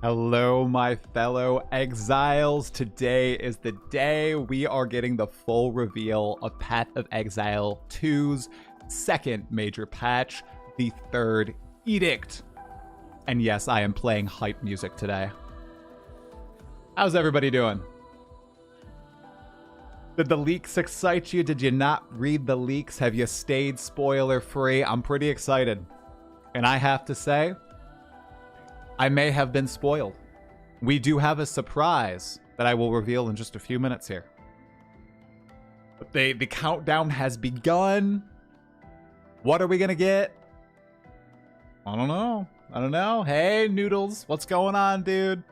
Hello, my fellow exiles. Today is the day we are getting the full reveal of Path of Exile 2's second major patch, the Third Edict. And yes, I am playing hype music today. How's everybody doing? Did the leaks excite you? Did you not read the leaks? Have you stayed spoiler free? I'm pretty excited. And I have to say, I may have been spoiled. We do have a surprise that I will reveal in just a few minutes here. But the countdown has begun. What are we gonna get? I don't know. I don't know. Hey, Noodles. What's going on, dude?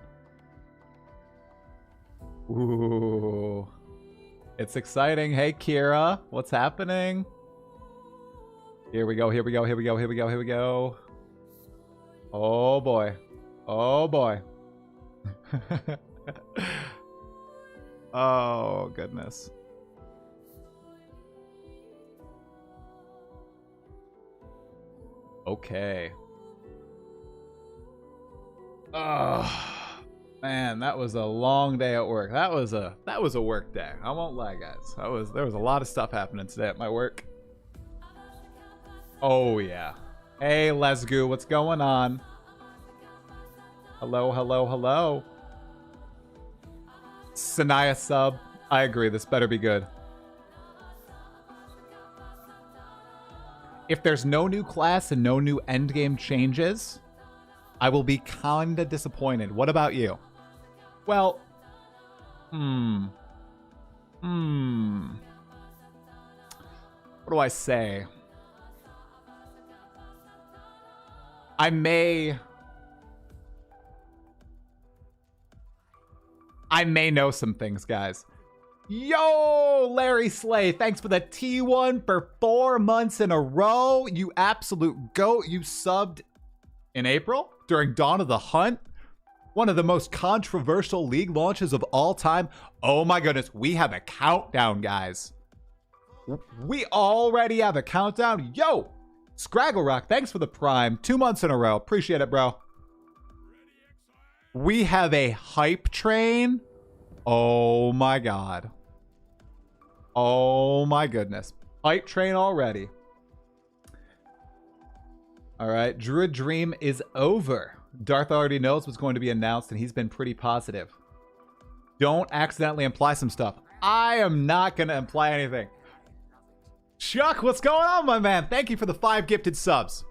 Ooh. It's exciting. Hey, Kira. What's happening? Here we go. Here we go. Here we go. Here we go. Here we go. Oh, boy. Oh, boy. Oh, goodness. Okay. Oh, man, that was a long day at work. That was a work day. I won't lie, guys. There was a lot of stuff happening today at my work. Oh, yeah. Hey, Lesgu, what's going on? Hello, hello, hello. Sanaya sub. I agree, this better be good. If there's no new class and no new endgame changes, I will be kinda disappointed. What about you? Well, what do I say? I may know some things, guys. Yo, Larry Slay, thanks for the T1 for 4 months in a row. You absolute goat. You subbed in April during Dawn of the Hunt. One of the most controversial League launches of all time. Oh my goodness, we have a countdown, guys. We already have a countdown. Yo, Scraggle Rock, thanks for the Prime. 2 months in a row. Appreciate it, bro. We have a hype train. Oh my god. Oh my goodness. Hype train already. Alright, Druid Dream is over. Darth already knows what's going to be announced and he's been pretty positive. Don't accidentally imply some stuff. I am not going to imply anything. Chuck, what's going on, my man? Thank you for the 5 gifted subs.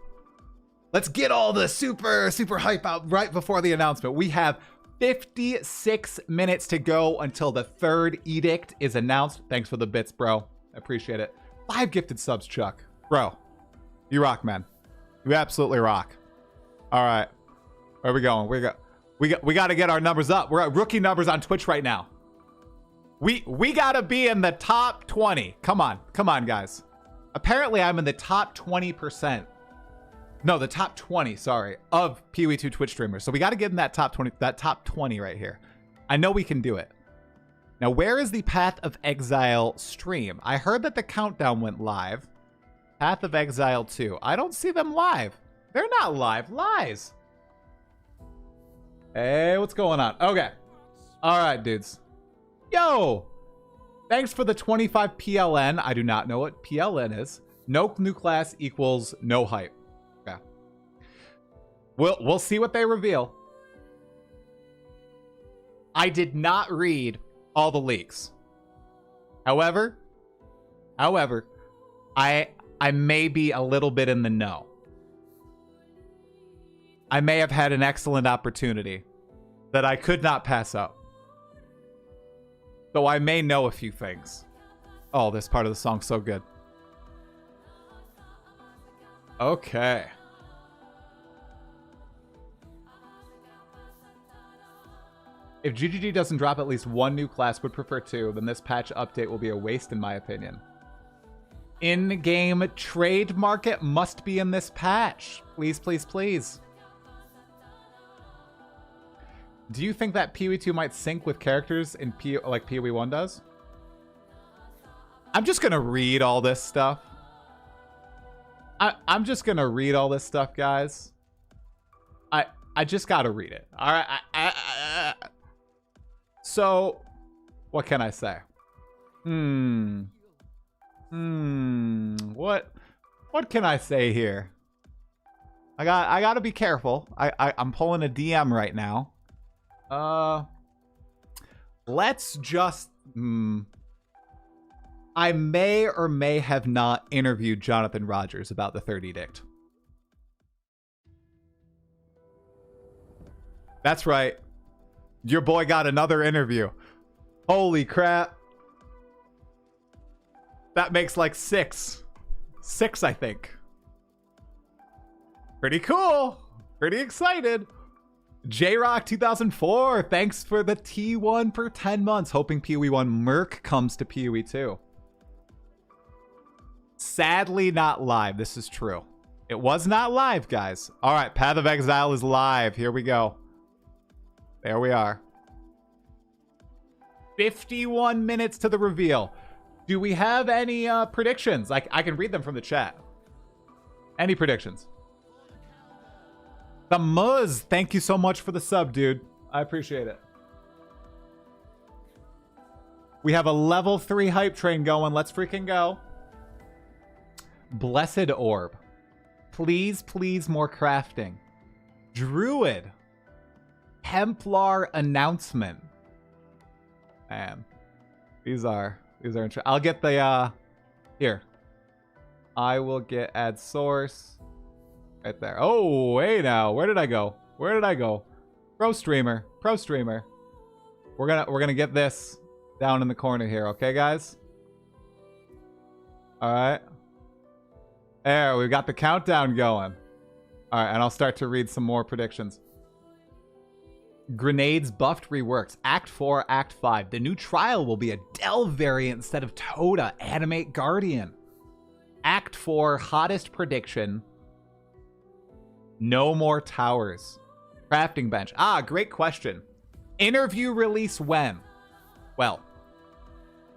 Let's get all the super hype out right before the announcement. We have 56 minutes to go until the Third Edict is announced. Thanks for the bits, bro. I appreciate it. 5 gifted subs, Chuck. Bro, you rock, man. You absolutely rock. All right. Where are we going? We got to get our numbers up. We're at rookie numbers on Twitch right now. We got to be in the top 20. Come on. Come on, guys. Apparently, I'm in the top 20%. No, the top 20, sorry, of PoE 2 Twitch streamers. So we got to get in that top 20 right here. I know we can do it. Now, where is the Path of Exile stream? I heard that the countdown went live. Path of Exile 2. I don't see them live. They're not live. Lies. Hey, what's going on? Okay. All right, dudes. Yo! Thanks for the 25 PLN. I do not know what PLN is. No new class equals no hype. Okay. We'll see what they reveal. I did not read all the leaks. However, I may be a little bit in the know. I may have had an excellent opportunity that I could not pass up. Though I may know a few things. Oh, this part of the song's so good. Okay. If ZIGGYD doesn't drop at least 1 new class, would prefer 2, then this patch update will be a waste in my opinion. In-game trade market must be in this patch. Please, please, please. Do you think that PoE 2 might sync with characters in like PoE 1 does? I'm just gonna read all this stuff. I'm just gonna read all this stuff, guys. I just gotta read it. All right. So, what can I say? What can I say here? I gotta be careful. I'm pulling a DM right now. Let's just. I may or may have not interviewed Jonathan Rogers about the Third Edict. That's right. Your boy got another interview. Holy crap. That makes like 6. 6, I think. Pretty cool. Pretty excited. J-Rock 2004. Thanks for the T1 for 10 months. Hoping PoE 1 Merc comes to PoE 2. Sadly not live. This is true. It was not live, guys. All right. Path of Exile is live. Here we go. There we are. 51 minutes to the reveal. Do we have any predictions? I can read them from the chat. Any predictions? The Muzz, thank you so much for the sub, dude. I appreciate it. We have a level 3 hype train going. Let's freaking go. Blessed Orb. Please, please, more crafting. Druid. Templar announcement. Man, these are interesting. I'll get the here. I will get add source right there. Oh, hey now, where did I go? Where did I go? Pro streamer. We're gonna get this down in the corner here, okay, guys? All right. There, we've got the countdown going. All right, and I'll start to read some more predictions. Grenades buffed reworked. Act 4, Act 5. The new trial will be a Delve variant instead of Toda. Animate Guardian. Act 4, hottest prediction. No more towers. Crafting bench. Ah, great question. Interview release when? Well,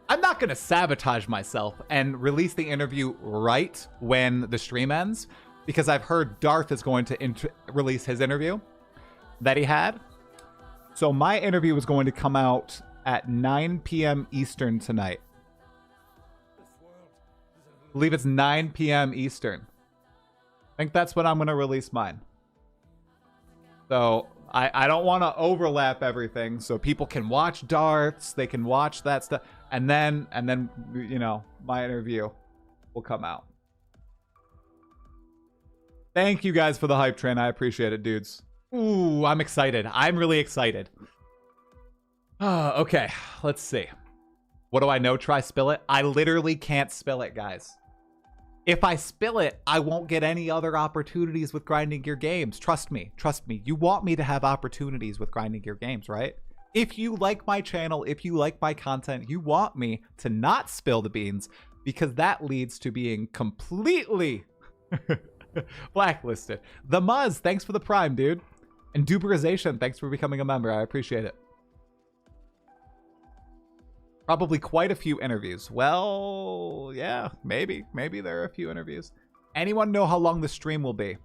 I'm not going to sabotage myself and release the interview right when the stream ends, because I've heard Darth is going to release his interview that he had. So my interview was going to come out at 9 p.m. Eastern tonight. I believe it's 9 p.m. Eastern. I think that's when I'm going to release mine. So I don't want to overlap everything, so people can watch Darth's, they can watch that stuff, and then you know, my interview will come out. Thank you guys for the hype train. I appreciate it, dudes. Ooh, I'm excited. I'm really excited. Okay, let's see. What do I know? Try spill it. I literally can't spill it, guys. If I spill it, I won't get any other opportunities with Grinding Gear Games. Trust me. Trust me. You want me to have opportunities with Grinding Gear Games, right? If you like my channel, if you like my content, you want me to not spill the beans, because that leads to being completely blacklisted. The Muzz, thanks for the prime, dude. And Duberization, thanks for becoming a member. I appreciate it. Probably quite a few interviews. Well, yeah, maybe. Maybe there are a few interviews. Anyone know how long the stream will be?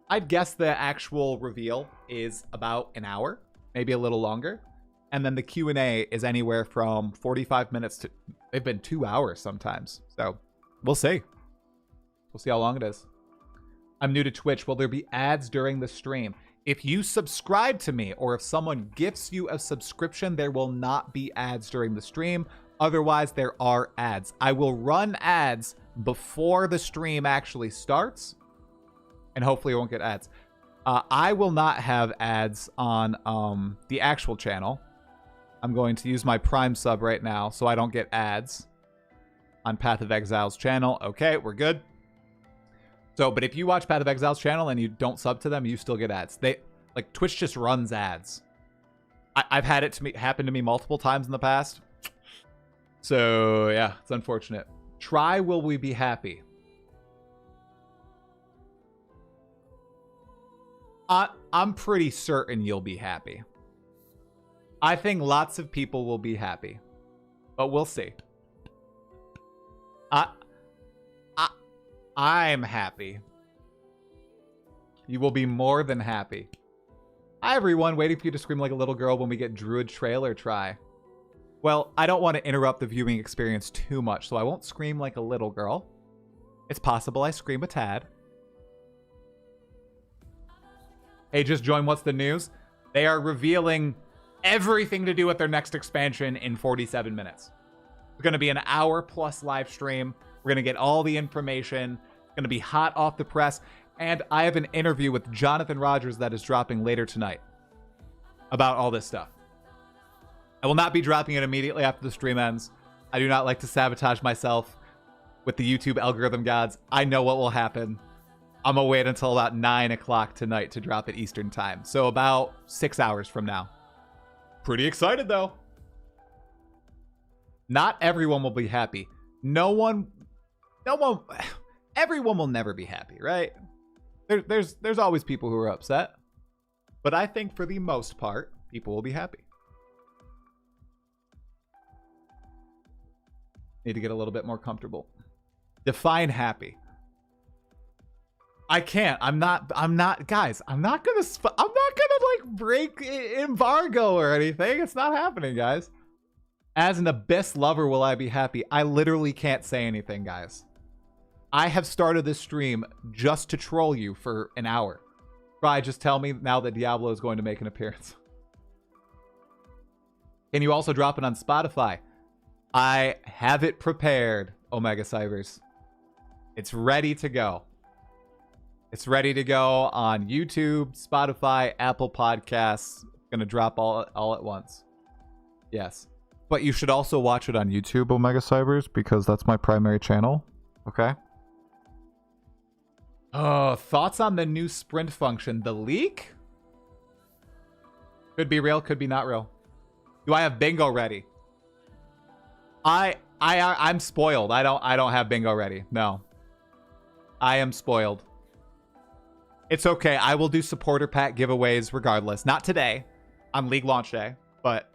I'd guess the actual reveal is about an hour, maybe a little longer. And then the Q&A is anywhere from 45 minutes to... They've been 2 hours sometimes. So, we'll see. We'll see how long it is. I'm new to Twitch. Will there be ads during the stream? If you subscribe to me, or if someone gifts you a subscription, there will not be ads during the stream. Otherwise, there are ads. I will run ads before the stream actually starts, and hopefully I won't get ads. I will not have ads on the actual channel. I'm going to use my Prime sub right now so I don't get ads on Path of Exile's channel. Okay, we're good. So, but if you watch Path of Exile's channel and you don't sub to them, you still get ads. Like, Twitch just runs ads. I've had it happen to me multiple times in the past. So, yeah, it's unfortunate. Try Will We Be Happy? I'm pretty certain you'll be happy. I think lots of people will be happy. But we'll see. I'm happy. You will be more than happy. Hi everyone, waiting for you to scream like a little girl when we get Druid trailer try. Well, I don't want to interrupt the viewing experience too much, so I won't scream like a little girl. It's possible I scream a tad. Hey, just join What's the News? They are revealing everything to do with their next expansion in 47 minutes. It's going to be an hour-plus live stream. We're going to get all the information. It's going to be hot off the press. And I have an interview with Jonathan Rogers that is dropping later tonight about all this stuff. I will not be dropping it immediately after the stream ends. I do not like to sabotage myself with the YouTube algorithm gods. I know what will happen. I'm going to wait until about 9 o'clock tonight to drop it Eastern time. So about 6 hours from now. Pretty excited, though. Not everyone will be happy. Everyone will never be happy, right? There's always people who are upset. But I think for the most part, people will be happy. Need to get a little bit more comfortable. Define happy. I can't. I'm not, guys, I'm not gonna like break embargo or anything. It's not happening, guys. As an Abyss lover, will I be happy? I literally can't say anything, guys. I have started this stream just to troll you for an hour. Try, just tell me now that Diablo is going to make an appearance. Can you also drop it on Spotify? I have it prepared, Omega Cybers. It's ready to go. It's ready to go on YouTube, Spotify, Apple Podcasts. Gonna drop all at once. Yes. But you should also watch it on YouTube, Omega Cybers, because that's my primary channel. Okay? Oh, thoughts on the new sprint function. The leak? Could be real, could be not real. Do I have bingo ready? I'm spoiled. I don't have bingo ready. No. I am spoiled. It's okay. I will do supporter pack giveaways regardless. Not today on League launch day, but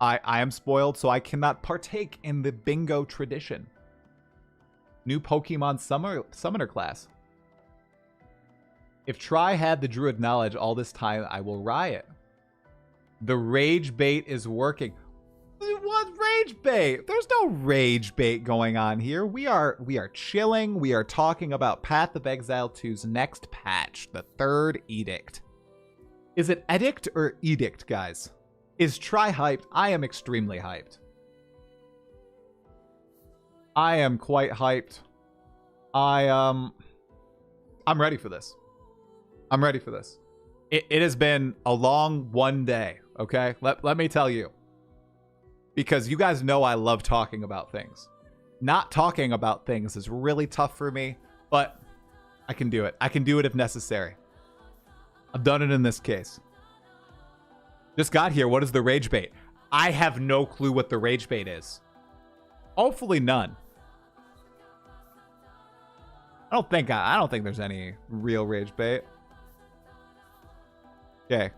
I am spoiled, so I cannot partake in the bingo tradition. New Pokemon Summoner class. If Tri had the Druid knowledge all this time, I will riot. The rage bait is working. What rage bait? There's no rage bait going on here. We are chilling. We are talking about Path of Exile 2's next patch, the Third Edict. Is it Edict or Edict, guys? Is Tri hyped? I am extremely hyped. I am quite hyped. I'm ready for this. I'm ready for this. It has been a long one day, okay? Let me tell you. Because you guys know I love talking about things. Not talking about things is really tough for me, but I can do it. I can do it if necessary. I've done it in this case. Just got here. What is the rage bait? I have no clue what the rage bait is. Hopefully none. I don't think there's any real rage bait. Okay.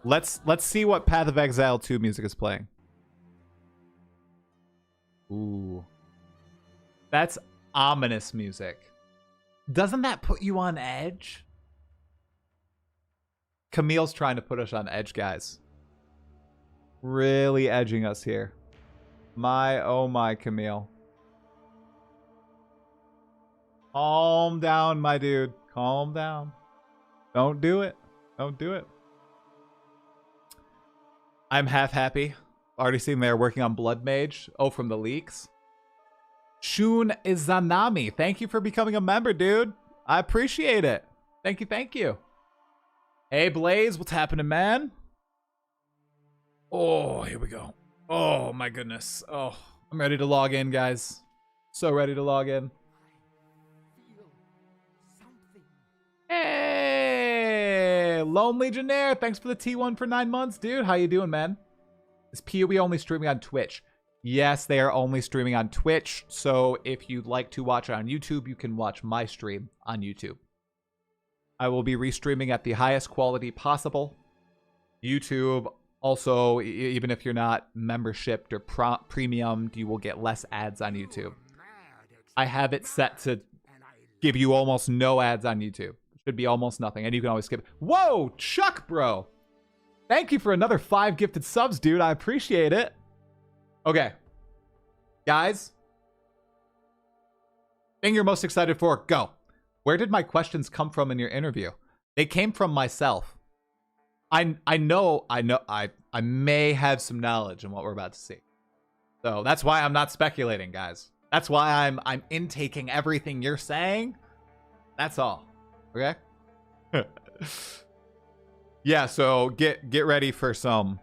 Let's see what Path of Exile 2 music is playing. Ooh. That's ominous music. Doesn't that put you on edge? Camille's trying to put us on edge, guys. Really edging us here. Oh my, Camille. Calm down, my dude. Calm down. Don't do it. Don't do it. I'm half happy. Already seen they're working on Blood Mage. Oh, from the leaks. Shun Izanami. Thank you for becoming a member, dude. I appreciate it. Thank you, thank you. Hey, Blaze. What's happening, man? Oh, here we go. Oh, my goodness. Oh, I'm ready to log in, guys. So ready to log in. Hey, Lone Legionnaire. Thanks for the T1 for 9 months, dude. How you doing, man? Is PoE only streaming on Twitch? Yes, they are only streaming on Twitch. So if you'd like to watch it on YouTube, you can watch my stream on YouTube. I will be restreaming at the highest quality possible. YouTube, also, even if you're not membershiped or premiumed, you will get less ads on YouTube. I have it set to give you almost no ads on YouTube. Should be almost nothing. And you can always skip it. Whoa, Chuck, bro. Thank you for another 5 gifted subs, dude. I appreciate it. Okay. Guys. Thing you're most excited for, go. Where did my questions come from in your interview? They came from myself. I know I may have some knowledge in what we're about to see. So that's why I'm not speculating, guys. That's why I'm intaking everything you're saying. That's all. Okay? Yeah, so get ready for some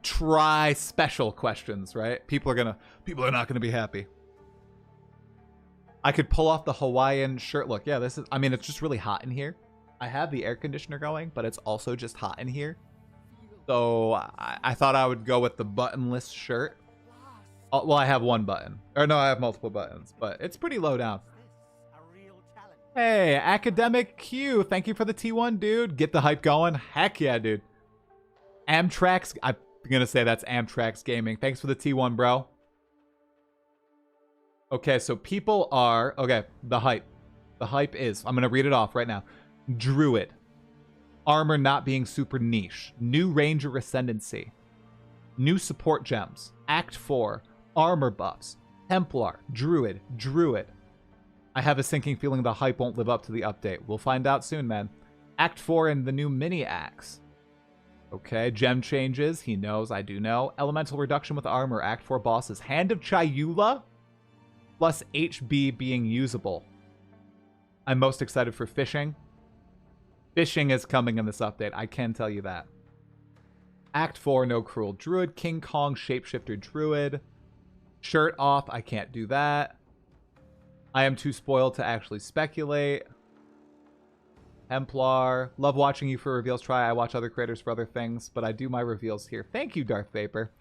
try special questions, right? People are not gonna be happy. I could pull off the Hawaiian shirt look. Yeah, this is, I mean, it's just really hot in here. I have the air conditioner going, but it's also just hot in here. So I thought I would go with the buttonless shirt. Well, I have one button. Or no, I have multiple buttons, but it's pretty low down. Hey, Academic Q, thank you for the T1, dude. Get the hype going. Heck yeah, dude. Amtrax, I'm going to say that's Amtrax Gaming. Thanks for the T1, bro. Okay, so people are... Okay, the hype. The hype is... I'm going to read it off right now. Druid. Armor not being super niche. New Ranger Ascendancy. New support gems. Act 4. Armor buffs. Templar. Druid. Druid. I have a sinking feeling the hype won't live up to the update. We'll find out soon, man. Act 4 and the new mini-axe. Okay, gem changes. He knows, I do know. Elemental reduction with armor. Act 4 bosses. Hand of Chayula plus HB being usable. I'm most excited for fishing. Fishing is coming in this update. I can tell you that. Act 4, no cruel druid. King Kong shapeshifter druid. Shirt off. I can't do that. I am too spoiled to actually speculate. Templar. Love watching you for reveals. Try. I watch other creators for other things, but I do my reveals here. Thank you, Darth Vapor.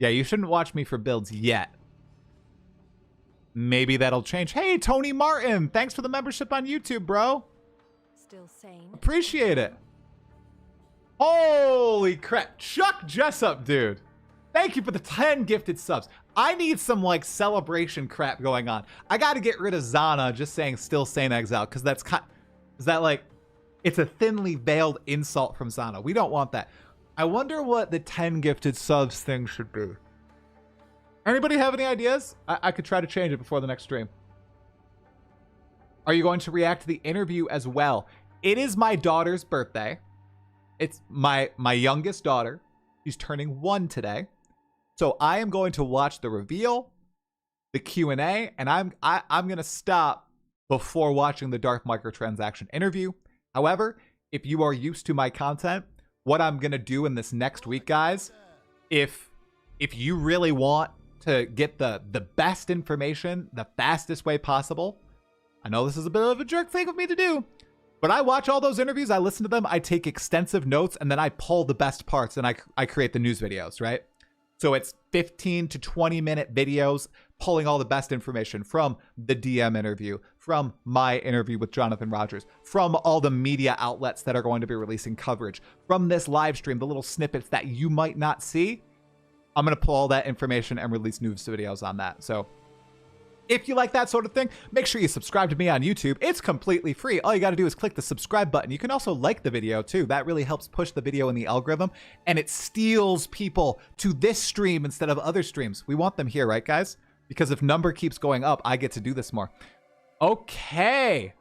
Yeah, you shouldn't watch me for builds yet. Maybe that'll change. Hey, Tony Martin. Thanks for the membership on YouTube, bro. Still sane. Appreciate it. Holy crap. Chuck Jessup, dude. Thank you for the 10 gifted subs. I need some, like, celebration crap going on. I got to get rid of Zana just saying still sane Exile, because that's kind... Is that, like... It's a thinly veiled insult from Zana. We don't want that. I wonder what the 10 gifted subs thing should be. Anybody have any ideas? I could try to change it before the next stream. Are you going to react to the interview as well? It is my daughter's birthday. It's my youngest daughter. She's turning 1 today. So I am going to watch the reveal, the Q&A, and I'm going to stop before watching the Darth microtransaction interview. However, if you are used to my content, what I'm going to do in this next week, guys, if you really want to get the best information the fastest way possible, I know this is a bit of a jerk thing of me to do, but I watch all those interviews, I listen to them, I take extensive notes, and then I pull the best parts and I create the news videos, right? So it's 15 to 20 minute videos pulling all the best information from the DM interview, from my interview with Jonathan Rogers, from all the media outlets that are going to be releasing coverage, from this live stream, the little snippets that you might not see. I'm going to pull all that information and release news videos on that. So if you like that sort of thing, make sure you subscribe to me on YouTube. It's completely free. All you got to do is click the subscribe button. You can also like the video too. That really helps push the video in the algorithm, and it steals people to this stream instead of other streams. We want them here, right, guys? Because if number keeps going up, I get to do this more. Okay.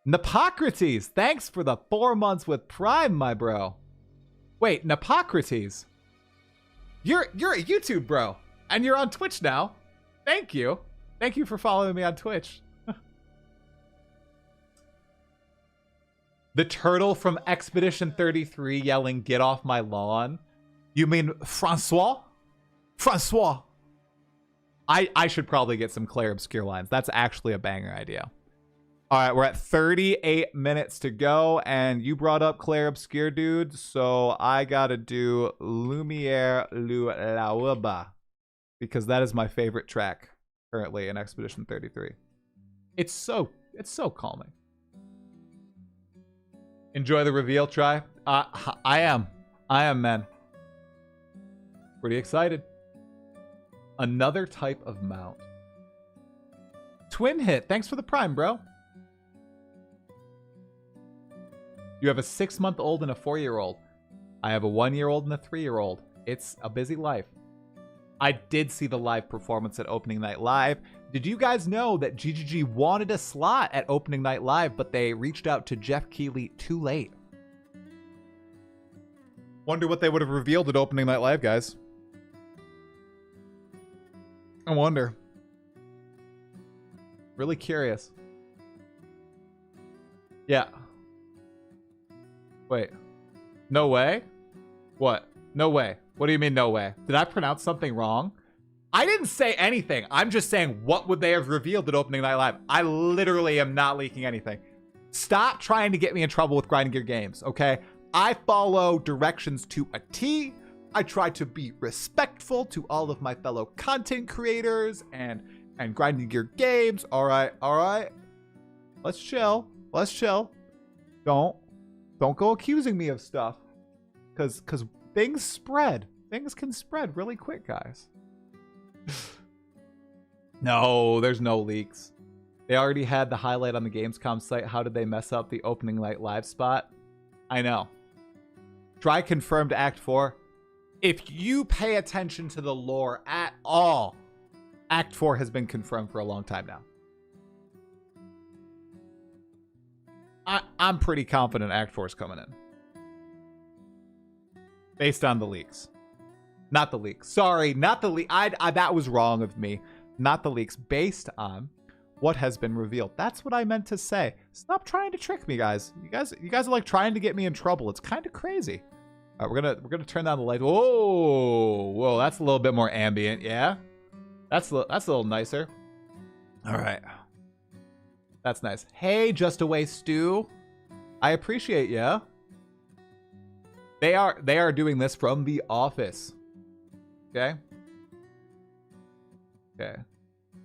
Nepocrates, thanks for the 4 months with Prime, my bro. Wait, Nepocrates. You're a YouTube bro, and you're on Twitch now. Thank you. Thank you for following me on Twitch. The turtle from Expedition 33 yelling, "Get off my lawn." You mean Francois? Francois. I should probably get some Claire Obscure lines. That's actually a banger idea. All right, we're at 38 minutes to go, and you brought up Claire Obscure, dude, so I gotta do Lumiere Lu Lauba, because that is my favorite track currently in Expedition 33. It's so calming. Enjoy the reveal, try. I am, man. Pretty excited. Another type of mount. Twin Hit, thanks for the Prime, bro. You have a 6-month-old and a 4-year-old. I have a 1-year-old and a 3-year-old. It's a busy life. I did see the live performance at Opening Night Live. Did you guys know that GGG wanted a slot at Opening Night Live, but they reached out to Jeff Keighley too late? Wonder what they would have revealed at Opening Night Live, guys. I wonder. Really curious. Yeah. Wait. No way? What? No way. What do you mean no way? Did I pronounce something wrong? I didn't say anything. I'm just saying, what would they have revealed at Opening Night Live? I literally am not leaking anything. Stop trying to get me in trouble with Grinding Gear Games, okay? I follow directions to a T. I try to be respectful to all of my fellow content creators and Grinding Gear Games. All right, all right. Let's chill. Let's chill. Don't go accusing me of stuff. Cause things spread. Things can spread really quick, guys. No, there's no leaks. They already had the highlight on the Gamescom site. How did they mess up the Opening Night Live spot? I know. Try confirmed Act 4. If you pay attention to the lore at all, Act 4 has been confirmed for a long time now. I'm pretty confident Act 4 is coming in. Based on the leaks. Not the leaks. Sorry, not the leak. That was wrong of me. Not the leaks. Based on what has been revealed. That's what I meant to say. Stop trying to trick me, guys. You guys are like trying to get me in trouble. It's kind of crazy. All right, we're gonna turn down the light. Whoa, that's a little bit more ambient. Yeah, that's a little nicer. All right, that's nice. Hey, Just Away Stew, I appreciate ya. They are doing this from the office. Okay. Okay.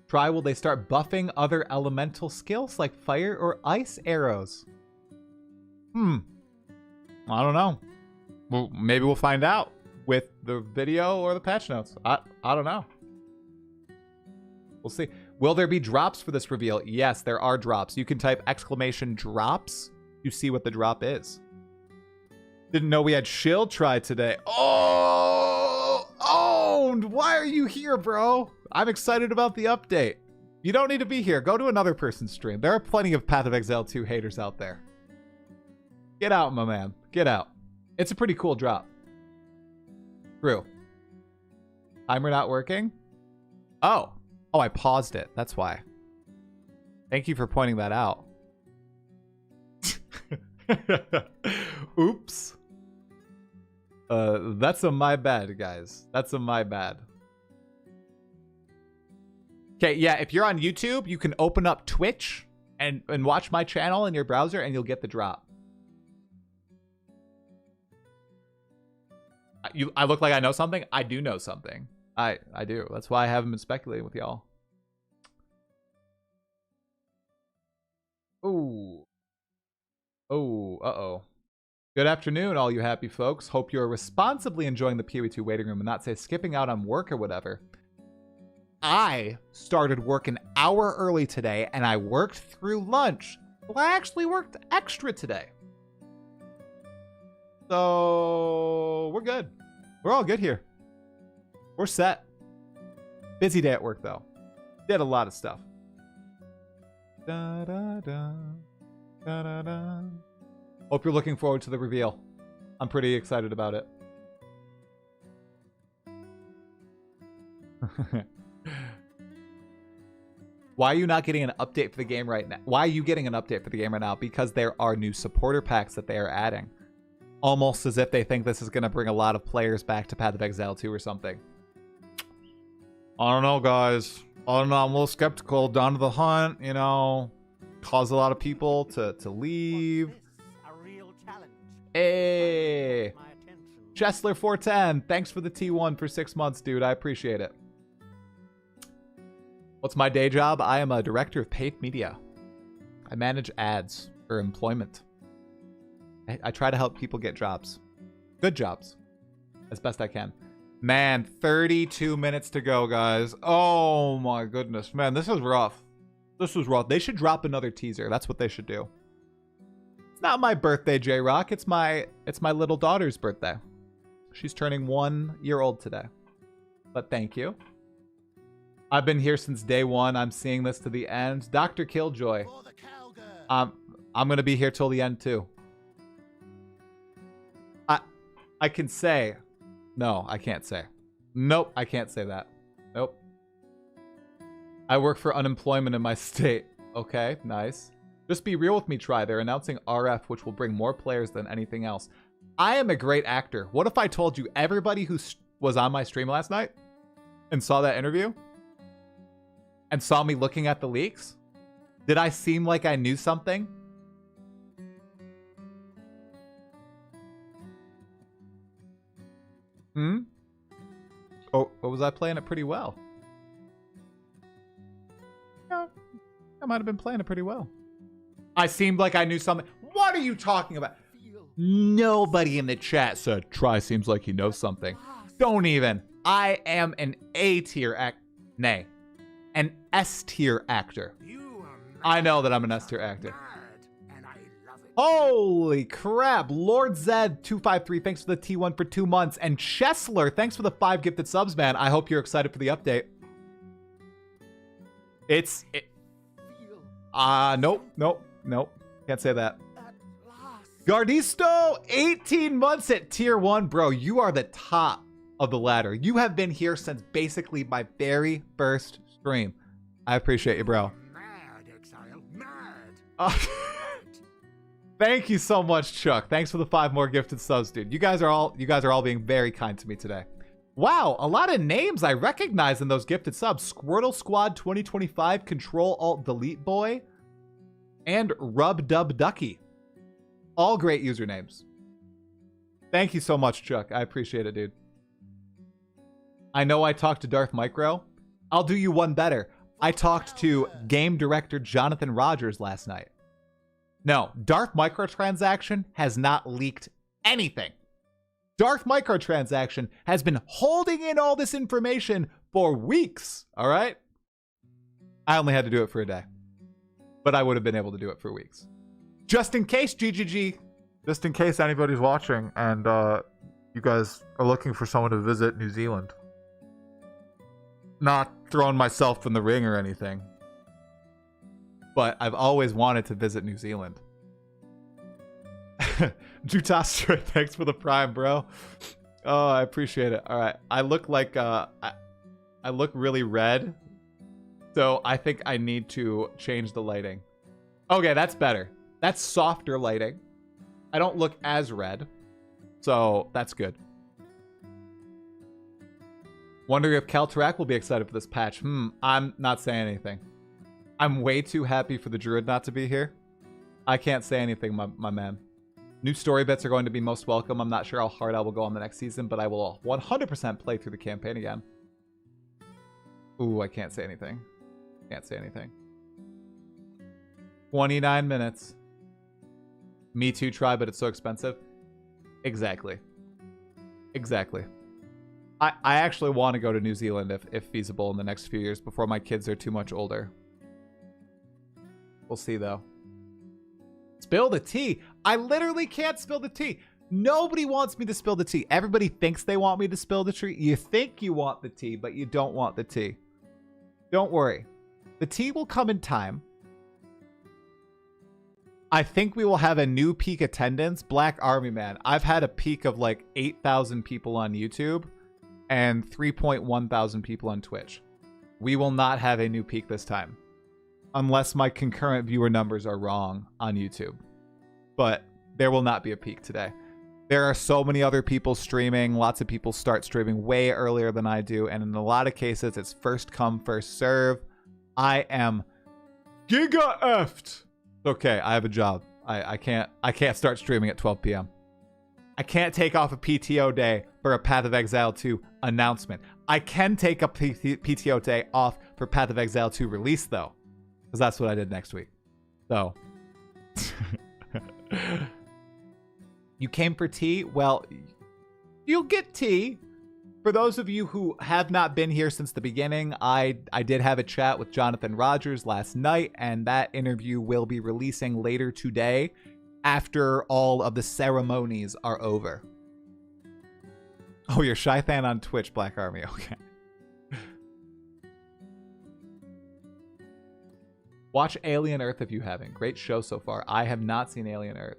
Try, will they start buffing other elemental skills like fire or ice arrows? I don't know. Well, maybe we'll find out with the video or the patch notes. I don't know. We'll see. Will there be drops for this reveal? Yes, there are drops. You can type exclamation drops. You see what the drop is. Didn't know we had Shield Try today. Oh, owned. Why are you here, bro? I'm excited about the update. You don't need to be here. Go to another person's stream. There are plenty of Path of Exile 2 haters out there. Get out, my man. Get out. It's a pretty cool drop. True. Timer not working? Oh, I paused it. That's why. Thank you for pointing that out. Oops. That's a my bad, guys. That's a my bad. Okay, yeah, if you're on YouTube, you can open up Twitch and watch my channel in your browser and you'll get the drop. I look like I know something? I do know something. I do. That's why I haven't been speculating with y'all. Ooh. Oh, uh-oh. Good afternoon, all you happy folks. Hope you're responsibly enjoying the PoE 2 waiting room and not, say, skipping out on work or whatever. I started work an hour early today, and I worked through lunch. So I actually worked extra today. So we're good. We're all good here. We're set. Busy day at work, though. Did a lot of stuff. Da, da, da. Da, da, da. Hope you're looking forward to the reveal. I'm pretty excited about it. Why are you not getting an update for the game right now? Why are you getting an update for the game right now? Because there are new supporter packs that they are adding. Almost as if they think this is going to bring a lot of players back to Path of Exile 2 or something. I don't know, guys. I don't know. I'm a little skeptical. Dawn of the Hunt, you know, caused a lot of people to leave. Hey, Chesler410, thanks for the T1 for 6 months, dude. I appreciate it. What's my day job? I am a director of paid media. I manage ads for employment. I try to help people get jobs. Good jobs. As best I can. Man, 32 minutes to go, guys. Oh my goodness. Man, this is rough. This was rough. They should drop another teaser. That's what they should do. It's not my birthday, J-Rock. It's my little daughter's birthday. She's turning 1 year old today. But thank you. I've been here since day one. I'm seeing this to the end. Dr. Killjoy. I'm gonna be here till the end too. I can say. No, I can't say. Nope, I can't say that. Nope. I work for unemployment in my state. Okay, nice. Just be real with me, Try. They're announcing RF, which will bring more players than anything else. I am a great actor. What if I told you everybody who was on my stream last night and saw that interview and saw me looking at the leaks? Did I seem like I knew something? Oh, what was I playing it pretty well? Yeah, I might have been playing it pretty well. I seemed like I knew something. What are you talking about? Nobody in the chat said Try seems like he knows something. Don't even. I am an A-tier nay, an S-tier actor. I know that I'm an S-tier actor. Holy crap. Lord Zed 253, thanks for the T1 for 2 months. And Chesler, thanks for the 5 gifted subs, man. I hope you're excited for the update. Nope. Can't say that. Gardisto, 18 months at tier 1. Bro, you are the top of the ladder. You have been here since basically my very first stream. I appreciate you, bro. Mad, Exile, mad. Thank you so much, Chuck. Thanks for the 5 more gifted subs, dude. You guys are all being very kind to me today. Wow, a lot of names I recognize in those gifted subs. Squirtle Squad 2025, Control Alt Delete Boy, and Rub Dub Ducky. All great usernames. Thank you so much, Chuck. I appreciate it, dude. I know I talked to Darth Micro. I'll do you one better. I talked to game director Jonathan Rogers last night. No, Darth Microtransaction has not leaked anything. Darth Microtransaction has been holding in all this information for weeks, all right? I only had to do it for a day, but I would have been able to do it for weeks. Just in case, GGG. Just in case anybody's watching and you guys are looking for someone to visit New Zealand. Not throwing myself in the ring or anything. But I've always wanted to visit New Zealand. Jutastra, thanks for the prime, bro. Oh, I appreciate it. All right, I look like I look really red, so I think I need to change the lighting. Okay, that's better. That's softer lighting. I don't look as red, so that's good. Wondering if Caltrak will be excited for this patch. I'm not saying anything. I'm way too happy for the Druid not to be here. I can't say anything, my man. New story bits are going to be most welcome. I'm not sure how hard I will go on the next season, but I will 100% play through the campaign again. Ooh, I can't say anything. Can't say anything. 29 minutes. Me too, Try, but it's so expensive. Exactly. Exactly. I actually want to go to New Zealand if feasible in the next few years before my kids are too much older. We'll see, though. Spill the tea. I literally can't spill the tea. Nobody wants me to spill the tea. Everybody thinks they want me to spill the tea. You think you want the tea, but you don't want the tea. Don't worry. The tea will come in time. I think we will have a new peak attendance. Black Army, man. I've had a peak of like 8,000 people on YouTube and 3.1 thousand people on Twitch. We will not have a new peak this time. Unless my concurrent viewer numbers are wrong on YouTube. But there will not be a peak today. There are so many other people streaming. Lots of people start streaming way earlier than I do. And in a lot of cases, it's first come, first serve. I am giga effed. Okay, I have a job. I can't start streaming at 12 p.m. I can't take off a PTO day for a Path of Exile 2 announcement. I can take a PTO day off for Path of Exile 2 release, though. Because that's what I did next week. So. You came for tea? Well, you'll get tea. For those of you who have not been here since the beginning, I did have a chat with Jonathan Rogers last night, and that interview will be releasing later today after all of the ceremonies are over. Oh, you're Shythan on Twitch, Black Army. Okay. Watch Alien Earth if you haven't. Great show so far. I have not seen Alien Earth.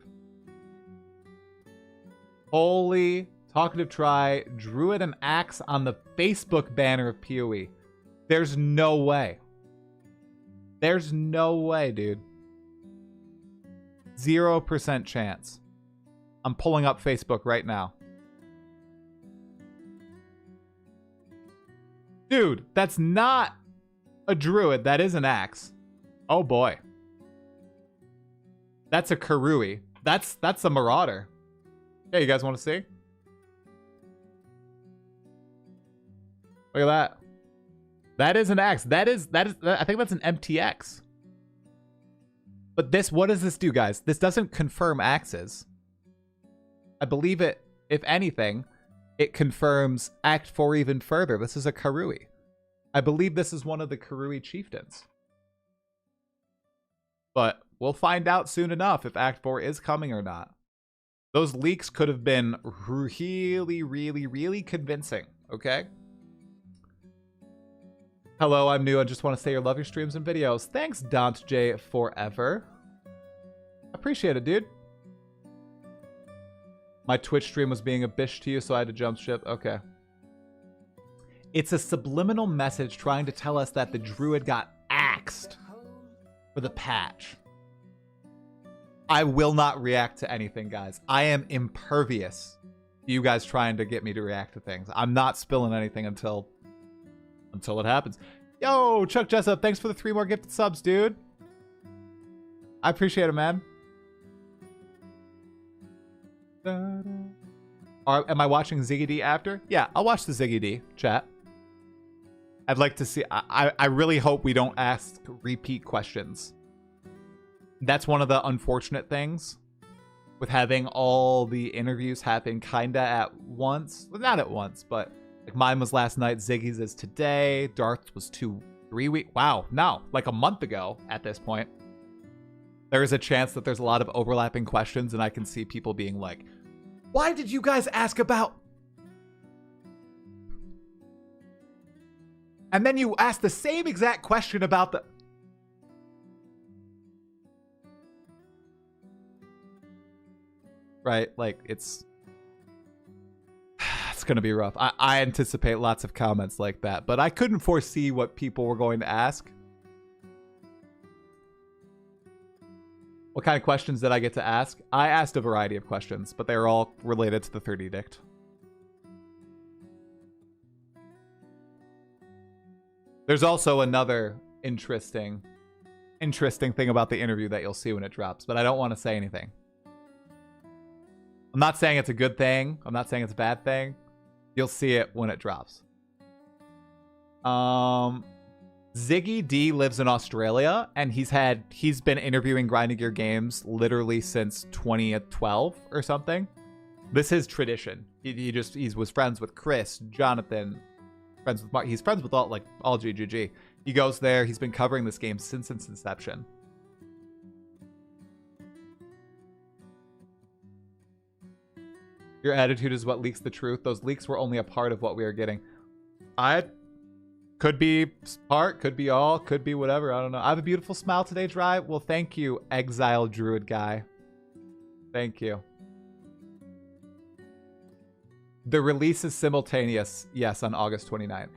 Holy Talkative try Druid and Axe on the Facebook banner of PoE. There's no way. There's no way, dude. 0% chance. I'm pulling up Facebook right now. Dude, that's not a Druid. That is an Axe. Oh boy. That's a Karui. That's a Marauder. Hey, you guys want to see? Look at that. That is an Axe. That is I think that's an MTX. But this, what does this do, guys? This doesn't confirm Axes. I believe it, if anything, it confirms Act 4 even further. This is a Karui. I believe this is one of the Karui chieftains. But we'll find out soon enough if Act 4 is coming or not. Those leaks could have been really, really, really convincing, okay? Hello, I'm new. I just want to say I love your streams and videos. Thanks, DauntJ Forever. Appreciate it, dude. My Twitch stream was being a bitch to you, so I had to jump ship. Okay. It's a subliminal message trying to tell us that the Druid got axed for the patch. I will not react to anything, guys. I am impervious to you guys trying to get me to react to things. I'm not spilling anything until it happens. Yo, Chuck Jessup, thanks for the 3 more gifted subs, dude. I appreciate it, man. Am I watching ZIGGYD after? Yeah, I'll watch the ZIGGYD chat. I'd like to see... I really hope we don't ask repeat questions. That's one of the unfortunate things with having all the interviews happen kinda at once. Well, not at once, but like mine was last night, Ziggy's is today, Darth's was 3 weeks. Wow, no, like a month ago at this point. There is a chance that there's a lot of overlapping questions and I can see people being like, why did you guys ask about... And then you ask the same exact question about the... Right, like it's gonna be rough. I anticipate lots of comments like that, but I couldn't foresee what people were going to ask. What kind of questions did I get to ask? I asked a variety of questions, but they were all related to the Third Edict. There's also another interesting thing about the interview that you'll see when it drops, but I don't want to say anything. I'm not saying it's a good thing. I'm not saying it's a bad thing. You'll see it when it drops. ZIGGYD lives in Australia, and he's been interviewing Grinding Gear Games literally since 2012 or something. This is tradition. He was friends with Chris, Jonathan, friends with Mark. He's friends with all GGG. He goes there. He's been covering this game since its inception. Your attitude is what leaks the truth. Those leaks were only a part of what we are getting. Could be part, could be all, could be whatever. I don't know. I have a beautiful smile today, Dry. Well, thank you, Exile Druid guy. Thank you. The release is simultaneous, yes, on August 29th.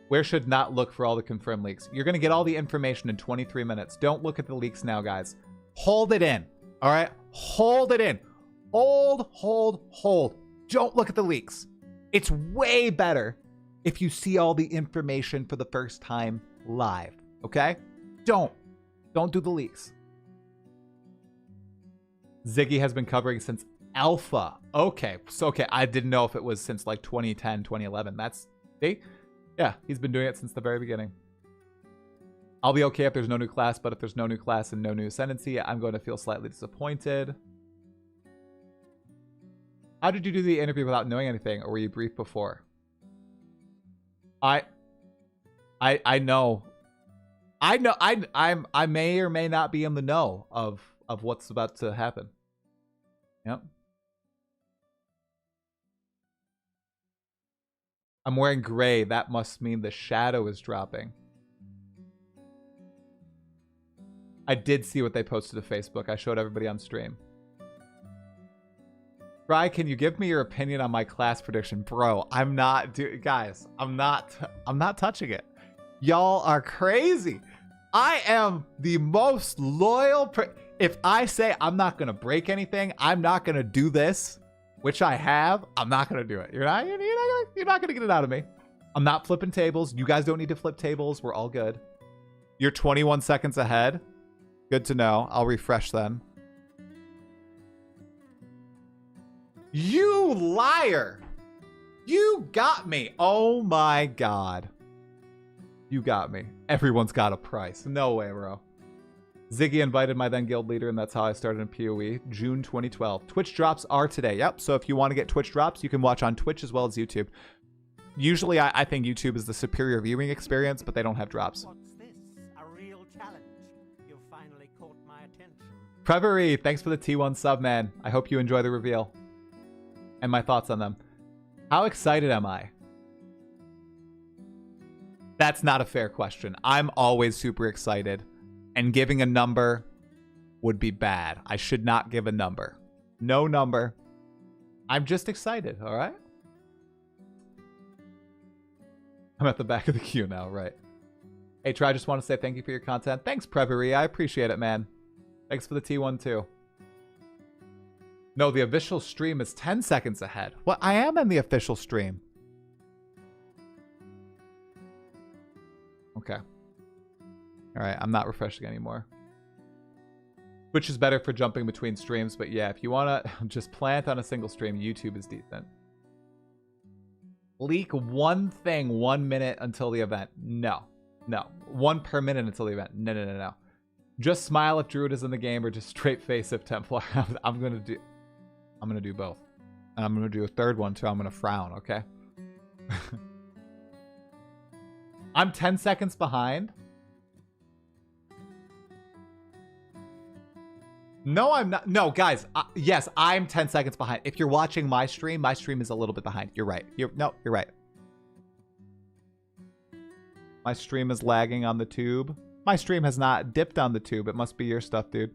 Where should not look for all the confirmed leaks? You're going to get all the information in 23 minutes. Don't look at the leaks now, guys. Hold it in. All right? Hold it in. Hold. Don't look at the leaks. It's way better if you see all the information for the first time live. Okay? Don't do the leaks. Ziggy has been covering since alpha. Okay. So, okay. I didn't know if it was since like 2010, 2011. See? Yeah, he's been doing it since the very beginning. I'll be okay if there's no new class, but if there's no new class and no new ascendancy, I'm going to feel slightly disappointed. How did you do the interview without knowing anything, or were you briefed before? I know. I know I may or may not be in the know of what's about to happen. Yep. I'm wearing gray. That must mean the shadow is dropping. I did see what they posted to Facebook. I showed everybody on stream. Fry, can you give me your opinion on my class prediction? Bro, I'm not guys, I'm not touching it. Y'all are crazy. I am the most loyal if I say I'm not going to break anything, I'm not going to do this, which I have, I'm not going to do it. You're not going to get it out of me. I'm not flipping tables. You guys don't need to flip tables. We're all good. You're 21 seconds ahead. Good to know. I'll refresh then. You liar. You got me. Oh my God. You got me. Everyone's got a price. No way, bro. Ziggy invited my then guild leader, and that's how I started in PoE. June 2012. Twitch drops are today. Yep. So if you want to get Twitch drops, you can watch on Twitch as well as YouTube. Usually, I think YouTube is the superior viewing experience, but they don't have drops. What's this? A real challenge. You finally caught my attention. Prevery, thanks for the T1 sub, man. I hope you enjoy the reveal and my thoughts on them. How excited am I? That's not a fair question. I'm always super excited, and giving a number would be bad. I should not give a number. No number. I'm just excited, all right? I'm at the back of the queue now, right? Hey, Try, I just want to say thank you for your content. Thanks, Prevery. I appreciate it, man. Thanks for the T1 too. No, the official stream is 10 seconds ahead. Well, I am in the official stream. Okay. All right, I'm not refreshing anymore. Which is better for jumping between streams, but yeah, if you want to just plant on a single stream, YouTube is decent. Leak one thing 1 minute until the event. No. No. One per minute until the event. No, no, no, no. Just smile if Druid is in the game, or just straight face if Templar. I'm gonna do both. And I'm gonna do a third one too. I'm gonna frown, okay? I'm 10 seconds behind. No, I'm not. No, guys. Yes, I'm 10 seconds behind. If you're watching my stream is a little bit behind. You're right. You're right. My stream is lagging on the tube. My stream has not dipped on the tube. It must be your stuff, dude.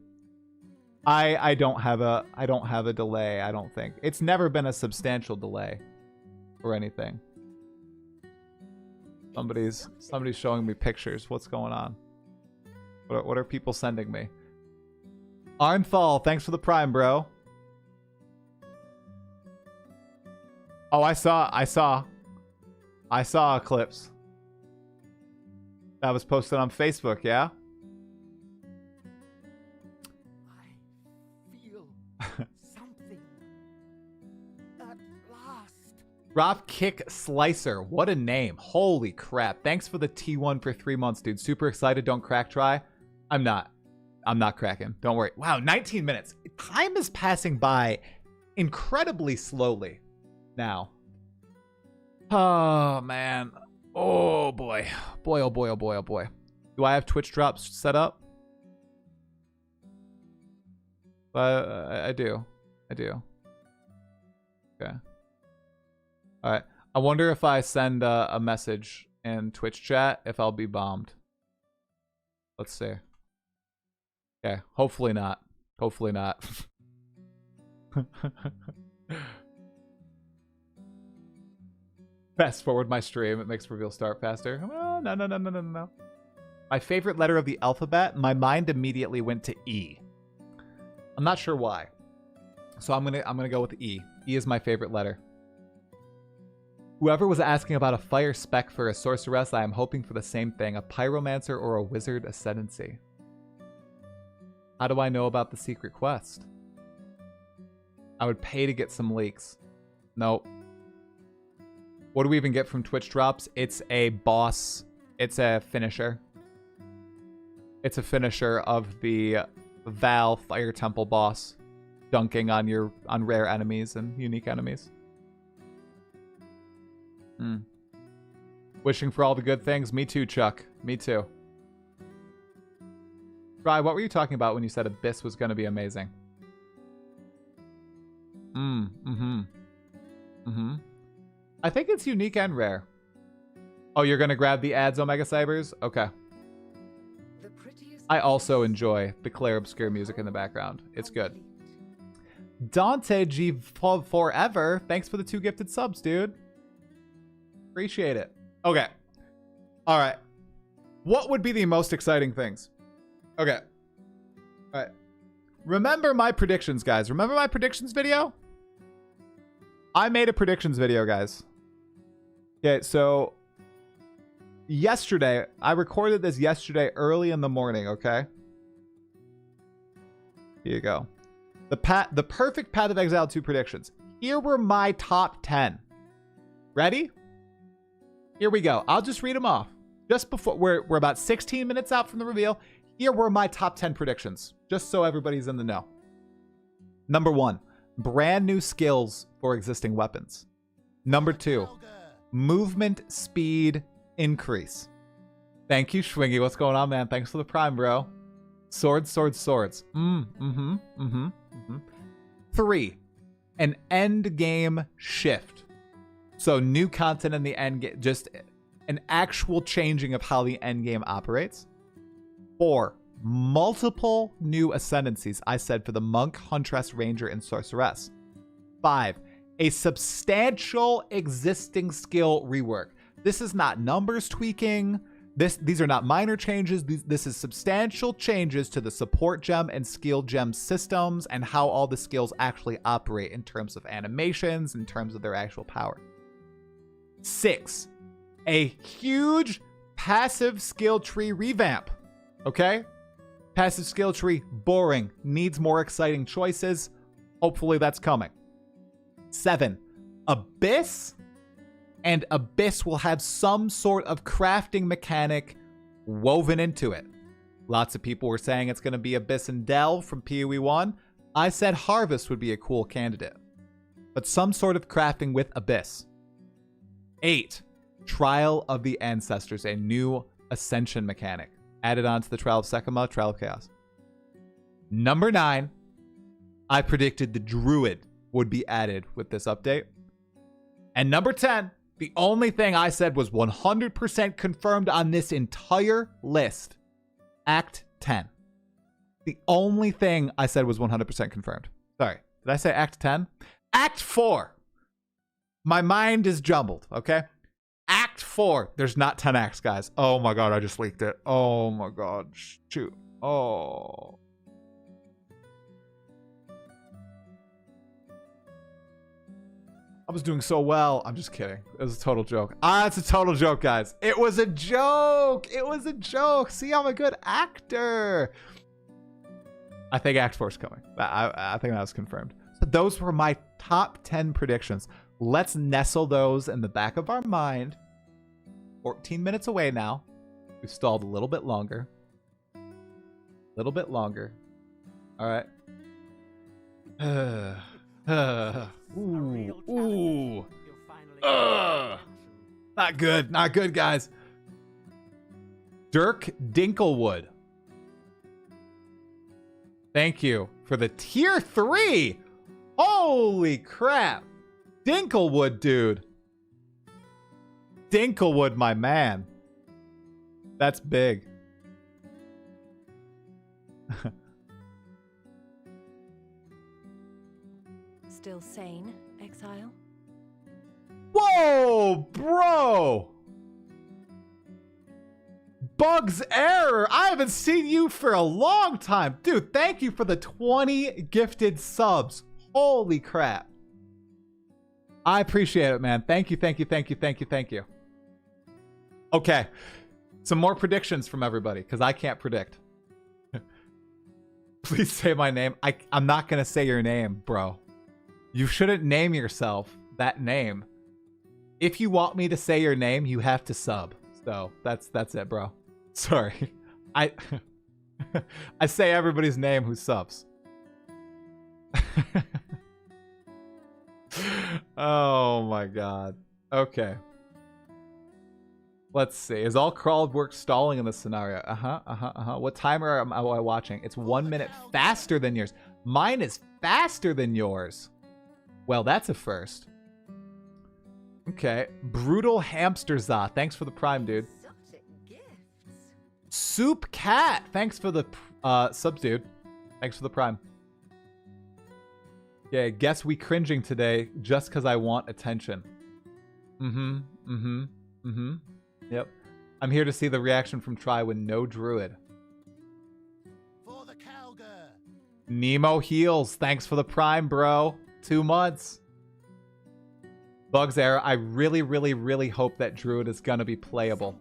I don't have a delay, I don't think. It's never been a substantial delay or anything. Somebody's showing me pictures. What's going on? What are people sending me? Arnthal, thanks for the prime, bro. Oh, I saw clips. That was posted on Facebook, yeah? I feel something. At last. Drop Kick Slicer. What a name. Holy crap. Thanks for the T1 for 3 months, dude. Super excited. Don't crack try. I'm not cracking. Don't worry. Wow, 19 minutes. Time is passing by incredibly slowly now. Oh, man. Oh, boy. Boy, oh, boy, oh, boy, oh, boy. Do I have Twitch drops set up? I do. I do. Okay. All right. I wonder if I send a message in Twitch chat if I'll be bombed. Let's see. Okay, hopefully not. Hopefully not. Fast forward my stream. It makes reveal start faster. Oh, no. My favorite letter of the alphabet, my mind immediately went to E. I'm not sure why. So I'm gonna go with E. E is my favorite letter. Whoever was asking about a fire spec for a sorceress, I am hoping for the same thing. A pyromancer or a wizard ascendancy. How do I know about the secret quest? I would pay to get some leaks. Nope. What do we even get from Twitch drops? It's a boss. It's a finisher. It's a finisher of the Val Fire Temple boss. Dunking on rare enemies and unique enemies. Wishing for all the good things. Me too, Chuck. Me too. Rye, what were you talking about when you said Abyss was going to be amazing? I think it's unique and rare. Oh, you're going to grab the ads, Omega Cybers? Okay. I also enjoy the Claire Obscure music in the background. It's good. Dante G Forever, thanks for the 2 gifted subs, dude. Appreciate it. Okay. All right. What would be the most exciting things? Okay. All right. Remember my predictions, guys. Remember my predictions video? I made a predictions video, guys. Okay, so yesterday, I recorded this yesterday early in the morning, okay? Here you go. The perfect Path of Exile 2 predictions. Here were my top 10. Ready? Here we go. I'll just read them off. Just before, we're about 16 minutes out from the reveal. Here were my top 10 predictions, just so everybody's in the know. Number 1, brand new skills for existing weapons. Number 2, movement speed increase. Thank you, Schwingy. What's going on, man? Thanks for the prime, bro. Swords, swords, swords. 3, an end game shift. So new content in the end game, just an actual changing of how the end game operates. 4, multiple new ascendancies, I said, for the Monk, Huntress, Ranger, and Sorceress. 5, a substantial existing skill rework. This is not numbers tweaking. These are not minor changes. This is substantial changes to the support gem and skill gem systems and how all the skills actually operate in terms of animations, in terms of their actual power. 6, a huge passive skill tree revamp. Okay? Passive skill tree, boring. Needs more exciting choices. Hopefully that's coming. 7, Abyss. And Abyss will have some sort of crafting mechanic woven into it. Lots of people were saying it's going to be Abyss and Delve from PoE 1. I said Harvest would be a cool candidate. But some sort of crafting with Abyss. 8, Trial of the Ancestors, a new Ascension mechanic. Added on to the Trial of Sekima, Trial of Chaos. Number 9, I predicted the Druid would be added with this update. And number 10, the only thing I said was 100% confirmed on this entire list. Act 10. The only thing I said was 100% confirmed. Sorry, did I say Act 10? Act 4. My mind is jumbled, okay? Act 4. There's not 10 acts, guys. Oh my god, I just leaked it. Oh my god. Shoot. Oh. I was doing so well. I'm just kidding. It was a total joke. It's a total joke, guys. It was a joke. It was a joke. See, I'm a good actor. I think Act 4 is coming. I think that was confirmed. So those were my top 10 predictions. Let's nestle those in the back of our mind. 14 minutes away now. We've stalled a little bit longer. A little bit longer. All right. Ooh. Not good. Not good, guys. Dirk Dinklewood. Thank you for the tier 3. Holy crap. Dinklewood, dude. Dinklewood, my man. That's big. Still sane, Exile? Whoa, bro. Bugs Error. I haven't seen you for a long time. Dude, thank you for the 20 gifted subs. Holy crap. I appreciate it, man. Thank you, thank you, thank you, thank you, thank you. Okay. Some more predictions from everybody, because I can't predict. Please say my name. I'm not going to say your name, bro. You shouldn't name yourself that name. If you want me to say your name, you have to sub. So that's it, bro. Sorry. I say everybody's name who subs. Oh my god. Okay. Let's see. Is all crawled work stalling in this scenario? What timer am I watching? It's 1 minute faster than yours. Mine is faster than yours. Well, that's a first. Okay. Brutal Hamster Za. Thanks for the prime, dude. Soup Cat. Thanks for the subs, dude. Thanks for the prime. Yeah, guess we cringing today just because I want attention. Yep. I'm here to see the reaction from Try with no druid. For the cowgirl. Nemo Heals. Thanks for the prime, bro. 2 months. Bugs Era. I really, really, really hope that druid is going to be playable.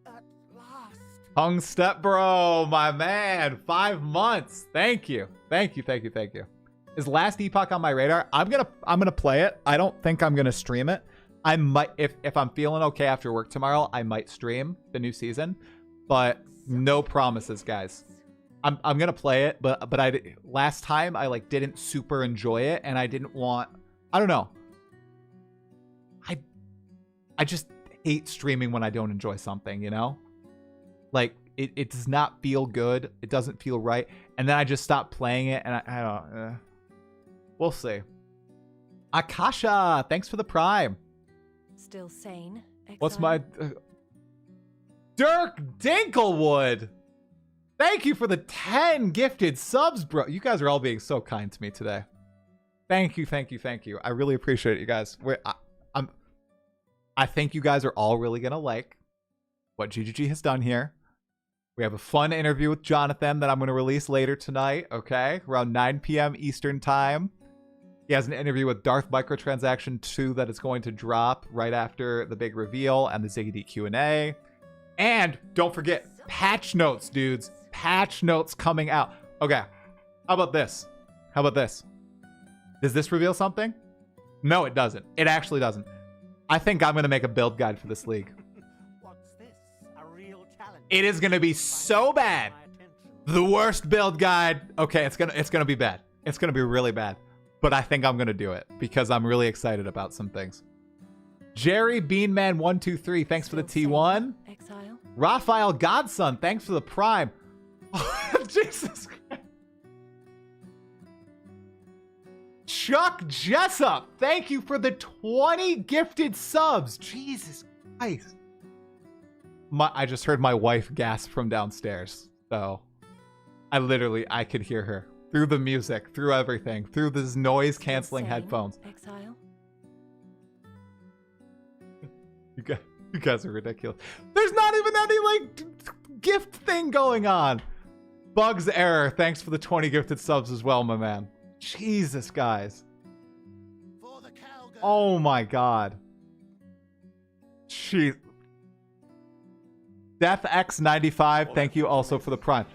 At last. Hung Step Bro, my man. 5 months. Thank you. Thank you, thank you, thank you. Is Last Epoch on my radar? I'm gonna play it. I don't think I'm gonna stream it. I might, if I'm feeling okay after work tomorrow, I might stream the new season, but no promises, guys. I'm gonna play it, but last time I like didn't super enjoy it, and I didn't want, I don't know. I just hate streaming when I don't enjoy something, you know? Like it does not feel good. It doesn't feel right, and then I just stop playing it, and I don't. We'll see. Akasha, thanks for the prime. Still sane. Exile? What's my... Dirk Dinklewood! Thank you for the 10 gifted subs, bro. You guys are all being so kind to me today. Thank you, thank you, thank you. I really appreciate it, you guys. I think you guys are all really going to like what GGG has done here. We have a fun interview with Jonathan that I'm going to release later tonight, okay? Around 9 p.m. Eastern time. He has an interview with Darth Microtransaction 2 that is going to drop right after the big reveal and the ZIGGYD Q&A. And don't forget, patch notes, dudes. Patch notes coming out. Okay, how about this? How about this? Does this reveal something? No, it doesn't. It actually doesn't. I think I'm going to make a build guide for this league. What's this? A real challenge. It is going to be so bad. The worst build guide. Okay, it's gonna be bad. It's going to be really bad. But I think I'm going to do it because I'm really excited about some things. Jerry Beanman123, thanks for the T1. Exile? Raphael Godson, thanks for the prime. Jesus Christ. Chuck Jessup, thank you for the 20 gifted subs. Jesus Christ. I just heard my wife gasp from downstairs. So I could hear her. Through the music, through everything, through this noise-canceling headphones. Exile? You guys are ridiculous. There's not even any, like, gift thing going on. Bugs Error, thanks for the 20 gifted subs as well, my man. Jesus, guys. For the cowgirl. Oh, my God. Jeez. DeathX95, thank you also for the prime.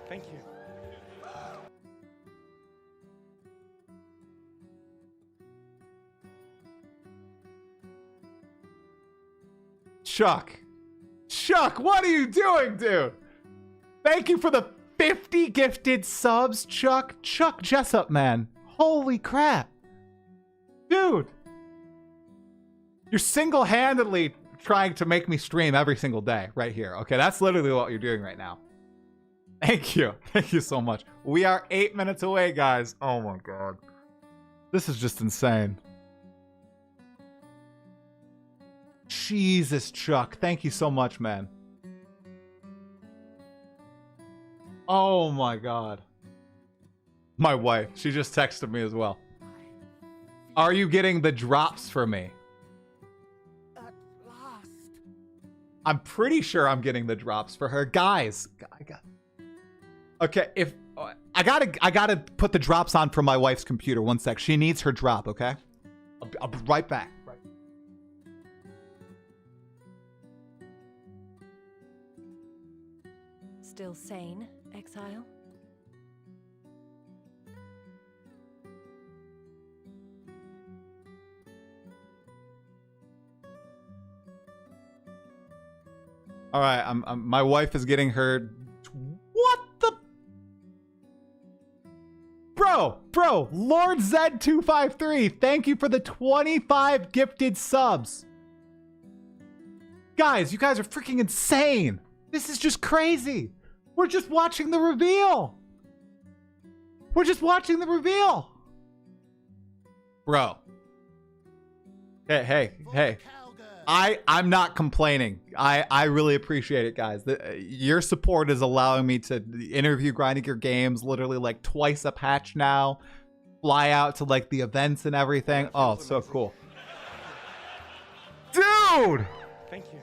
Thank you. Chuck, what are you doing, dude? Thank you for the 50 gifted subs, Chuck Jessup, man. Holy crap. Dude. You're single-handedly trying to make me stream every single day right here. Okay, that's literally what you're doing right now. Thank you. Thank you so much. We are 8 minutes away, guys. Oh my God. This is just insane. Jesus, Chuck. Thank you so much, man. Oh my God. My wife. She just texted me as well. Are you getting the drops for me? At last. I'm pretty sure I'm getting the drops for her. Guys. Okay, if I gotta put the drops on from my wife's computer. 1 sec. She needs her drop, okay? I'll be right back. Still sane, Exile? All right, my wife is getting her. What the? Bro, Bro, Lord Z253, thank you for the 25 gifted subs. Guys, you guys are freaking insane. This is just crazy. We're just watching the reveal. We're just watching the reveal. Bro. Hey. I'm not complaining. I really appreciate it, guys. Your support is allowing me to interview Grinding Your Games literally like twice a patch now. Fly out to like the events and everything. Oh, so cool. Dude! Thank you.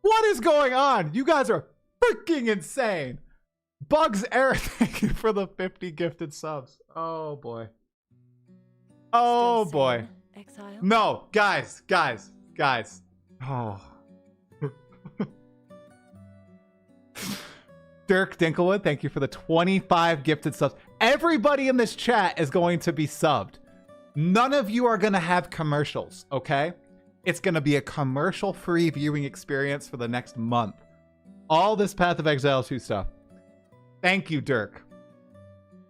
What is going on? You guys are freaking insane. Bugs Air, thank you for the 50 gifted subs. Oh boy. Oh Still boy. sane, Exile? No, guys. Oh. Dirk Dinkelwood, thank you for the 25 gifted subs. Everybody in this chat is going to be subbed. None of you are going to have commercials, okay? It's going to be a commercial-free viewing experience for the next month. All this Path of Exile 2 stuff. Thank you, Dirk.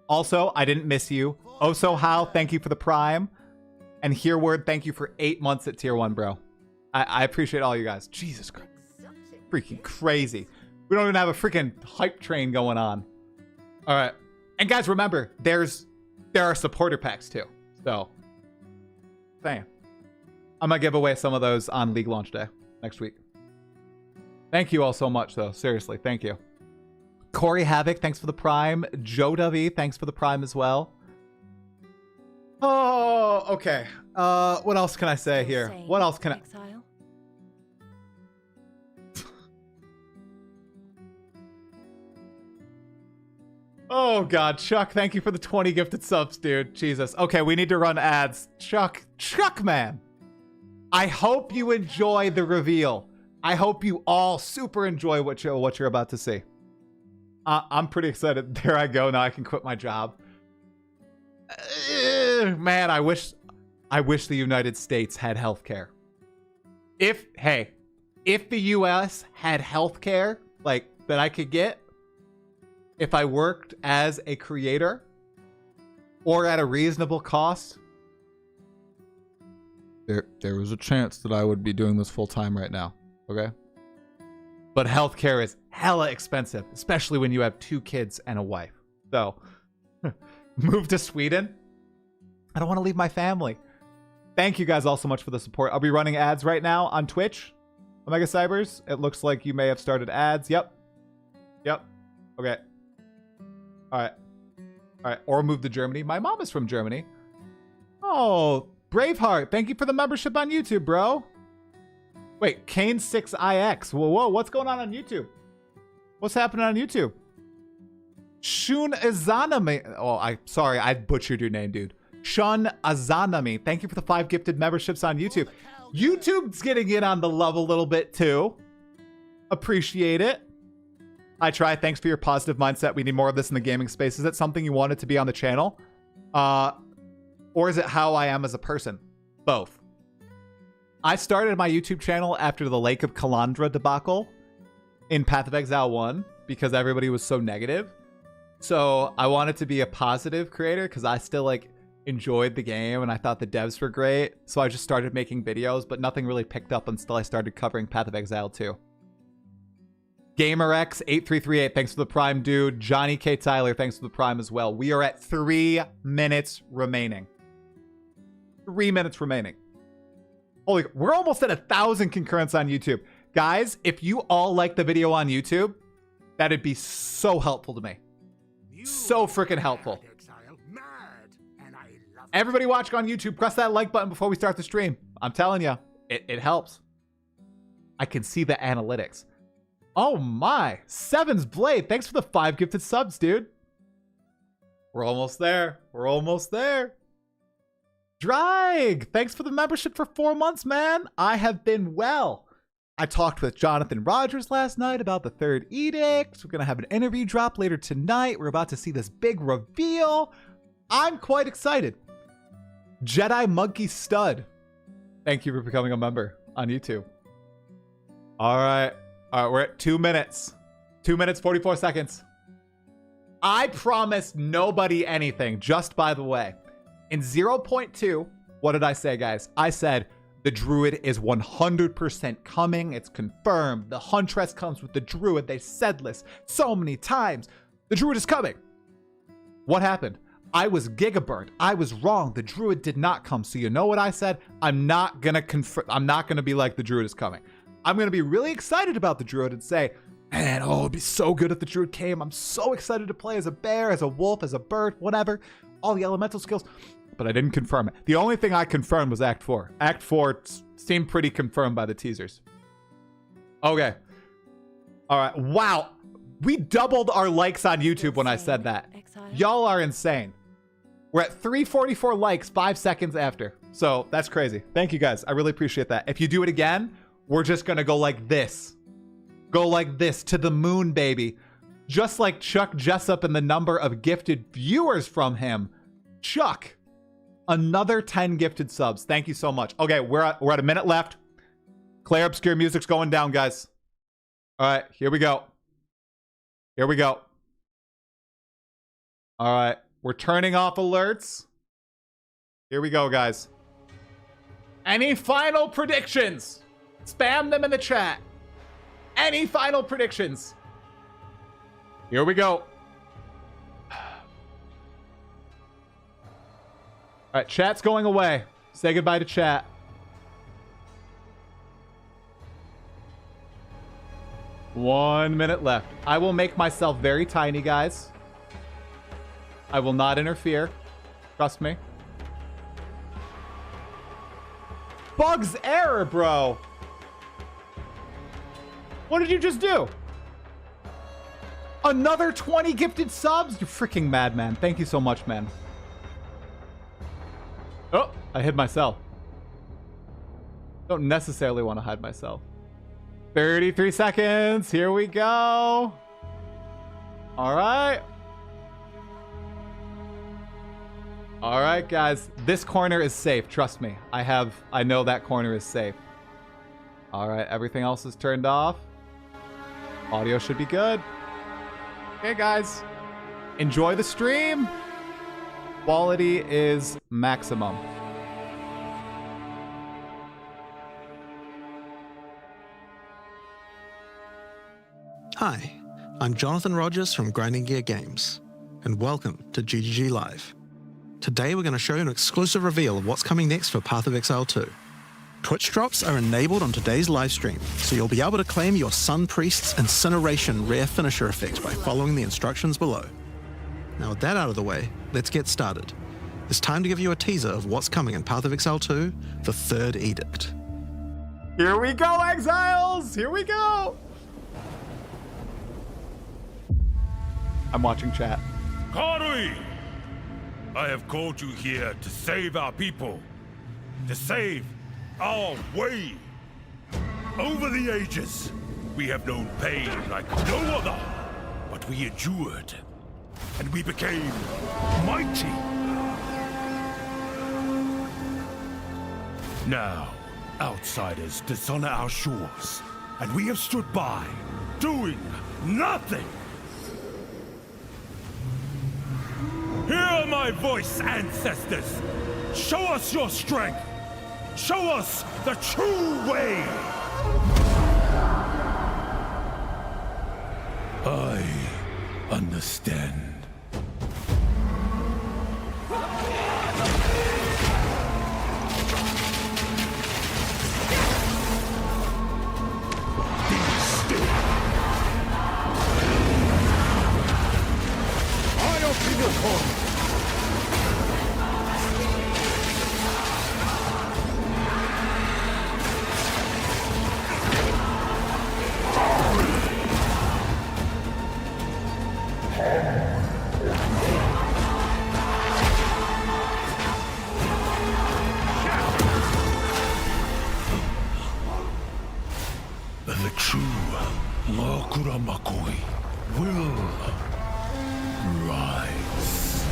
Also, I didn't miss you. Oso How, thank you for the Prime. And Hereward, thank you for 8 months at Tier 1, bro. I appreciate all you guys. Jesus Christ. Freaking crazy. We don't even have a freaking hype train going on. All right. And guys, remember, there are supporter packs too. So, damn. I'm going to give away some of those on League launch day next week. Thank you all so much, though. Seriously, thank you. Corey Havoc, thanks for the Prime. Joe Dovey, thanks for the Prime as well. Oh, okay. What else can I say here? What else can I... Exile? Oh, God. Chuck, thank you for the 20 gifted subs, dude. Jesus. Okay, we need to run ads. Chuck, man. I hope you enjoy the reveal. I hope you all super enjoy what you're about to see. I'm pretty excited. There I go. Now I can quit my job. Man, I wish the United States had healthcare. If the US had healthcare like that I could get if I worked as a creator or at a reasonable cost, there was a chance that I would be doing this full time right now. Okay? But healthcare is hella expensive, especially when you have 2 kids and a wife. So, move to Sweden. I don't want to leave my family. Thank you guys all so much for the support. I'll be running ads right now on Twitch. Omega Cybers, it looks like you may have started ads. Yep. Okay. All right. Or move to Germany. My mom is from Germany. Oh, Braveheart. Thank you for the membership on YouTube, bro. Wait, Kane6ix. Whoa. What's going on YouTube? What's happening on YouTube? Shun Azanami. Oh, sorry. I butchered your name, dude. Shun Azanami. Thank you for the 5 gifted memberships on YouTube. YouTube's getting in on the love a little bit, too. Appreciate it. I try. Thanks for your positive mindset. We need more of this in the gaming space. Is it something you wanted to be on the channel? Or is it how I am as a person? Both. I started my YouTube channel after the Lake of Kalandra debacle in Path of Exile 1 because everybody was so negative. So I wanted to be a positive creator because I still enjoyed the game and I thought the devs were great. So I just started making videos, but nothing really picked up until I started covering Path of Exile 2. GamerX8338, thanks for the Prime, dude. Johnny K. Tyler, thanks for the Prime as well. We are at 3 minutes remaining. 3 minutes remaining. Holy, we're almost at 1,000 concurrents on YouTube. Guys, if you all like the video on YouTube, that'd be so helpful to me. So freaking helpful. Everybody watching on YouTube, press that like button before we start the stream. I'm telling you, it helps. I can see the analytics. Oh my, Sevens Blade, thanks for the 5 gifted subs, dude. We're almost there. We're almost there. Drag, thanks for the membership for 4 months, man. I have been well. I talked with Jonathan Rogers last night about the Third Edict. We're going to have an interview drop later tonight. We're about to see this big reveal. I'm quite excited. Jedi Monkey Stud, thank you for becoming a member on YouTube. All right, we're at 2 minutes. 2 minutes, 44 seconds. I promised nobody anything, just by the way. In 0.2, what did I say, guys? I said the druid is 100% coming. It's confirmed. The huntress comes with the druid. They said this so many times. The druid is coming. What happened? I was gigaburnt. I was wrong. The druid did not come. So you know what I said? I'm not gonna be like the druid is coming. I'm gonna be really excited about the druid and say, man, oh, it'd be so good if the druid came. I'm so excited to play as a bear, as a wolf, as a bird, whatever. All the elemental skills. But I didn't confirm it. The only thing I confirmed was Act 4. Act 4 seemed pretty confirmed by the teasers. Okay. All right. Wow. We doubled our likes on YouTube when I said that. Y'all are insane. We're at 344 likes 5 seconds after. So that's crazy. Thank you guys. I really appreciate that. If you do it again, we're just going to go like this. Go like this to the moon, baby. Just like Chuck Jessup and the number of gifted viewers from him. Chuck, another 10 gifted subs. Thank you so much. Okay, we're at a minute left. Claire Obscure music's going down, guys. All right, here we go. Here we go. All right, we're turning off alerts. Here we go, guys. Any final predictions? Spam them in the chat. Any final predictions? Here we go. All right, chat's going away. Say goodbye to chat. One minute left. I will make myself very tiny, guys. I will not interfere. Trust me. Bug's error, bro. What did you just do? Another 20 gifted subs? You freaking madman. Thank you so much, man. Oh, I hid myself. Don't necessarily want to hide myself. 33 seconds. Here we go. All right. All right, guys. This corner is safe. Trust me. I know that corner is safe. All right. Everything else is turned off. Audio should be good. Okay, guys. Enjoy the stream. Quality is maximum. Hi, I'm Jonathan Rogers from Grinding Gear Games, and welcome to GGG Live. Today we're going to show you an exclusive reveal of what's coming next for Path of Exile 2. Twitch drops are enabled on today's live stream, so you'll be able to claim your Sun Priest's Incineration rare finisher effect by following the instructions below. Now with that out of the way, let's get started. It's time to give you a teaser of what's coming in Path of Exile 2, the Third Edict. Here we go, Exiles! Here we go! I'm watching chat. Karui! I have called you here to save our people. To save our way. Over the ages, we have known pain like no other. But we endured. And we became mighty. Now, outsiders dishonor our shores. And we have stood by, doing nothing. Hear my voice, ancestors! Show us your strength! Show us the true way! I understand. Be still! I open your heart! The true Lakura Makoi will rise.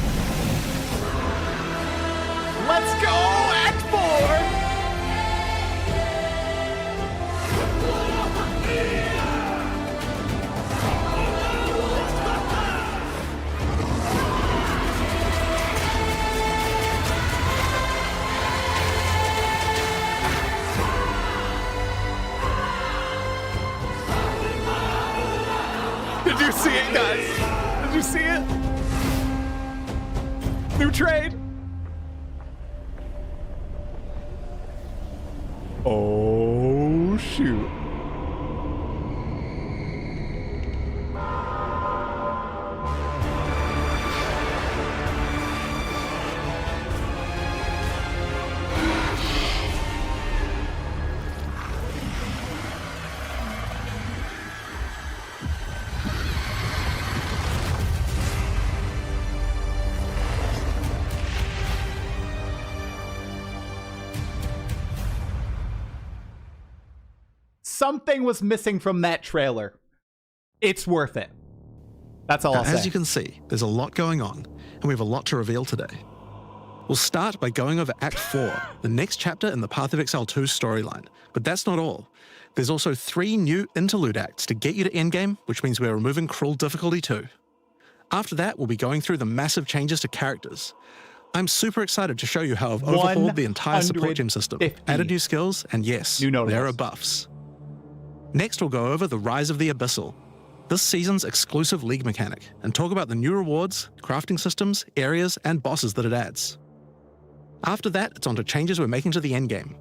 Let's go, Act 4! Did you see it, guys? Did you see it? New trade. Oh, shoot. Something was missing from that trailer. It's worth it. That's all I'll say. As you can see, there's a lot going on, and we have a lot to reveal today. We'll start by going over Act 4, the next chapter in the Path of Exile 2 storyline. But that's not all. There's also 3 new interlude acts to get you to endgame, which means we're removing cruel difficulty too. After that, we'll be going through the massive changes to characters. I'm super excited to show you how I've overhauled the entire support gem system, added new skills, and yes, there are buffs. Next, we'll go over the Rise of the Abyssal, this season's exclusive league mechanic, and talk about the new rewards, crafting systems, areas, and bosses that it adds. After that, it's on to changes we're making to the endgame.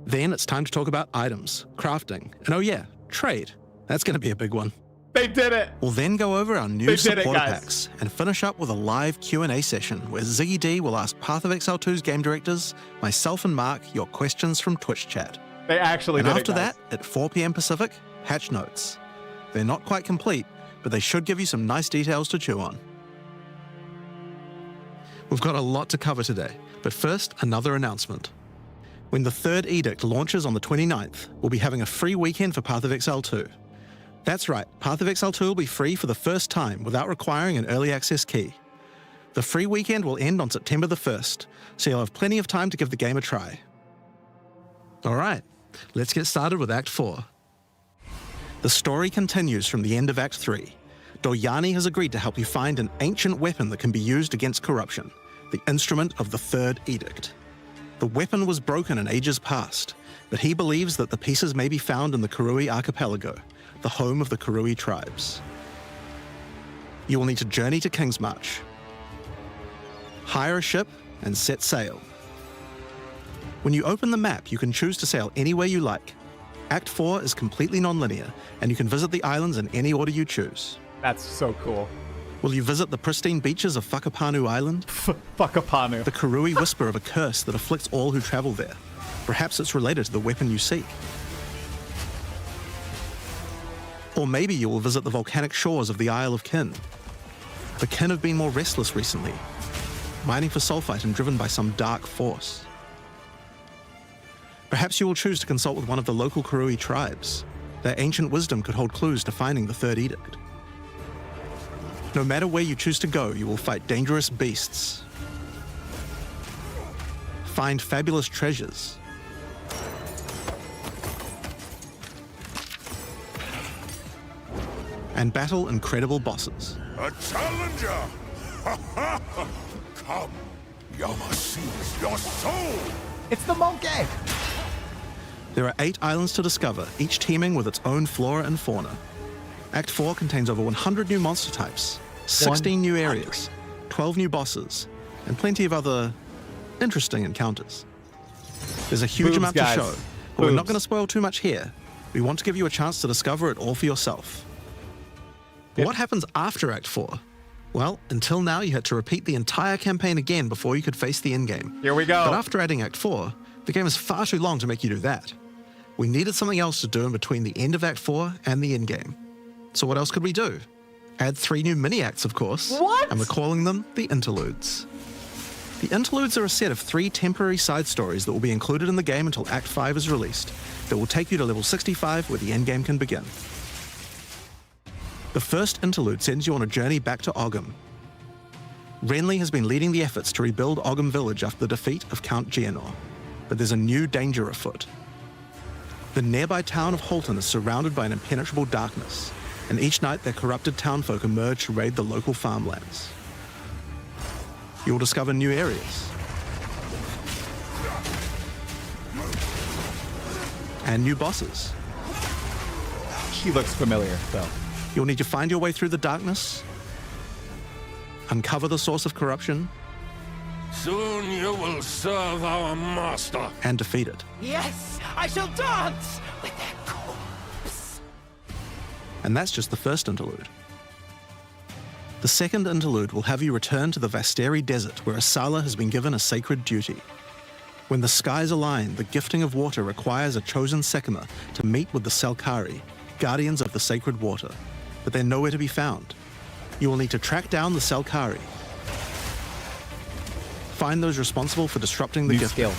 Then it's time to talk about items, crafting, and oh yeah, trade. That's going to be a big one. They did it! We'll then go over our new supporter packs and finish up with a live Q&A session where ZIGGYD will ask Path of Exile 2's game directors, myself and Mark, your questions from Twitch chat. They actually did it, after that, at 4 p.m. Pacific, patch notes. They're not quite complete, but they should give you some nice details to chew on. We've got a lot to cover today, but first, another announcement. When the Third Edict launches on the 29th, we'll be having a free weekend for Path of Exile 2. That's right, Path of Exile 2 will be free for the first time without requiring an early access key. The free weekend will end on September the 1st, so you'll have plenty of time to give the game a try. Alright, let's get started with Act 4. The story continues from the end of Act 3. Doryani has agreed to help you find an ancient weapon that can be used against corruption, the instrument of the Third Edict. The weapon was broken in ages past, but he believes that the pieces may be found in the Karui archipelago, the home of the Karui tribes. You will need to journey to Kingsmarch, hire a ship, and set sail. When you open the map, you can choose to sail anywhere you like. Act 4 is completely non-linear, and you can visit the islands in any order you choose. That's so cool. Will you visit the pristine beaches of Whakapanu Island? Whakapanu. The Karui whisper of a curse that afflicts all who travel there. Perhaps it's related to the weapon you seek. Or maybe you will visit the volcanic shores of the Isle of Kin. The Kin have been more restless recently, mining for sulfite and driven by some dark force. Perhaps you will choose to consult with one of the local Karui tribes. Their ancient wisdom could hold clues to finding the Third Edict. No matter where you choose to go, you will fight dangerous beasts, find fabulous treasures, and battle incredible bosses. A challenger! Come, Yama sees your soul! It's the monkey! There are 8 islands to discover, each teeming with its own flora and fauna. Act 4 contains over 100 new monster types, 16 new areas, 12 new bosses, and plenty of other interesting encounters. There's a huge amount to show, but we're not going to spoil too much here. We want to give you a chance to discover it all for yourself. What happens after Act 4? Well, until now you had to repeat the entire campaign again before you could face the endgame. Here we go. But after adding Act 4, the game is far too long to make you do that. We needed something else to do in between the end of Act 4 and the endgame. So what else could we do? Add 3 new mini-acts, of course. What? And we're calling them the Interludes. The Interludes are a set of 3 temporary side stories that will be included in the game until Act 5 is released, that will take you to level 65 where the endgame can begin. The first interlude sends you on a journey back to Ogham. Renly has been leading the efforts to rebuild Ogham Village after the defeat of Count Geonor, but there's a new danger afoot. The nearby town of Holton is surrounded by an impenetrable darkness, and each night their corrupted townfolk emerge to raid the local farmlands. You will discover new areas and new bosses. She looks familiar, though. You'll need to find your way through the darkness, uncover the source of corruption, Soon you will serve our master. and defeat it. Yes, I shall dance with their corpse. And that's just the first interlude. The second interlude will have you return to the Vasteri Desert, where Asala has been given a sacred duty. When the skies align, the gifting of water requires a chosen Sekima to meet with the Selkari, guardians of the sacred water, but they're nowhere to be found. You will need to track down the Selkari, find those responsible for disrupting the New gifting, skill.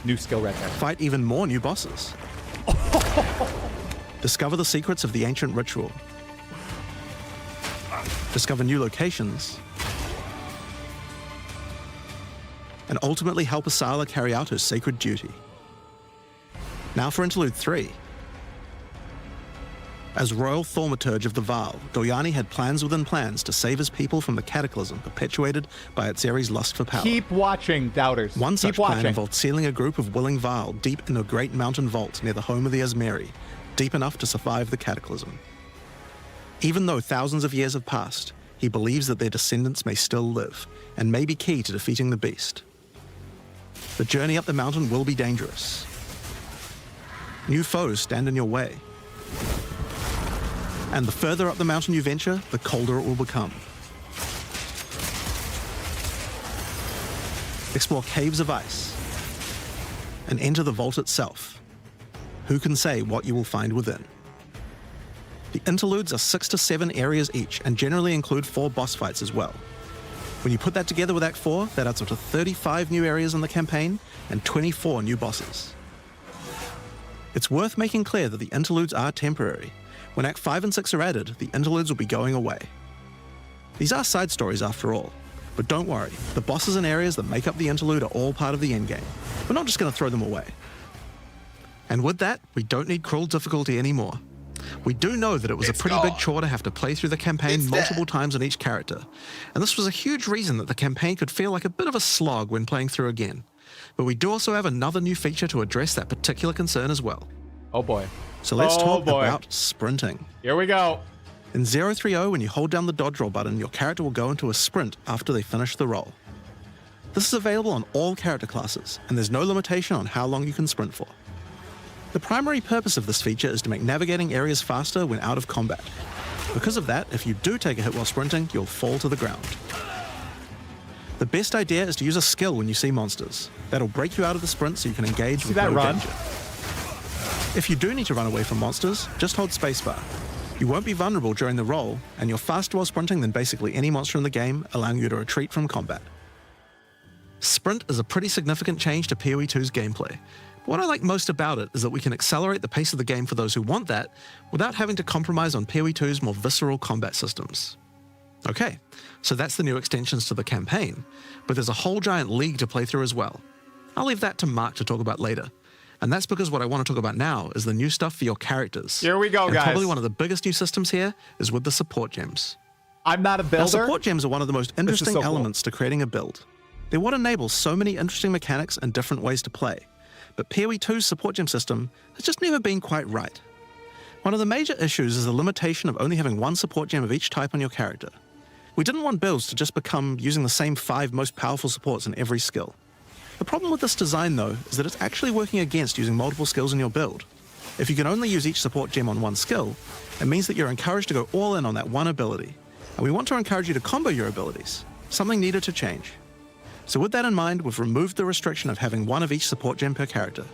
New skill right there. fight even more new bosses, discover the secrets of the ancient ritual, discover new locations, and ultimately help Asala carry out her sacred duty. Now for Interlude 3. As Royal Thaumaturge of the Vaal, Doyani had plans within plans to save his people from the cataclysm perpetuated by Atzeri's lust for power. Keep watching, doubters. One such Keep plan watching. involved sealing a group of willing Vaal deep in a great mountain vault near the home of the Asmeri, deep enough to survive the cataclysm. Even though thousands of years have passed, he believes that their descendants may still live, and may be key to defeating the beast. The journey up the mountain will be dangerous. New foes stand in your way. And the further up the mountain you venture, the colder it will become. Explore caves of ice and enter the vault itself. Who can say what you will find within? The interludes are 6 to 7 areas each and generally include 4 boss fights as well. When you put that together with Act 4, that adds up to 35 new areas in the campaign and 24 new bosses. It's worth making clear that the interludes are temporary. When Act 5 and 6 are added, the interludes will be going away. These are side stories after all, but don't worry, the bosses and areas that make up the interlude are all part of the endgame. We're not just going to throw them away. And with that, we don't need cruel difficulty anymore. We do know that it was a pretty big chore to have to play through the campaign multiple times on each character, and this was a huge reason that the campaign could feel like a bit of a slog when playing through again. But we do also have another new feature to address that particular concern as well. Oh boy. So let's talk boy. about sprinting. Here we go. In 030, when you hold down the dodge roll button, your character will go into a sprint after they finish the roll. This is available on all character classes, and there's no limitation on how long you can sprint for. The primary purpose of this feature is to make navigating areas faster when out of combat. Because of that, if you do take a hit while sprinting, you'll fall to the ground. The best idea is to use a skill when you see monsters. That'll break you out of the sprint so you can engage with that no run? danger. If you do need to run away from monsters, just hold spacebar. You won't be vulnerable during the roll, and you're faster while sprinting than basically any monster in the game, allowing you to retreat from combat. Sprint is a pretty significant change to PoE 2's gameplay. What I like most about it is that we can accelerate the pace of the game for those who want that, without having to compromise on PoE 2's more visceral combat systems. Okay, so that's the new extensions to the campaign, but there's a whole giant league to play through as well. I'll leave that to Mark to talk about later. And that's because what I want to talk about now is the new stuff for your characters. Here we go, and guys. Probably one of the biggest new systems here is with the support gems. I'm not a Now, builder. support gems are one of the most interesting so cool. elements to creating a build. They're what enables so many interesting mechanics and different ways to play. But PoE 2's support gem system has just never been quite right. One of the major issues is the limitation of only having one support gem of each type on your character. We didn't want builds to just become using the same 5 most powerful supports in every skill. The problem with this design, though, is that it's actually working against using multiple skills in your build. If you can only use each support gem on one skill, it means that you're encouraged to go all in on that one ability. And we want to encourage you to combo your abilities, something needed to change. So with that in mind, we've removed the restriction of having one of each support gem per character.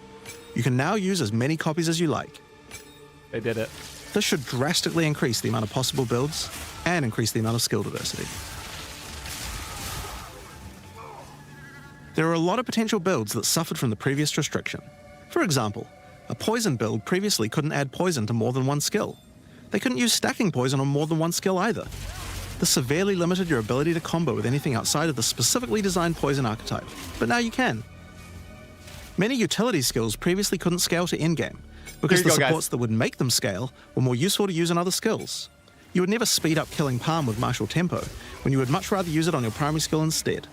You can now use as many copies as you like. They did it. This should drastically increase the amount of possible builds and increase the amount of skill diversity. There are a lot of potential builds that suffered from the previous restriction. For example, a poison build previously couldn't add poison to more than one skill. They couldn't use stacking poison on more than one skill either. This severely limited your ability to combo with anything outside of the specifically designed poison archetype, but now you can. Many utility skills previously couldn't scale to endgame, because Here the you go, guys. supports that would make them scale were more useful to use in other skills. You would never speed up killing Palm with martial tempo, when you would much rather use it on your primary skill instead.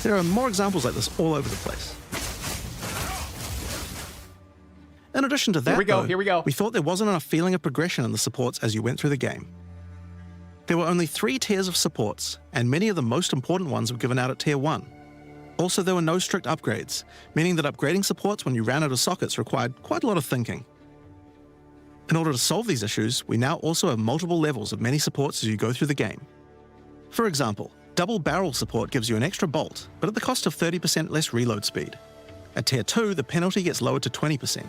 There are more examples like this all over the place. In addition to that, Here we go. we thought there wasn't enough feeling of progression in the supports as you went through the game. There were only 3 tiers of supports, and many of the most important ones were given out at Tier 1. Also, there were no strict upgrades, meaning that upgrading supports when you ran out of sockets required quite a lot of thinking. In order to solve these issues, we now also have multiple levels of many supports as you go through the game. For example, double barrel support gives you an extra bolt, but at the cost of 30% less reload speed. At Tier 2, the penalty gets lowered to 20%.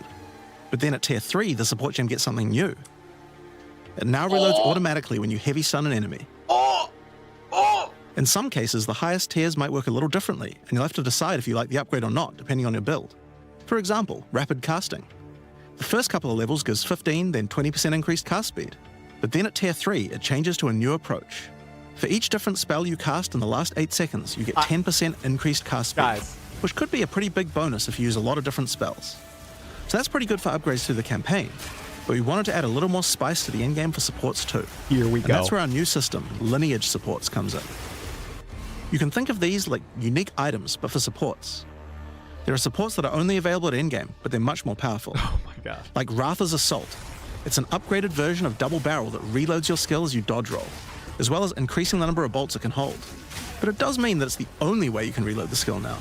But then at Tier 3, the support gem gets something new. It now reloads automatically when you heavy stun an enemy. In some cases, the highest tiers might work a little differently, and you'll have to decide if you like the upgrade or not, depending on your build. For example, rapid casting. The first couple of levels gives 15, then 20% increased cast speed. But then at Tier 3, it changes to a new approach. For each different spell you cast in the last 8 seconds, you get 10% increased cast speed, which could be a pretty big bonus if you use a lot of different spells. So that's pretty good for upgrades through the campaign, but we wanted to add a little more spice to the endgame for supports too. Here we go. And that's where our new system, Lineage Supports, comes in. You can think of these like unique items, but for supports. There are supports that are only available at endgame, but they're much more powerful. Oh my god. Like Ratha's Assault. It's an upgraded version of Double Barrel that reloads your skill as you dodge roll, as well as increasing the number of bolts it can hold. But it does mean that it's the only way you can reload the skill now.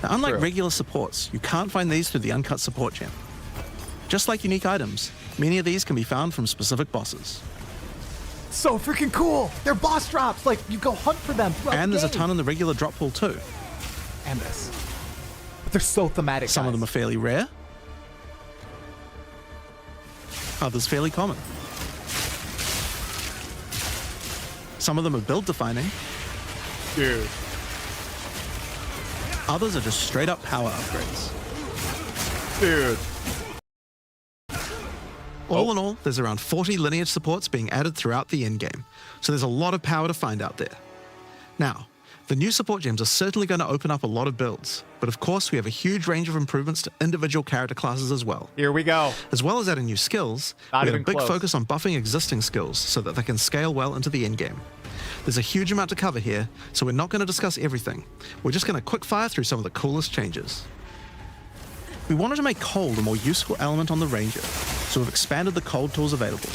Now, unlike regular supports, you can't find these through the uncut support gem. Just like unique items, many of these can be found from specific bosses. So freaking cool! They're boss drops! Like, you go hunt for them throughout And the there's a game. ton in the regular drop pool too. And this. But they're so thematic, Some of guys. them are fairly rare. Others fairly common. Some of them are build defining. Dude. Others are just straight up power upgrades. Dude. All in all, there's around 40 lineage supports being added throughout the endgame, so there's a lot of power to find out there. Now, the new support gems are certainly going to open up a lot of builds, but of course we have a huge range of improvements to individual character classes as well. Here we go. As well as adding new skills, Not we have a even big close. focus on buffing existing skills so that they can scale well into the endgame. There's a huge amount to cover here, so we're not going to discuss everything. We're just going to quick fire through some of the coolest changes. We wanted to make cold a more useful element on the Ranger, so we've expanded the cold tools available.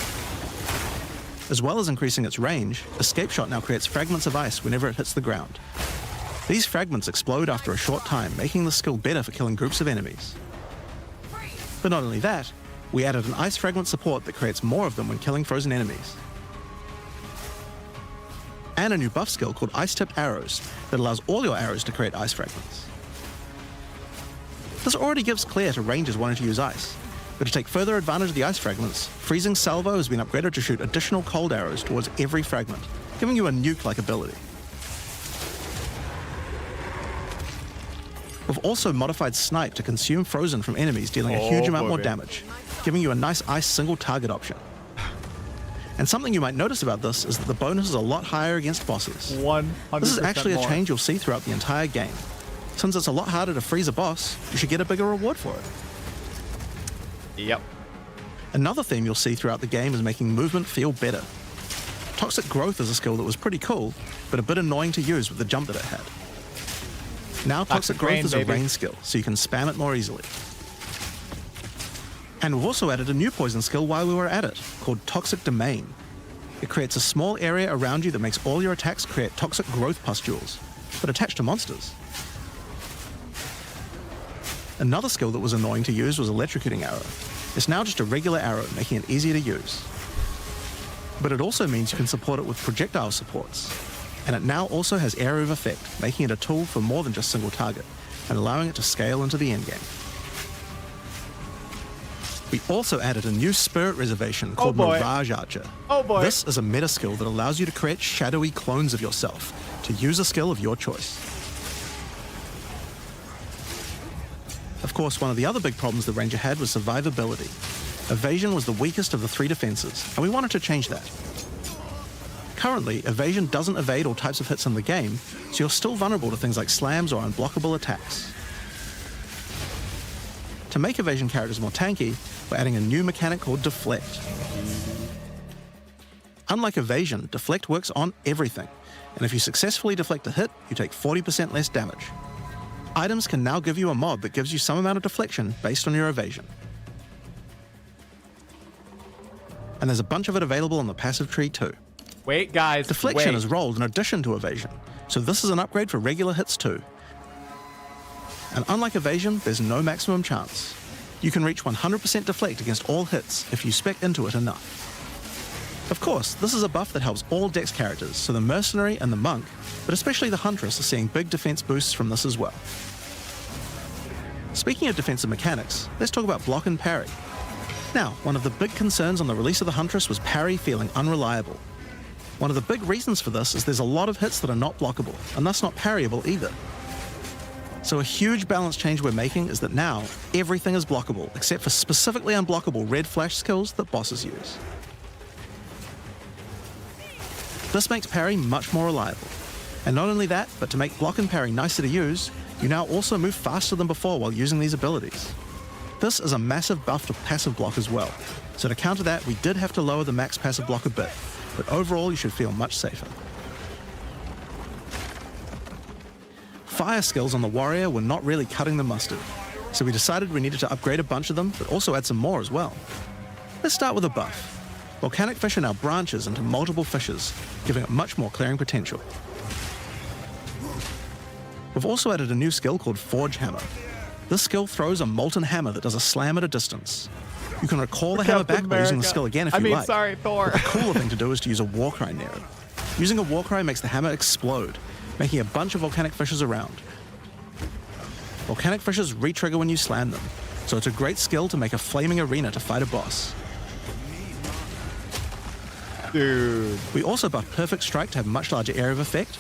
As well as increasing its range, Escape Shot now creates fragments of ice whenever it hits the ground. These fragments explode after a short time, making the skill better for killing groups of enemies. But not only that, we added an ice fragment support that creates more of them when killing frozen enemies. And a new buff skill called Ice-Tipped Arrows that allows all your arrows to create ice fragments. This already gives Claire to rangers wanting to use ice, but to take further advantage of the ice fragments, Freezing Salvo has been upgraded to shoot additional cold arrows towards every fragment, giving you a nuke-like ability. We've also modified Snipe to consume frozen from enemies, dealing a huge amount more damage, giving you a nice ice single target option. And something you might notice about this is that the bonus is a lot higher against bosses. 100% This is actually a more. change you'll see throughout the entire game. Since it's a lot harder to freeze a boss, you should get a bigger reward for it. Yep. Another theme you'll see throughout the game is making movement feel better. Toxic Growth is a skill that was pretty cool, but a bit annoying to use with the jump that it had. Now Toxic Growth Rain, is a baby. rain skill, so you can spam it more easily. And we've also added a new poison skill while we were at it, called Toxic Domain. It creates a small area around you that makes all your attacks create toxic growth pustules, but attached to monsters. Another skill that was annoying to use was Electrocuting Arrow. It's now just a regular arrow, making it easier to use. But it also means you can support it with projectile supports. And it now also has Area of Effect, making it a tool for more than just single target, and allowing it to scale into the endgame. We also added a new spirit reservation called boy. Mirage Archer. Oh boy. This is a meta skill that allows you to create shadowy clones of yourself, to use a skill of your choice. Of course, one of the other big problems the Ranger had was survivability. Evasion was the weakest of the 3 defenses, and we wanted to change that. Currently, evasion doesn't evade all types of hits in the game, so you're still vulnerable to things like slams or unblockable attacks. To make evasion characters more tanky, we're adding a new mechanic called Deflect. Unlike evasion, Deflect works on everything, and if you successfully deflect a hit, you take 40% less damage. Items can now give you a mod that gives you some amount of deflection based on your evasion. and there's a bunch of it available on the passive tree too. Wait, guys. Deflection wait. is rolled in addition to evasion, so this is an upgrade for regular hits too. And unlike evasion, there's no maximum chance. You can reach 100% deflect against all hits if you spec into it enough. Of course, this is a buff that helps all Dex characters, so the Mercenary and the Monk, but especially the Huntress, are seeing big defense boosts from this as well. Speaking of defensive mechanics, let's talk about block and parry. Now, one of the big concerns on the release of the Huntress was parry feeling unreliable. One of the big reasons for this is there's a lot of hits that are not blockable, and thus not parryable either. So a huge balance change we're making is that now everything is blockable, except for specifically unblockable red flash skills that bosses use. This makes parry much more reliable. And not only that, but to make block and parry nicer to use, you now also move faster than before while using these abilities. This is a massive buff to passive block as well, so to counter that we did have to lower the max passive block a bit, but overall you should feel much safer. Fire skills on the warrior were not really cutting the mustard, so we decided we needed to upgrade a bunch of them, but also add some more as well. Let's start with a buff. Volcanic Fissure now branches into multiple fissures, giving it much more clearing potential. We've also added a new skill called Forge Hammer. This skill throws a molten hammer that does a slam at a distance. You can recall the hammer back by using the skill again if you like. Sorry, Thor. But the cooler thing to do is to use a Warcry near it. Using a Warcry makes the hammer explode, making a bunch of volcanic fissures around. Volcanic fissures re-trigger when you slam them, so it's a great skill to make a flaming arena to fight a boss. Dude. We also buffed Perfect Strike to have a much larger area of effect,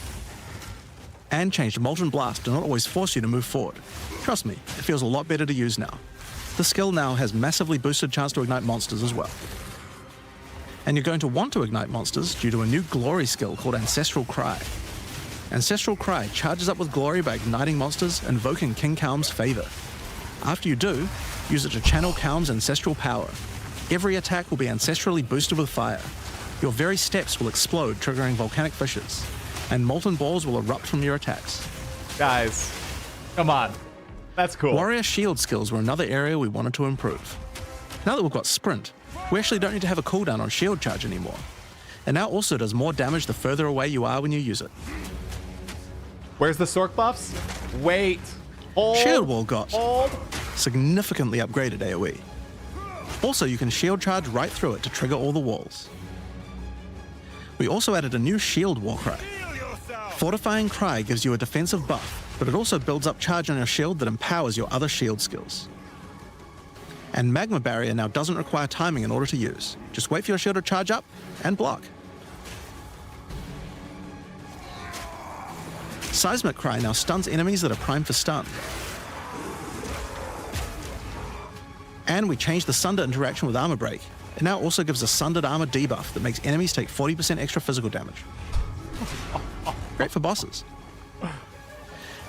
and changed Molten Blast to not always force you to move forward. Trust me, it feels a lot better to use now. The skill now has massively boosted chance to ignite monsters as well. And you're going to want to ignite monsters due to a new glory skill called Ancestral Cry. Ancestral Cry charges up with glory by igniting monsters, invoking King Kaum's favor. After you do, use it to channel Kaum's ancestral power. Every attack will be ancestrally boosted with fire. Your very steps will explode, triggering volcanic fissures, and molten balls will erupt from your attacks. Guys, come on. That's cool. Warrior shield skills were another area we wanted to improve. Now that we've got Sprint, we actually don't need to have a cooldown on shield charge anymore. It now also does more damage the further away you are when you use it. Where's the Sork buffs? Wait. Hold. Shield Wall got Hold. significantly upgraded AoE. Also, you can shield charge right through it to trigger all the walls. We also added a new shield Warcry. Fortifying Cry gives you a defensive buff, but it also builds up charge on your shield that empowers your other shield skills. And Magma Barrier now doesn't require timing in order to use. Just wait for your shield to charge up and block. Seismic Cry now stuns enemies that are primed for stun. And we changed the Sunder interaction with Armor Break. It now also gives a Sundered Armor debuff that makes enemies take 40% extra physical damage. Great for bosses.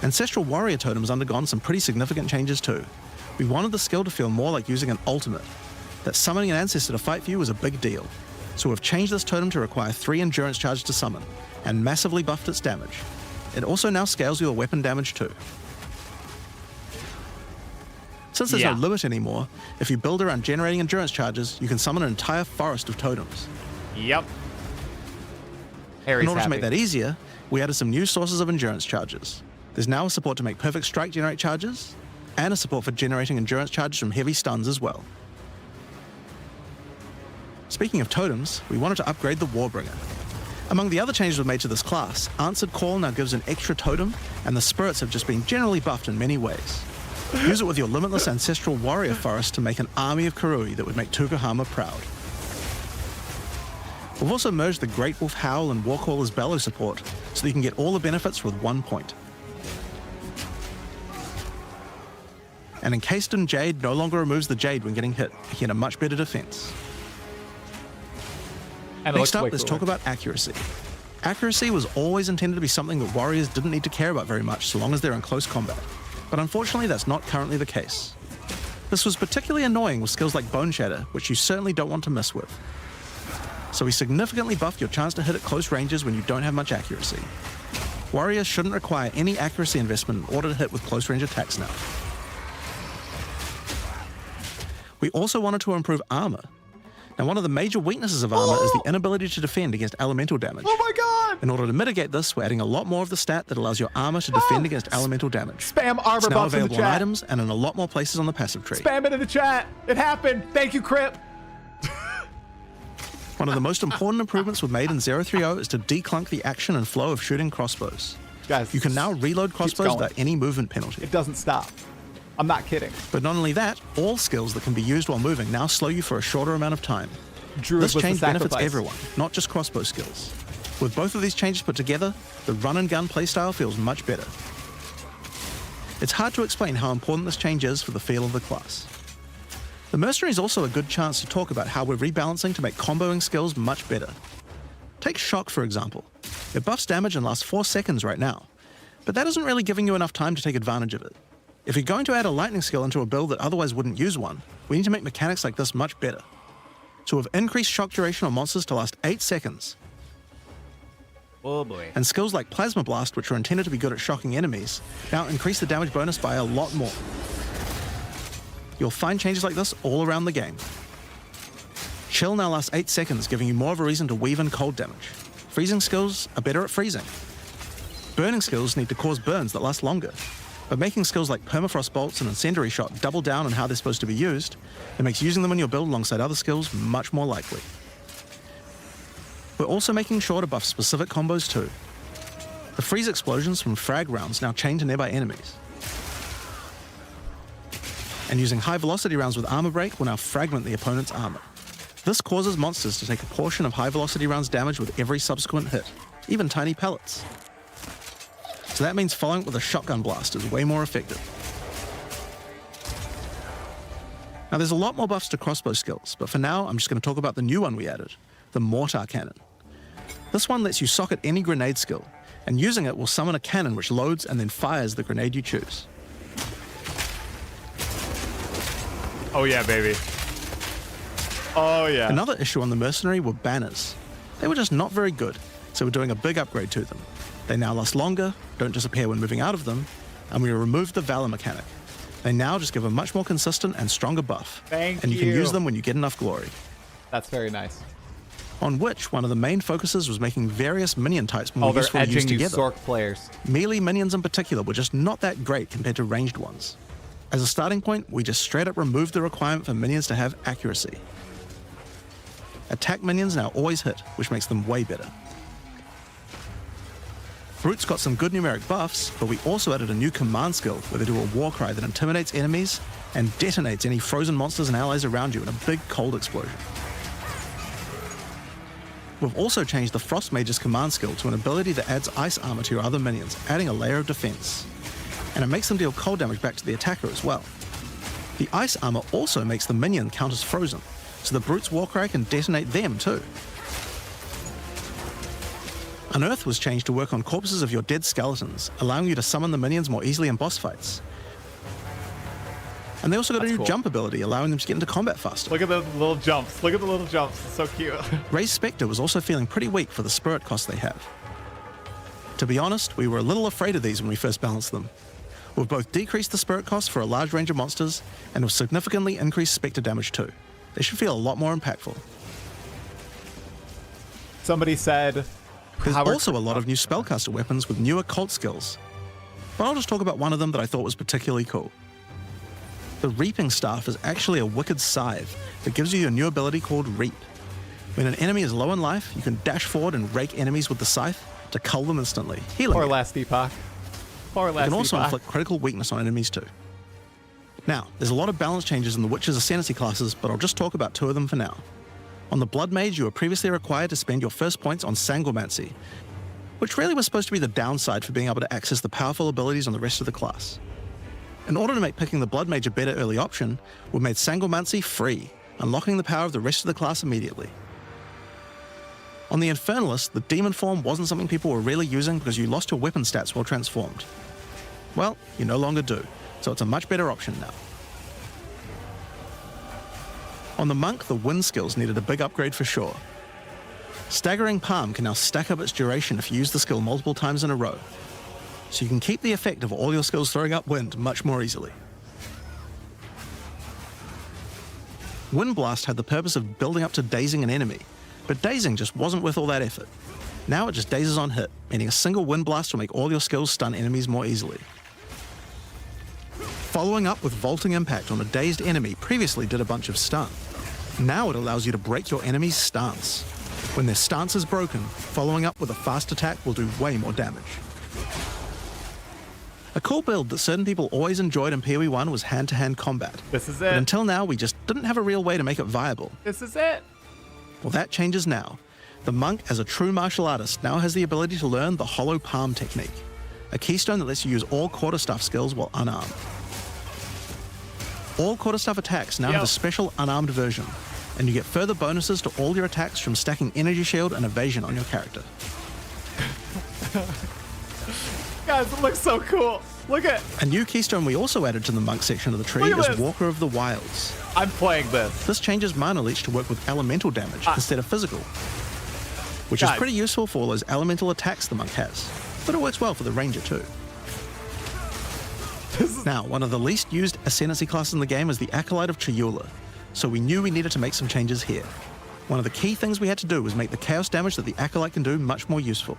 Ancestral Warrior Totem has undergone some pretty significant changes too. We wanted the skill to feel more like using an ultimate. That summoning an ancestor to fight for you was a big deal. So we've changed this totem to require 3 endurance charges to summon, and massively buffed its damage. It also now scales your weapon damage too. Since there's no limit anymore, if you build around generating endurance charges, you can summon an entire forest of totems. Yep. In order to make that easier, we added some new sources of endurance charges. There's now a support to make Perfect Strike generate charges, and a support for generating endurance charges from heavy stuns as well. Speaking of totems, we wanted to upgrade the Warbringer. Among the other changes we've made to this class, Answered Call now gives an extra totem, and the spirits have just been generally buffed in many ways. Use it with your limitless ancestral warrior forest to make an army of Karui that would make Tukahama proud. We've also merged the Great Wolf Howl and Warcaller's Bellow support, so that you can get all the benefits with 1 point. And Encased in Jade no longer removes the Jade when getting hit, making it a much better defense. Next up, let's talk about accuracy. Accuracy was always intended to be something that warriors didn't need to care about very much so long as they're in close combat. But unfortunately, that's not currently the case. This was particularly annoying with skills like Bone Shatter, which you certainly don't want to mess with. So we significantly buffed your chance to hit at close ranges when you don't have much accuracy. Warriors shouldn't require any accuracy investment in order to hit with close range attacks now. We also wanted to improve armor. Now, one of the major weaknesses of armor is the inability to defend against elemental damage. Oh my god! In order to mitigate this, we're adding a lot more of the stat that allows your armor to defend against elemental damage. Spam armor It's now buffs in the available in chat. items and in a lot more places on the passive tree. Spam it in the chat. It happened. Thank you, Crip. One of the most important improvements we've made in 030 is to declunk the action and flow of shooting crossbows. Guys, You can now reload crossbows going. without any movement penalty. It doesn't stop. I'm not kidding. But not only that, all skills that can be used while moving now slow you for a shorter amount of time. Druid This was the change benefits sacrifice. everyone, not just crossbow skills. With both of these changes put together, the run and gun playstyle feels much better. It's hard to explain how important this change is for the feel of the class. The Mercenary is also a good chance to talk about how we're rebalancing to make comboing skills much better. Take Shock, for example. It buffs damage and lasts 4 seconds right now, but that isn't really giving you enough time to take advantage of it. If you're going to add a lightning skill into a build that otherwise wouldn't use one, we need to make mechanics like this much better. So we've increased shock duration on monsters to last 8 seconds, Oh boy. and skills like Plasma Blast, which are intended to be good at shocking enemies, now increase the damage bonus by a lot more. You'll find changes like this all around the game. Chill now lasts 8 seconds, giving you more of a reason to weave in cold damage. Freezing skills are better at freezing. Burning skills need to cause burns that last longer. But making skills like Permafrost Bolts and Incendiary Shot double down on how they're supposed to be used, it makes using them in your build alongside other skills much more likely. We're also making sure to buff specific combos too. The freeze explosions from frag rounds now chain to nearby enemies. And using high velocity rounds with armor break will now fragment the opponent's armor. This causes monsters to take a portion of high velocity rounds damage with every subsequent hit, even tiny pellets. So that means following it with a shotgun blast is way more effective. Now there's a lot more buffs to crossbow skills, but for now I'm just going to talk about the new one we added, the Mortar Cannon. This one lets you socket any grenade skill, and using it will summon a cannon which loads and then fires the grenade you choose. Oh yeah, baby. Oh yeah. Another issue on the Mercenary were banners. They were just not very good, so we're doing a big upgrade to them. They now last longer, don't disappear when moving out of them, and we removed the Valor mechanic. They now just give a much more consistent and stronger buff. Thank and you can you. use them when you get enough glory. That's very nice. On which, one of the main focuses was making various minion types more Oh, they're useful to use edging you together. Sork players. Melee minions in particular were just not that great compared to ranged ones. As a starting point, we just straight up removed the requirement for minions to have accuracy. Attack minions now always hit, which makes them way better. Brutes got some good numeric buffs, but we also added a new command skill where they do a war cry that intimidates enemies and detonates any frozen monsters and allies around you in a big cold explosion. We've also changed the Frost Mage's command skill to an ability that adds ice armor to your other minions, adding a layer of defense. And it makes them deal cold damage back to the attacker as well. The ice armor also makes the minion count as frozen, so the Brute's Warcry can detonate them too. Unearth was changed to work on corpses of your dead skeletons, allowing you to summon the minions more easily in boss fights. And they also got a That's new cool. jump ability, allowing them to get into combat faster. Look at the little jumps. Look at the little jumps. It's so cute. Ray's Spectre was also feeling pretty weak for the spirit cost they have. To be honest, we were a little afraid of these when we first balanced them. We've both decreased the spirit cost for a large range of monsters, and have significantly increased Spectre damage too. They should feel a lot more impactful. Somebody said. There's Power- also a lot of new spellcaster weapons with newer cult skills. But I'll just talk about one of them that I thought was particularly cool. The Reaping Staff is actually a wicked scythe that gives you a new ability called Reap. When an enemy is low in life, you can dash forward and rake enemies with the scythe to cull them instantly, healing Poor them. last Deepak. Poor It last can also Deepak. inflict critical weakness on enemies too. Now, there's a lot of balance changes in the Witch's Ascendancy classes, but I'll just talk about 2 of them for now. On the Blood Mage, you were previously required to spend your first points on Sangomancy, which really was supposed to be the downside for being able to access the powerful abilities on the rest of the class. In order to make picking the Blood Mage a better early option, we made Sangomancy free, unlocking the power of the rest of the class immediately. On the Infernalist, the Demon form wasn't something people were really using because you lost your weapon stats while transformed. Well, you no longer do, so it's a much better option now. On the Monk, the Wind skills needed a big upgrade for sure. Staggering Palm can now stack up its duration if you use the skill multiple times in a row, so you can keep the effect of all your skills throwing up wind much more easily. Wind Blast had the purpose of building up to dazing an enemy, but dazing just wasn't worth all that effort. Now it just dazes on hit, meaning a single Wind Blast will make all your skills stun enemies more easily. Following up with Vaulting Impact on a dazed enemy previously did a bunch of stun. Now it allows you to break your enemy's stance. When their stance is broken, following up with a fast attack will do way more damage. A cool build that certain people always enjoyed in PoE 1 was hand-to-hand combat. This is But it. until now, we just didn't have a real way to make it viable. This is it. Well, that changes now. The monk, as a true martial artist, now has the ability to learn the hollow palm technique, a keystone that lets you use all quarterstaff skills while unarmed. All quarterstaff attacks now have a special unarmed version, and you get further bonuses to all your attacks from stacking energy shield and evasion on your character. Guys, it looks so cool. Look at. A new keystone we also added to the monk section of the tree Look at is this. Walker of the Wilds. I'm playing this. This changes mana leech to work with elemental damage instead of physical, which is Guys. pretty useful for all those elemental attacks the monk has, but it works well for the ranger too. Now, one of the least used ascendancy classes in the game is the Acolyte of Chayula, so we knew we needed to make some changes here. One of the key things we had to do was make the chaos damage that the Acolyte can do much more useful.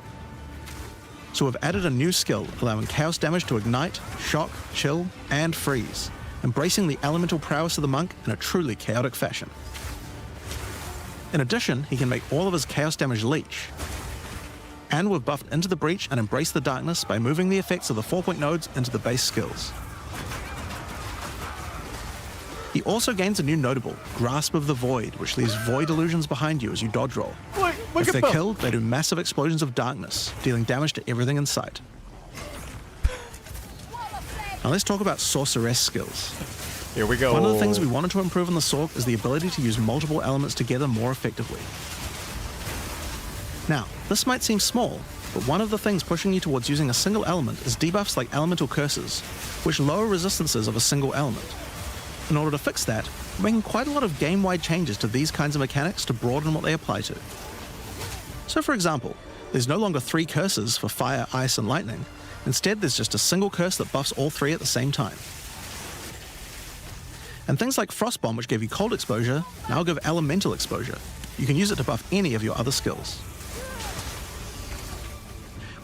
So we've added a new skill, allowing chaos damage to ignite, shock, chill, and freeze, embracing the elemental prowess of the monk in a truly chaotic fashion. In addition, he can make all of his chaos damage leech. And we've buffed Into the Breach and Embrace the Darkness by moving the effects of the 4-point nodes into the base skills. He also gains a new notable, Grasp of the Void, which leaves void illusions behind you as you dodge roll. Look If at they're them. killed, they do massive explosions of darkness, dealing damage to everything in sight. Now let's talk about Sorceress skills. Here we go. One of the things we wanted to improve on the Sorc is the ability to use multiple elements together more effectively. Now, this might seem small, but one of the things pushing you towards using a single element is debuffs like Elemental Curses, which lower resistances of a single element. In order to fix that, we're making quite a lot of game-wide changes to these kinds of mechanics to broaden what they apply to. So for example, there's no longer 3 curses for fire, ice, and lightning. Instead, there's just a single curse that buffs all 3 at the same time. And things like Frost Bomb, which gave you cold exposure, now give elemental exposure. You can use it to buff any of your other skills.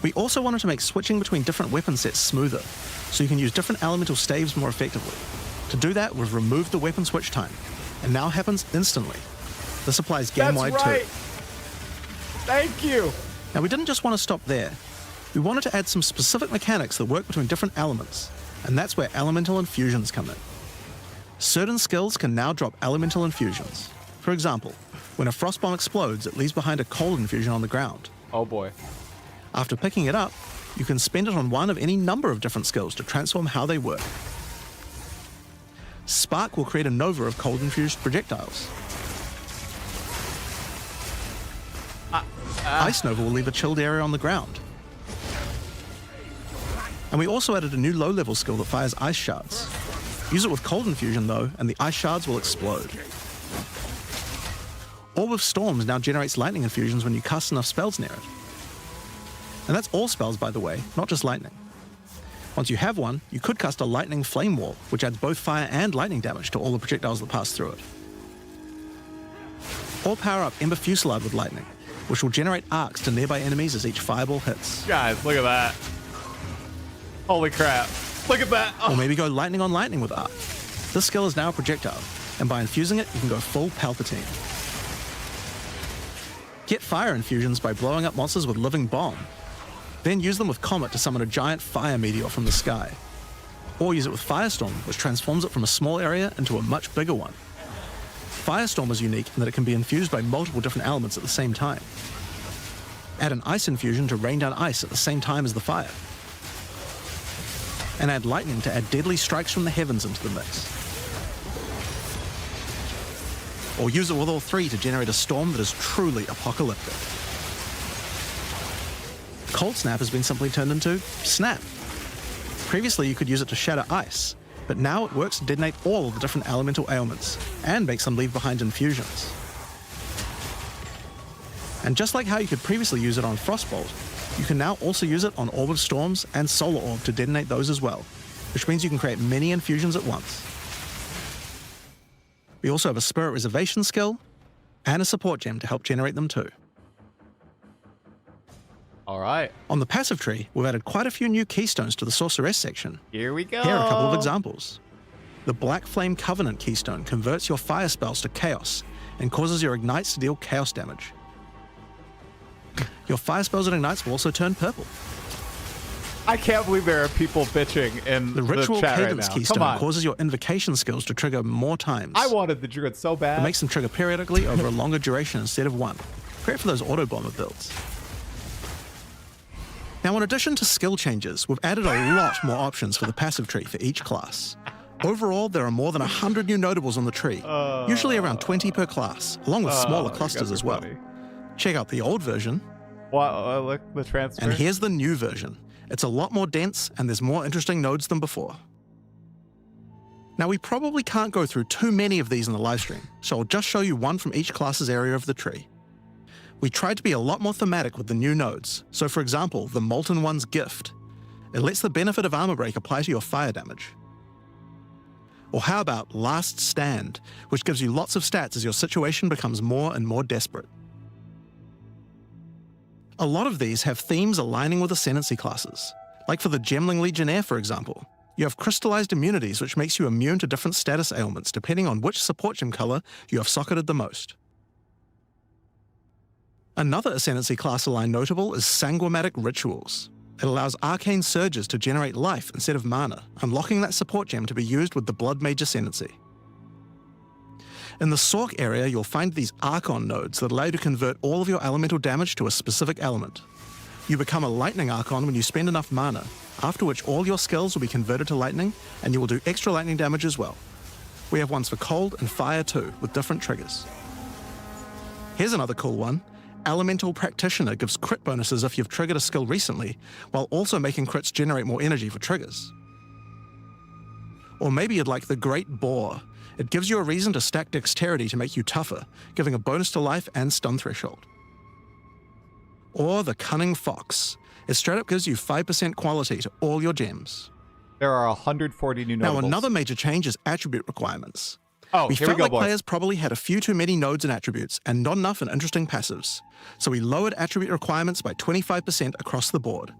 We also wanted to make switching between different weapon sets smoother, so you can use different elemental staves more effectively. To do that, we've removed the weapon switch time, and now happens instantly. This applies game-wide That's right. too. Thank you. Now, we didn't just want to stop there. We wanted to add some specific mechanics that work between different elements, and that's where elemental infusions come in. Certain skills can now drop elemental infusions. For example, when a frost bomb explodes, it leaves behind a cold infusion on the ground. Oh boy. After picking it up, you can spend it on one of any number of different skills to transform how they work. Spark will create a nova of cold-infused projectiles. Ice Nova will leave a chilled area on the ground. And we also added a new low-level skill that fires ice shards. Use it with cold infusion though, and the ice shards will explode. Orb of Storms now generates lightning infusions when you cast enough spells near it. And that's all spells, by the way, not just lightning. Once you have one, you could cast a lightning flame wall, which adds both fire and lightning damage to all the projectiles that pass through it. Or power up Ember Fusillade with lightning, which will generate arcs to nearby enemies as each fireball hits. Guys, look at that. Holy crap. Look at that. Or Oh. maybe go lightning on lightning with arc. This skill is now a projectile, and by infusing it, you can go full Palpatine. Get fire infusions by blowing up monsters with Living Bomb. Then use them with Comet to summon a giant fire meteor from the sky. Or use it with Firestorm, which transforms it from a small area into a much bigger one. Firestorm is unique in that it can be infused by multiple different elements at the same time. Add an ice infusion to rain down ice at the same time as the fire. And add lightning to add deadly strikes from the heavens into the mix. Or use it with all 3 to generate a storm that is truly apocalyptic. Cold Snap has been simply turned into Snap. Previously you could use it to shatter ice, but now it works to detonate all of the different elemental ailments, and makes them leave behind infusions. And just like how you could previously use it on Frostbolt, you can now also use it on Orb of Storms and Solar Orb to detonate those as well, which means you can create many infusions at once. We also have a Spirit Reservation skill and a support gem to help generate them too. All right. On the passive tree, we've added quite a few new keystones to the Sorceress section. Here we go. Here are a couple of examples. The Black Flame Covenant keystone converts your fire spells to chaos and causes your ignites to deal chaos damage. Your fire spells and ignites will also turn purple. I can't believe there are people bitching in The Ritual chat right Cadence now. keystone Come on. causes your invocation skills to trigger more times. I wanted the druid so bad. It makes them trigger periodically over a longer duration instead of one. Great for those auto bomber builds. Now, in addition to skill changes, we've added a lot more options for the passive tree for each class. Overall, there are more than 100 new notables on the tree, usually around 20 per class, along with smaller clusters as well. Funny. Check out the old version, Wow, look, the transfer. and here's the new version. It's a lot more dense, and there's more interesting nodes than before. Now, we probably can't go through too many of these in the livestream, so I'll just show you one from each class's area of the tree. We tried to be a lot more thematic with the new nodes, so for example, the Molten One's Gift. It lets the benefit of Armor Break apply to your fire damage. Or how about Last Stand, which gives you lots of stats as your situation becomes more and more desperate. A lot of these have themes aligning with Ascendancy classes. Like for the Gemling Legionnaire, for example. You have crystallized immunities, which makes you immune to different status ailments depending on which support gem color you have socketed the most. Another Ascendancy class aligned notable is Sanguimatic Rituals. It allows arcane surges to generate life instead of mana, unlocking that support gem to be used with the Blood Mage Ascendancy. In the Sork area, you'll find these Archon nodes that allow you to convert all of your elemental damage to a specific element. You become a Lightning Archon when you spend enough mana, after which all your skills will be converted to lightning, and you will do extra lightning damage as well. We have ones for cold and fire too, with different triggers. Here's another cool one. Elemental Practitioner gives crit bonuses if you've triggered a skill recently, while also making crits generate more energy for triggers. Or maybe you'd like the Great Boar. It gives you a reason to stack dexterity to make you tougher, giving a bonus to life and stun threshold. Or the Cunning Fox. It straight up gives you 5% quality to all your gems. There are 140 new notables. Now, another major change is attribute requirements. Oh, We here felt we go, like boys. players probably had a few too many nodes and attributes, and not enough in interesting passives. So we lowered attribute requirements by 25% across the board.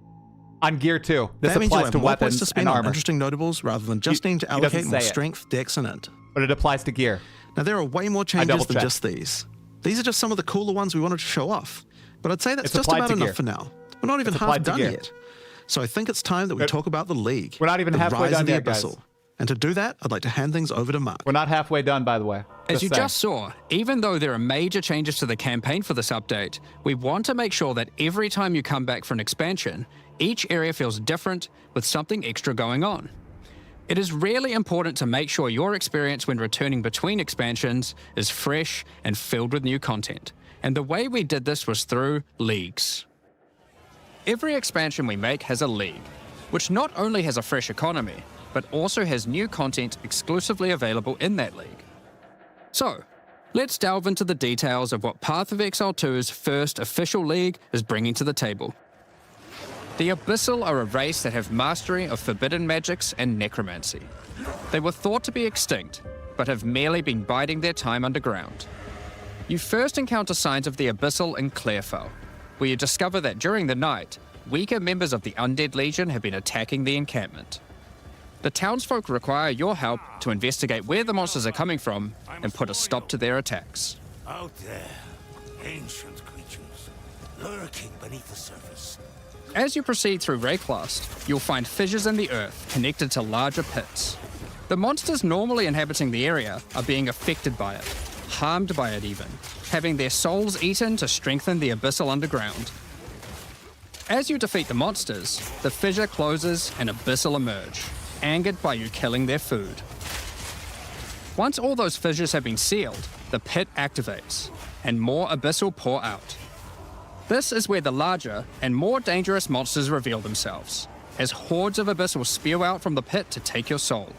On gear 2, this That means you'll applies have to more points weapons to spend and on armor, interesting notables rather than just needing to he doesn't allocate more say it. strength, dex, and int. but it applies to gear. Now, there are way more changes than double-checked. just these. These are just some of the cooler ones we wanted to show off. But I'd say that's It's just applied about to enough gear. for now. We're not even It's half applied to done gear. yet. So I think it's time that we talk about the League. We're not even the halfway Rise done of the yet, guys. Abyssal. And to do that, I'd like to hand things over to Mark. We're not halfway done, by the way. As you saying. just saw, even though there are major changes to the campaign for this update, we want to make sure that every time you come back for an expansion, each area feels different with something extra going on. It is really important to make sure your experience when returning between expansions is fresh and filled with new content. And the way we did this was through leagues. Every expansion we make has a league, which not only has a fresh economy, but also has new content exclusively available in that league. So, let's delve into the details of what Path of Exile 2's first official league is bringing to the table. The Abyssal are a race that have mastery of forbidden magics and necromancy. They were thought to be extinct, but have merely been biding their time underground. You first encounter signs of the Abyssal in Clairfell, where you discover that during the night, weaker members of the Undead Legion have been attacking the encampment. The townsfolk require your help to investigate where the monsters are coming from and put a stop to their attacks. Out there, ancient creatures, lurking beneath the surface. As you proceed through Rayclast, you'll find fissures in the earth connected to larger pits. The monsters normally inhabiting the area are being affected by it, harmed by it even, having their souls eaten to strengthen the abyssal underground. As you defeat the monsters, the fissure closes and abyssal emerge, angered by you killing their food. Once all those fissures have been sealed, the pit activates, and more abyssal pour out. This is where the larger and more dangerous monsters reveal themselves, as hordes of abyssal spew out from the pit to take your soul.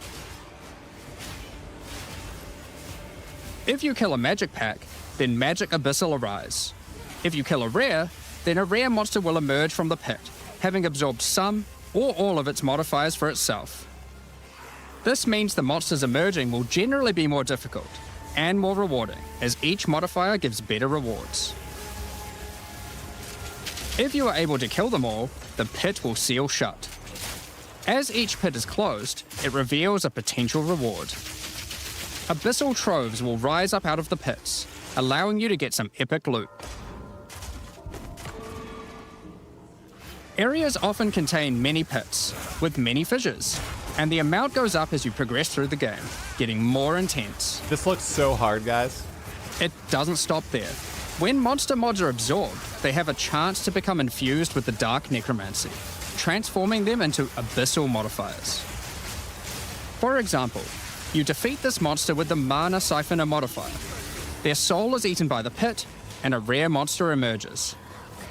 If you kill a magic pack, then magic abyssal arise. If you kill a rare, then a rare monster will emerge from the pit, having absorbed some or all of its modifiers for itself. This means the monsters emerging will generally be more difficult, and more rewarding, as each modifier gives better rewards. If you are able to kill them all, the pit will seal shut. As each pit is closed, it reveals a potential reward. Abyssal troves will rise up out of the pits, allowing you to get some epic loot. Areas often contain many pits, with many fissures, and the amount goes up as you progress through the game, getting more intense. This looks so hard, guys. It doesn't stop there. When monster mods are absorbed, they have a chance to become infused with the dark necromancy, transforming them into abyssal modifiers. For example, you defeat this monster with the Mana Siphoner modifier. Their soul is eaten by the pit, and a rare monster emerges.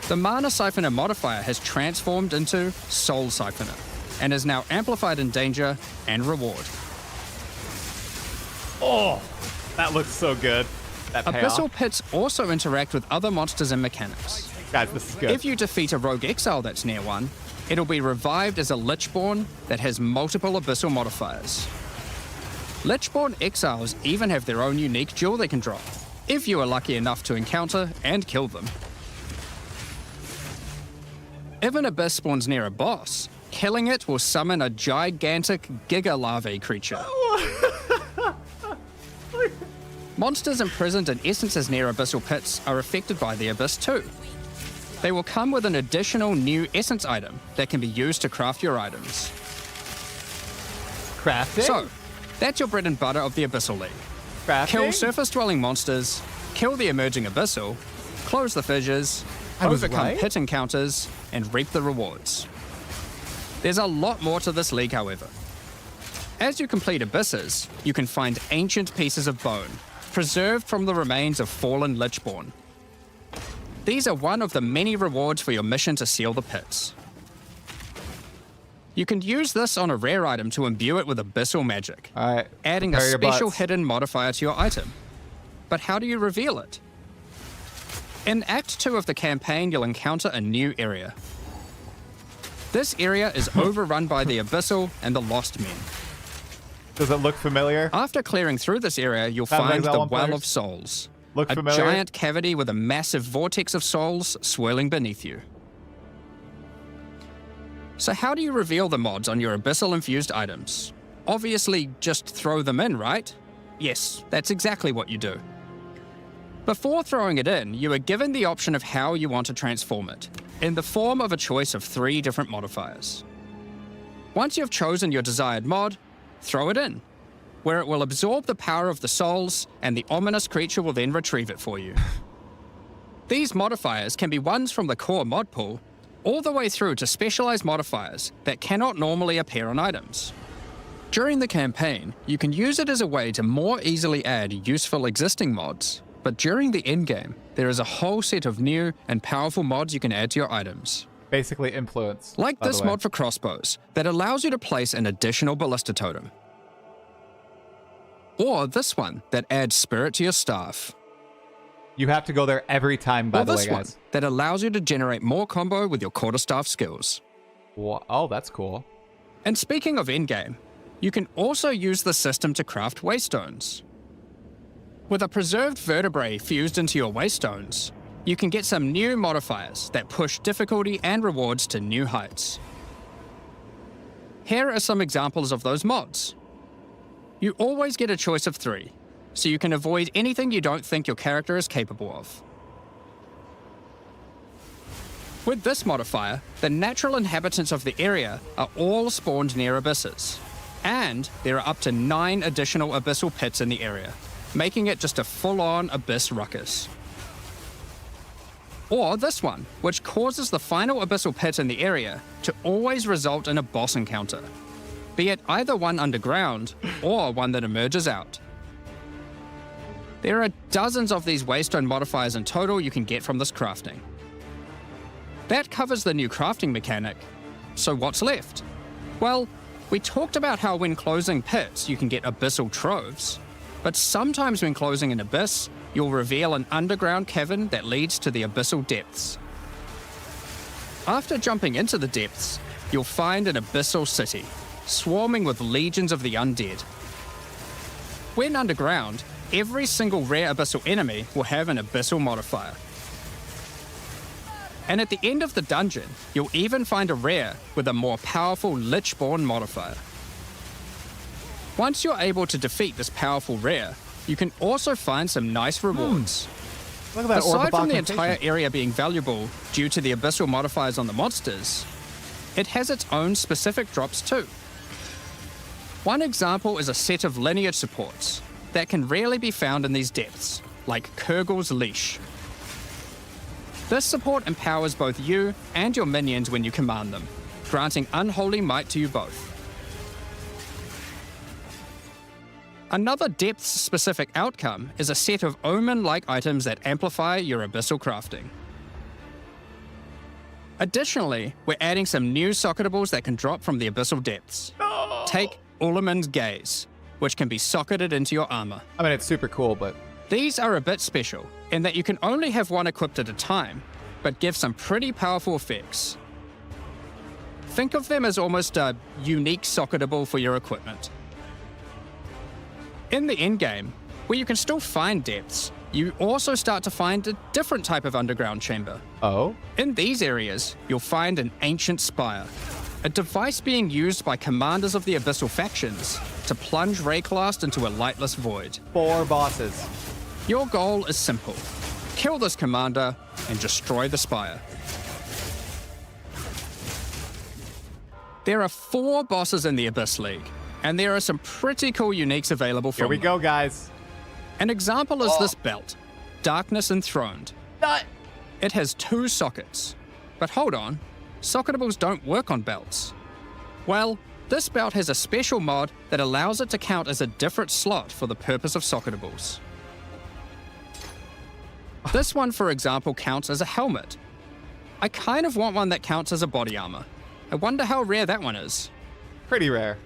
The Mana Siphoner modifier has transformed into Soul Siphoner, and is now amplified in danger and reward. Oh, that looks so good. That payoff. Abyssal pits also interact with other monsters and mechanics. Guys, this is good. If you defeat a rogue exile that's near one, it'll be revived as a Lichborn that has multiple abyssal modifiers. Lichborn exiles even have their own unique jewel they can drop, if you are lucky enough to encounter and kill them. If an abyss spawns near a boss, killing it will summon a gigantic Giga Larvae creature. Monsters imprisoned in essences near abyssal pits are affected by the abyss too. They will come with an additional new essence item that can be used to craft your items. Crafting? So, that's your bread and butter of the Abyssal League. Crafting? Kill surface-dwelling monsters, kill the emerging abyssal, close the fissures, I was overcome right. pit encounters, and reap the rewards. There's a lot more to this league, however. As you complete abysses, you can find ancient pieces of bone, preserved from the remains of fallen Lichborn. These are one of the many rewards for your mission to seal the pits. You can use this on a rare item to imbue it with abyssal magic, All right. adding a prepare your special butts. hidden modifier to your item. But how do you reveal it? In Act 2 of the campaign, you'll encounter a new area. This area is overrun by the Abyssal and the Lost Men. Does it look familiar? After clearing through this area, you'll Have find Exile the on Well players? of Souls. Look a familiar? giant cavity with a massive vortex of souls swirling beneath you. So how do you reveal the mods on your abyssal-infused items? Obviously, just throw them in, right? Yes, that's exactly what you do. Before throwing it in, you are given the option of how you want to transform it, in the form of a choice of 3 different modifiers. Once you've chosen your desired mod, throw it in, where it will absorb the power of the souls, and the ominous creature will then retrieve it for you. These modifiers can be ones from the core mod pool, all the way through to specialized modifiers that cannot normally appear on items. During the campaign, you can use it as a way to more easily add useful existing mods, but during the endgame, there is a whole set of new and powerful mods you can add to your items. Basically influence. Like by this the way. mod for crossbows, that allows you to place an additional ballista totem. Or this one that adds spirit to your staff. You have to go there every time, by Or the way, this one guys. that allows you to generate more combo with your quarterstaff skills. Oh, that's cool. And speaking of endgame, you can also use the system to craft waystones. With a preserved vertebrae fused into your waystones, you can get some new modifiers that push difficulty and rewards to new heights. Here are some examples of those mods. You always get a choice of 3, so you can avoid anything you don't think your character is capable of. With this modifier, the natural inhabitants of the area are all spawned near abysses, and there are up to 9 additional abyssal pits in the area, making it just a full-on abyss ruckus. Or this one, which causes the final abyssal pit in the area to always result in a boss encounter, be it either one underground or one that emerges out. There are dozens of these waystone modifiers in total you can get from this crafting. That covers the new crafting mechanic. So what's left? Well, we talked about how when closing pits you can get abyssal troves, but sometimes when closing an abyss, you'll reveal an underground cavern that leads to the abyssal depths. After jumping into the depths, you'll find an abyssal city, swarming with legions of the undead. When underground, every single rare abyssal enemy will have an abyssal modifier. And at the end of the dungeon, you'll even find a rare with a more powerful Lichborn modifier. Once you're able to defeat this powerful rare, you can also find some nice rewards. Look at that orb of Aside from the documentation. entire area being valuable due to the abyssal modifiers on the monsters, it has its own specific drops too. One example is a set of lineage supports that can rarely be found in these depths, like Kurgel's Leash. This support empowers both you and your minions when you command them, granting unholy might to you both. Another depth-specific outcome is a set of omen-like items that amplify your abyssal crafting. Additionally, we're adding some new socketables that can drop from the abyssal depths. Take Ulaman's Gaze, which can be socketed into your armor. I mean, it's super cool, but These are a bit special in that you can only have one equipped at a time, but give some pretty powerful effects. Think of them as almost a unique socketable for your equipment. In the endgame, where you can still find depths, you also start to find a different type of underground chamber. oh, In these areas, you'll find an ancient spire, a device being used by commanders of the abyssal factions to plunge Rayclast into a lightless void. 4 bosses. Your goal is simple. Kill this commander and destroy the spire. There are 4 bosses in the Abyss League, and there are some pretty cool uniques available from Here we them. go, guys. An example is this belt, Darkness Enthroned. It has 2 sockets. But hold on, socketables don't work on belts. Well, this belt has a special mod that allows it to count as a different slot for the purpose of socketables. This one, for example, counts as a helmet. I kind of want one that counts as a body armor. I wonder how rare that one is. Pretty rare.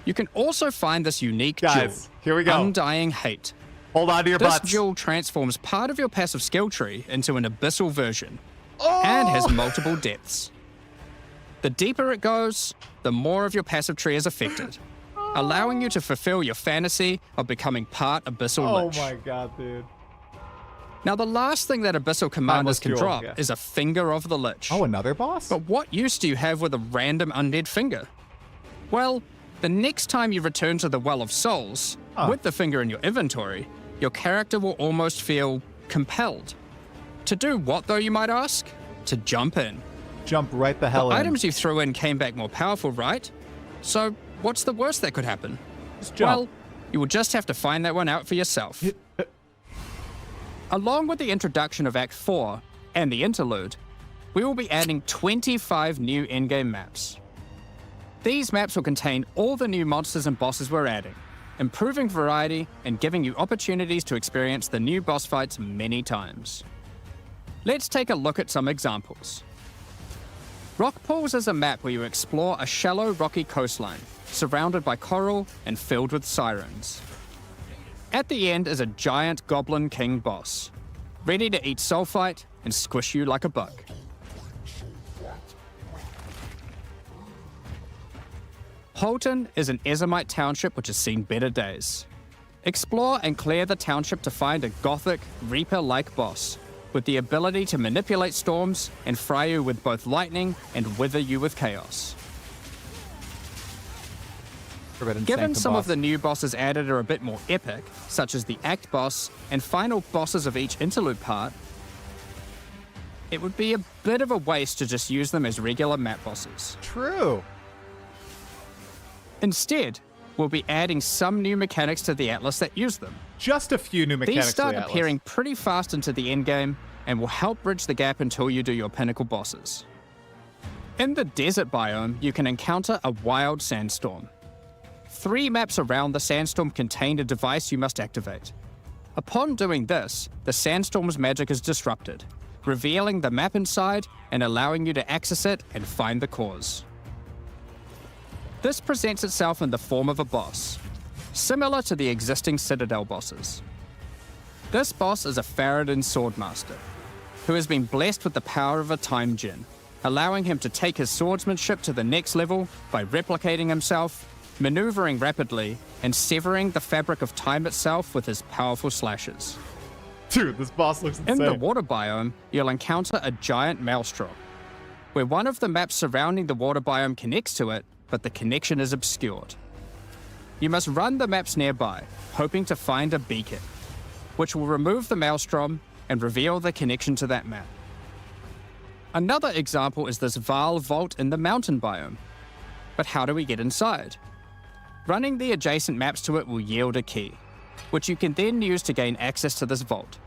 You can also find this unique Guys, jewel, here we go. Undying Hate. Hold on to your This butts. jewel transforms part of your passive skill tree into an abyssal version, and has multiple depths. The deeper it goes, the more of your passive tree is affected, allowing you to fulfill your fantasy of becoming part Abyssal Oh Lich. my god, dude. Now, the last thing that Abyssal commanders Timeless can jewel, drop yeah. is a Finger of the Lich. Oh, another boss? But what use do you have with a random undead finger? Well, the next time you return to the Well of Souls, with the finger in your inventory, your character will almost feel compelled. To do what, though, you might ask? To jump in. Jump right the hell The in. items you threw in came back more powerful, right? So, what's the worst that could happen? Just jump. Well, you will just have to find that one out for yourself. Along with the introduction of Act 4 and the interlude, we will be adding 25 new endgame maps. These maps will contain all the new monsters and bosses we're adding, improving variety and giving you opportunities to experience the new boss fights many times. Let's take a look at some examples. Rock Pools is a map where you explore a shallow rocky coastline, surrounded by coral and filled with sirens. At the end is a giant Goblin King boss, ready to eat sulfite and squish you like a bug. Holton is an Ezomite township which has seen better days. Explore and clear the township to find a gothic, Reaper-like boss, with the ability to manipulate storms and fry you with both lightning and wither you with chaos. Forbidden Given Sanctum some of boss. the new bosses added are a bit more epic, such as the Act boss and final bosses of each interlude part, it would be a bit of a waste to just use them as regular map bosses. True. Instead, we'll be adding some new mechanics to the Atlas that use them. Just a few new mechanics. These start to the Atlas. appearing pretty fast into the endgame and will help bridge the gap until you do your pinnacle bosses. In the desert biome, you can encounter a wild sandstorm. 3 maps around the sandstorm contain a device you must activate. Upon doing this, the sandstorm's magic is disrupted, revealing the map inside and allowing you to access it and find the cause. This presents itself in the form of a boss, similar to the existing Citadel bosses. This boss is a Faradin Swordmaster, who has been blessed with the power of a Time Djinn, allowing him to take his swordsmanship to the next level by replicating himself maneuvering rapidly and severing the fabric of time itself with his powerful slashes. Dude, this boss looks insane. In the water biome, you'll encounter a giant maelstrom, where one of the maps surrounding the water biome connects to it, but the connection is obscured. You must run the maps nearby, hoping to find a beacon, which will remove the maelstrom and reveal the connection to that map. Another example is this Vaal vault in the mountain biome. But how do we get inside? Running the adjacent maps to it will yield a key, which you can then use to gain access to this vault.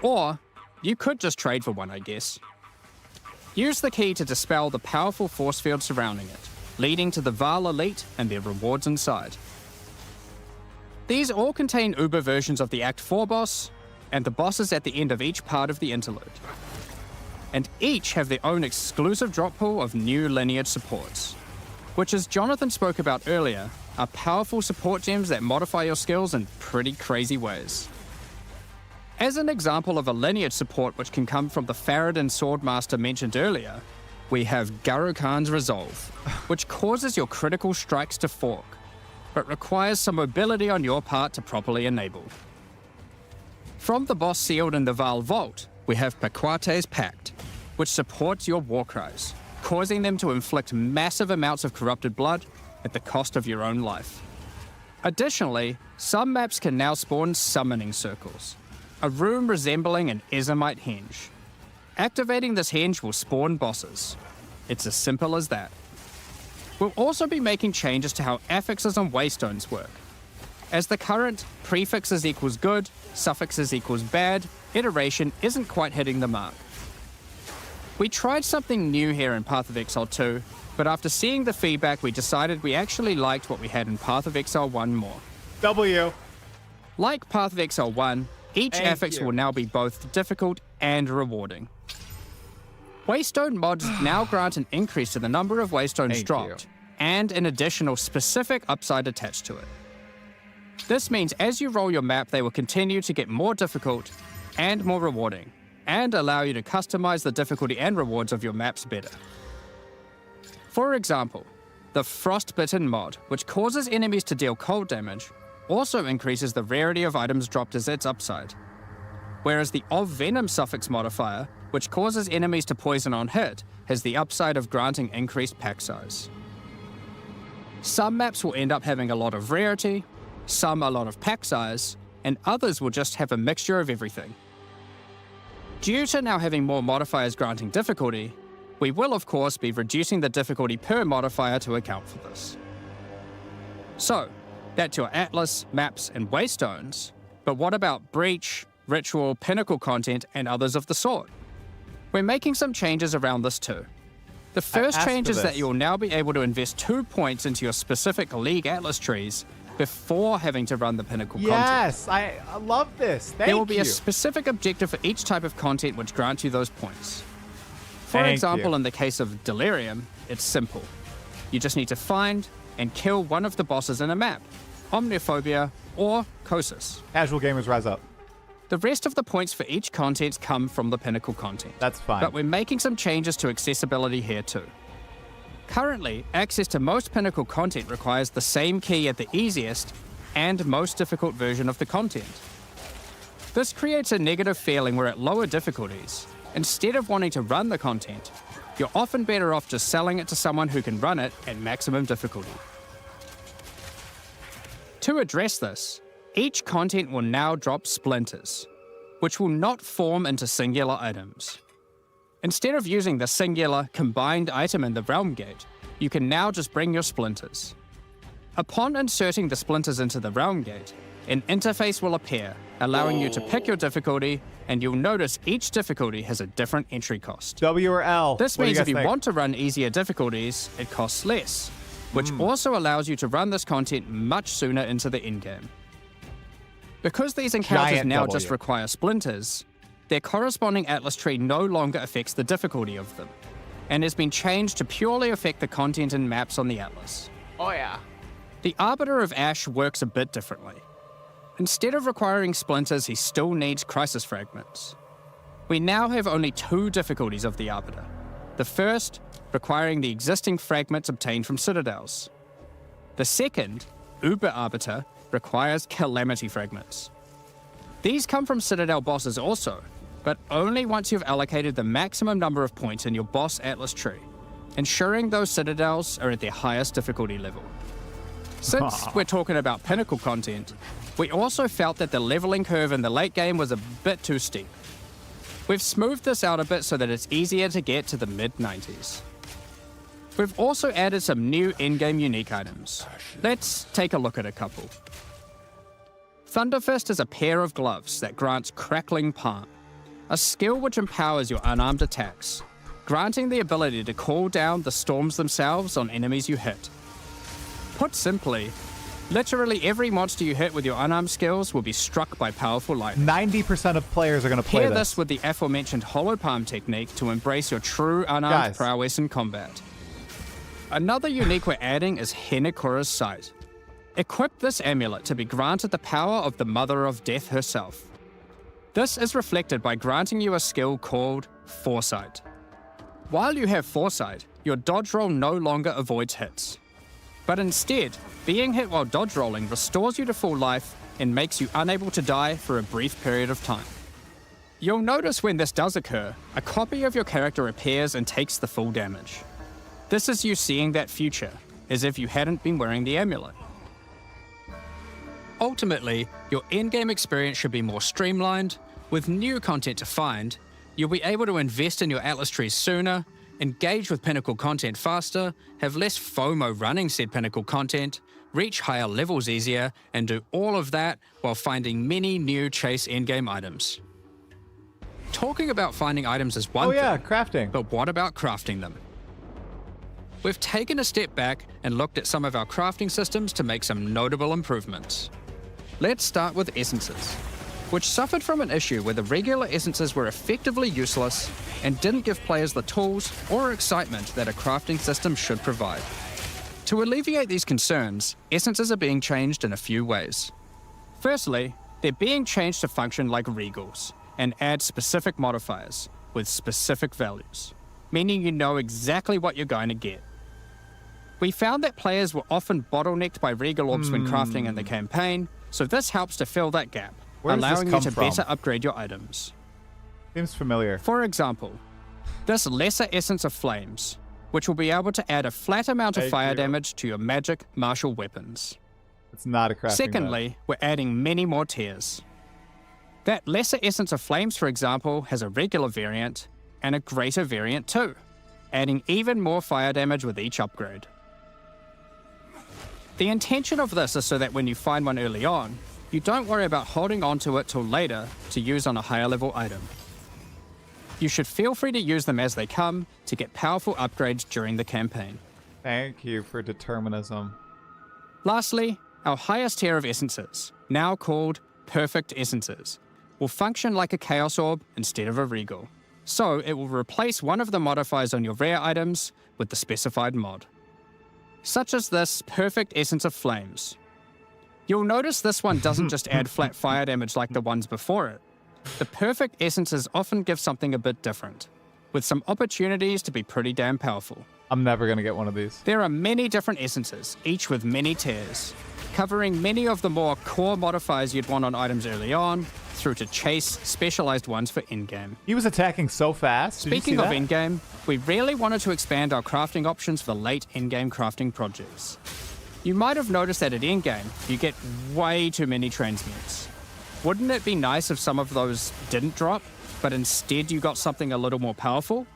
Or, you could just trade for one, I guess. Use the key to dispel the powerful force field surrounding it, leading to the Vaal Elite and their rewards inside. These all contain Uber versions of the Act 4 boss, and the bosses at the end of each part of the interlude. And each have their own exclusive drop pool of new lineage supports, which, as Jonathan spoke about earlier, are powerful support gems that modify your skills in pretty crazy ways. As an example of a lineage support which can come from the Faradin Swordmaster mentioned earlier, we have Guru Khan's Resolve, which causes your critical strikes to fork, but requires some mobility on your part to properly enable. From the boss sealed in the Vaal Vault, we have Paquate's Pact, which supports your war cries, causing them to inflict massive amounts of corrupted blood at the cost of your own life. Additionally, some maps can now spawn summoning circles, a room resembling an Ezomite henge. Activating this henge will spawn bosses. It's as simple as that. We'll also be making changes to how affixes on waystones work, as the current prefixes equals good, suffixes equals bad iteration isn't quite hitting the mark. We tried something new here in Path of Exile 2, but after seeing the feedback we decided we actually liked what we had in Path of Exile 1 more. W. Like Path of Exile 1, each Thank affix you. will now be both difficult and rewarding. Waystone mods now grant an increase to the number of waystones Thank dropped, you. and an additional specific upside attached to it. This means as you roll your map, they will continue to get more difficult and more rewarding, and allow you to customize the difficulty and rewards of your maps better. For example, the Frostbitten mod, which causes enemies to deal cold damage, also increases the rarity of items dropped as its upside. Whereas the Of Venom suffix modifier, which causes enemies to poison on hit, has the upside of granting increased pack size. Some maps will end up having a lot of rarity, some a lot of pack size, and others will just have a mixture of everything. Due to now having more modifiers granting difficulty, we will of course be reducing the difficulty per modifier to account for this. So, that's your Atlas, maps, and waystones, but what about Breach, Ritual, Pinnacle content, and others of the sort? We're making some changes around this too. The first asked change for is that this. you'll now be able to invest 2 points into your specific League Atlas trees before having to run the Pinnacle content. Yes, I love this. Thank There will be you. a specific objective for each type of content which grants you those points. For Thank example, you. in the case of Delirium, it's simple. You just need to find and kill one of the bosses in a map, Omniophobia or Kosis. Casual gamers rise up. The rest of the points for each content come from the Pinnacle content. That's fine. But we're making some changes to accessibility here too. Currently, access to most Pinnacle content requires the same key at the easiest and most difficult version of the content. This creates a negative feeling where at lower difficulties, instead of wanting to run the content, you're often better off just selling it to someone who can run it at maximum difficulty. To address this, each content will now drop splinters, which will not form into singular items. Instead of using the singular combined item in the Realm Gate, you can now just bring your splinters. Upon inserting the splinters into the Realm Gate, an interface will appear, allowing you to pick your difficulty, and you'll notice each difficulty has a different entry cost. W or L? This What do means if you guys think? want to run easier difficulties, it costs less, which also allows you to run this content much sooner into the endgame. Because these encounters Giant now W. just require splinters, their corresponding Atlas tree no longer affects the difficulty of them, and has been changed to purely affect the content and maps on the Atlas. Oh yeah. The Arbiter of Ash works a bit differently. Instead of requiring splinters, he still needs crisis fragments. We now have only 2 difficulties of the Arbiter. The first, requiring the existing fragments obtained from citadels. The second, Uber Arbiter, requires Calamity Fragments. These come from Citadel bosses also, but only once you've allocated the maximum number of points in your boss Atlas tree, ensuring those Citadels are at their highest difficulty level. Since we're talking about pinnacle content, we also felt that the leveling curve in the late game was a bit too steep. We've smoothed this out a bit so that it's easier to get to the mid-90s. We've also added some new in-game unique items. Let's take a look at a couple. Thunderfist is a pair of gloves that grants Crackling Palm, a skill which empowers your unarmed attacks, granting the ability to call down the storms themselves on enemies you hit. Put simply, literally every monster you hit with your unarmed skills will be struck by powerful lightning. 90% of players are going to play Pair this with the aforementioned Hollow Palm technique to embrace your true unarmed prowess in combat. Another unique we're adding is Henekura's Sight. Equip this amulet to be granted the power of the Mother of Death herself. This is reflected by granting you a skill called Foresight. While you have Foresight, your dodge roll no longer avoids hits. But instead, being hit while dodge rolling restores you to full life and makes you unable to die for a brief period of time. You'll notice when this does occur, a copy of your character appears and takes the full damage. This is you seeing that future, as if you hadn't been wearing the amulet. Ultimately, your in-game experience should be more streamlined. With new content to find, you'll be able to invest in your Atlas trees sooner, engage with pinnacle content faster, have less FOMO running said pinnacle content, reach higher levels easier, and do all of that while finding many new chase endgame items. Talking about finding items is one thing, crafting. But what about crafting them? We've taken a step back and looked at some of our crafting systems to make some notable improvements. Let's start with essences, which suffered from an issue where the regular essences were effectively useless and didn't give players the tools or excitement that a crafting system should provide. To alleviate these concerns, essences are being changed in a few ways. Firstly, they're being changed to function like regals and add specific modifiers with specific values, meaning you know exactly what you're going to get. We found that players were often bottlenecked by regal orbs when crafting in the campaign, so this helps to fill that gap, allowing you to better upgrade your items. Seems familiar. For example, this Lesser Essence of Flames, which will be able to add a flat amount of fire damage to your magic martial weapons. It's not a crafting. Secondly, we're adding many more tiers. That Lesser Essence of Flames, for example, has a regular variant and a greater variant too, adding even more fire damage with each upgrade. The intention of this is so that when you find one early on, you don't worry about holding on to it till later to use on a higher level item. You should feel free to use them as they come to get powerful upgrades during the campaign. Thank you for determinism. Lastly, our highest tier of essences, now called Perfect Essences, will function like a Chaos Orb instead of a Regal. So it will replace one of the modifiers on your rare items with the specified mod. Such as this Perfect Essence of Flames. You'll notice this one doesn't just add flat fire damage like the ones before it. The Perfect Essences often give something a bit different, with some opportunities to be pretty damn powerful. I'm never going to get one of these. There are many different essences, each with many tiers, covering many of the more core modifiers you'd want on items early on, through to chase specialized ones for in-game. He was attacking so fast. Speaking of in-game, we really wanted to expand our crafting options for late in-game crafting projects. You might have noticed that at in-game, you get way too many transmutes. Wouldn't it be nice if some of those didn't drop, but instead you got something a little more powerful?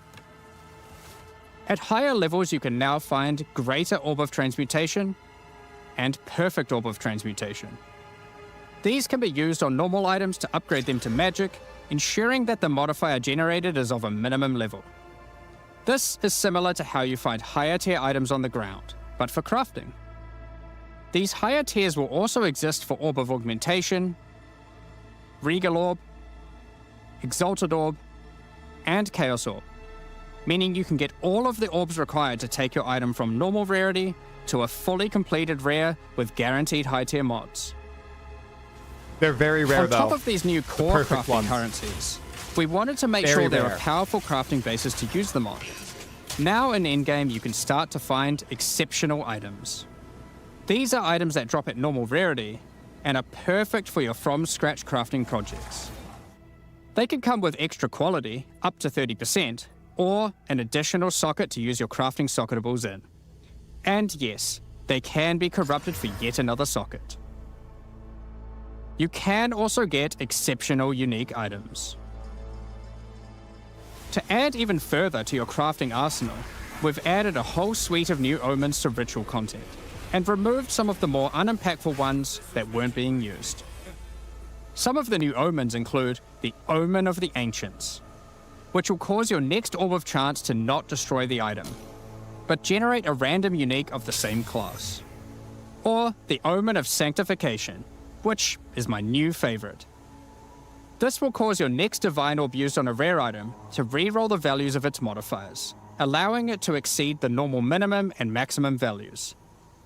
At higher levels, you can now find Greater Orb of Transmutation and Perfect Orb of Transmutation. These can be used on normal items to upgrade them to magic, ensuring that the modifier generated is of a minimum level. This is similar to how you find higher tier items on the ground, but for crafting. These higher tiers will also exist for Orb of Augmentation, Regal Orb, Exalted Orb, and Chaos Orb, meaning you can get all of the orbs required to take your item from normal rarity to a fully completed rare with guaranteed high tier mods. They're very rare, though. On top of these new core crafting ones. currencies, we wanted to make sure there are powerful crafting bases to use them on. Now in endgame, you can start to find exceptional items. These are items that drop at normal rarity and are perfect for your from-scratch crafting projects. They can come with extra quality, up to 30%, or an additional socket to use your crafting socketables in. And yes, they can be corrupted for yet another socket. You can also get exceptional unique items. To add even further to your crafting arsenal, we've added a whole suite of new omens to ritual content, and removed some of the more unimpactful ones that weren't being used. Some of the new omens include the Omen of the Ancients, which will cause your next Orb of Chance to not destroy the item, but generate a random unique of the same class. Or the Omen of Sanctification, which is my new favorite. This will cause your next Divine Orb used on a rare item to reroll the values of its modifiers, allowing it to exceed the normal minimum and maximum values,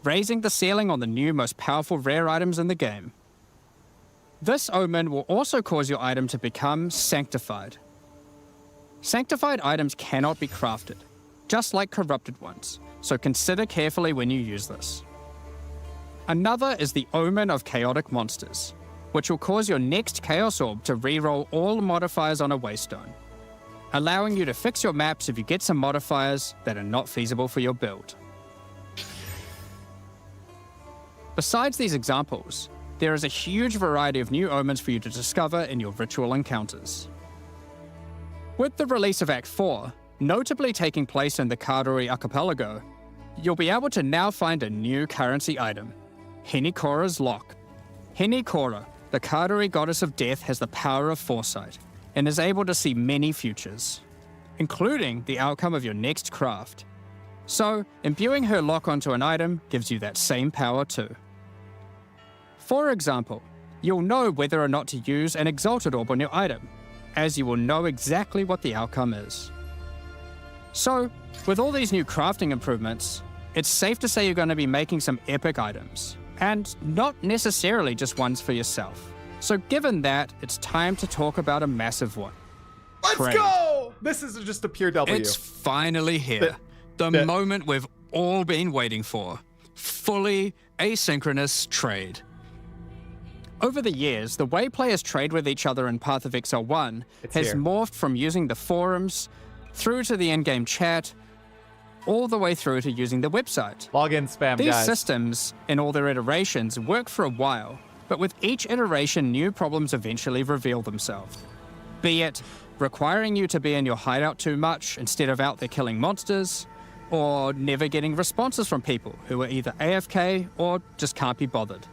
raising the ceiling on the new most powerful rare items in the game. This omen will also cause your item to become sanctified. Sanctified items cannot be crafted, just like corrupted ones, so consider carefully when you use this. Another is the Omen of Chaotic Monsters, which will cause your next Chaos Orb to reroll all modifiers on a Waystone, allowing you to fix your maps if you get some modifiers that are not feasible for your build. Besides these examples, there is a huge variety of new omens for you to discover in your ritual encounters. With the release of Act 4, notably taking place in the Karori Archipelago, you'll be able to now find a new currency item, Henikora's Lock. Henikora, the Karori goddess of death, has the power of foresight, and is able to see many futures, including the outcome of your next craft. So, imbuing her lock onto an item gives you that same power too. For example, you'll know whether or not to use an Exalted Orb on your item, as you will know exactly what the outcome is. So, with all these new crafting improvements, it's safe to say you're going to be making some epic items, and not necessarily just ones for yourself. So given that, it's time to talk about a massive one. Let's Trade. go! This is just a pure W. It's finally here. The moment we've all been waiting for. Fully asynchronous trade. Over the years, the way players trade with each other in Path of Exile 1 has morphed from using the forums, through to the in-game chat, all the way through to using the website. Login spam, These guys. systems, in all their iterations, work for a while, but with each iteration, new problems eventually reveal themselves. Be it requiring you to be in your hideout too much instead of out there killing monsters, or never getting responses from people who are either AFK or just can't be bothered.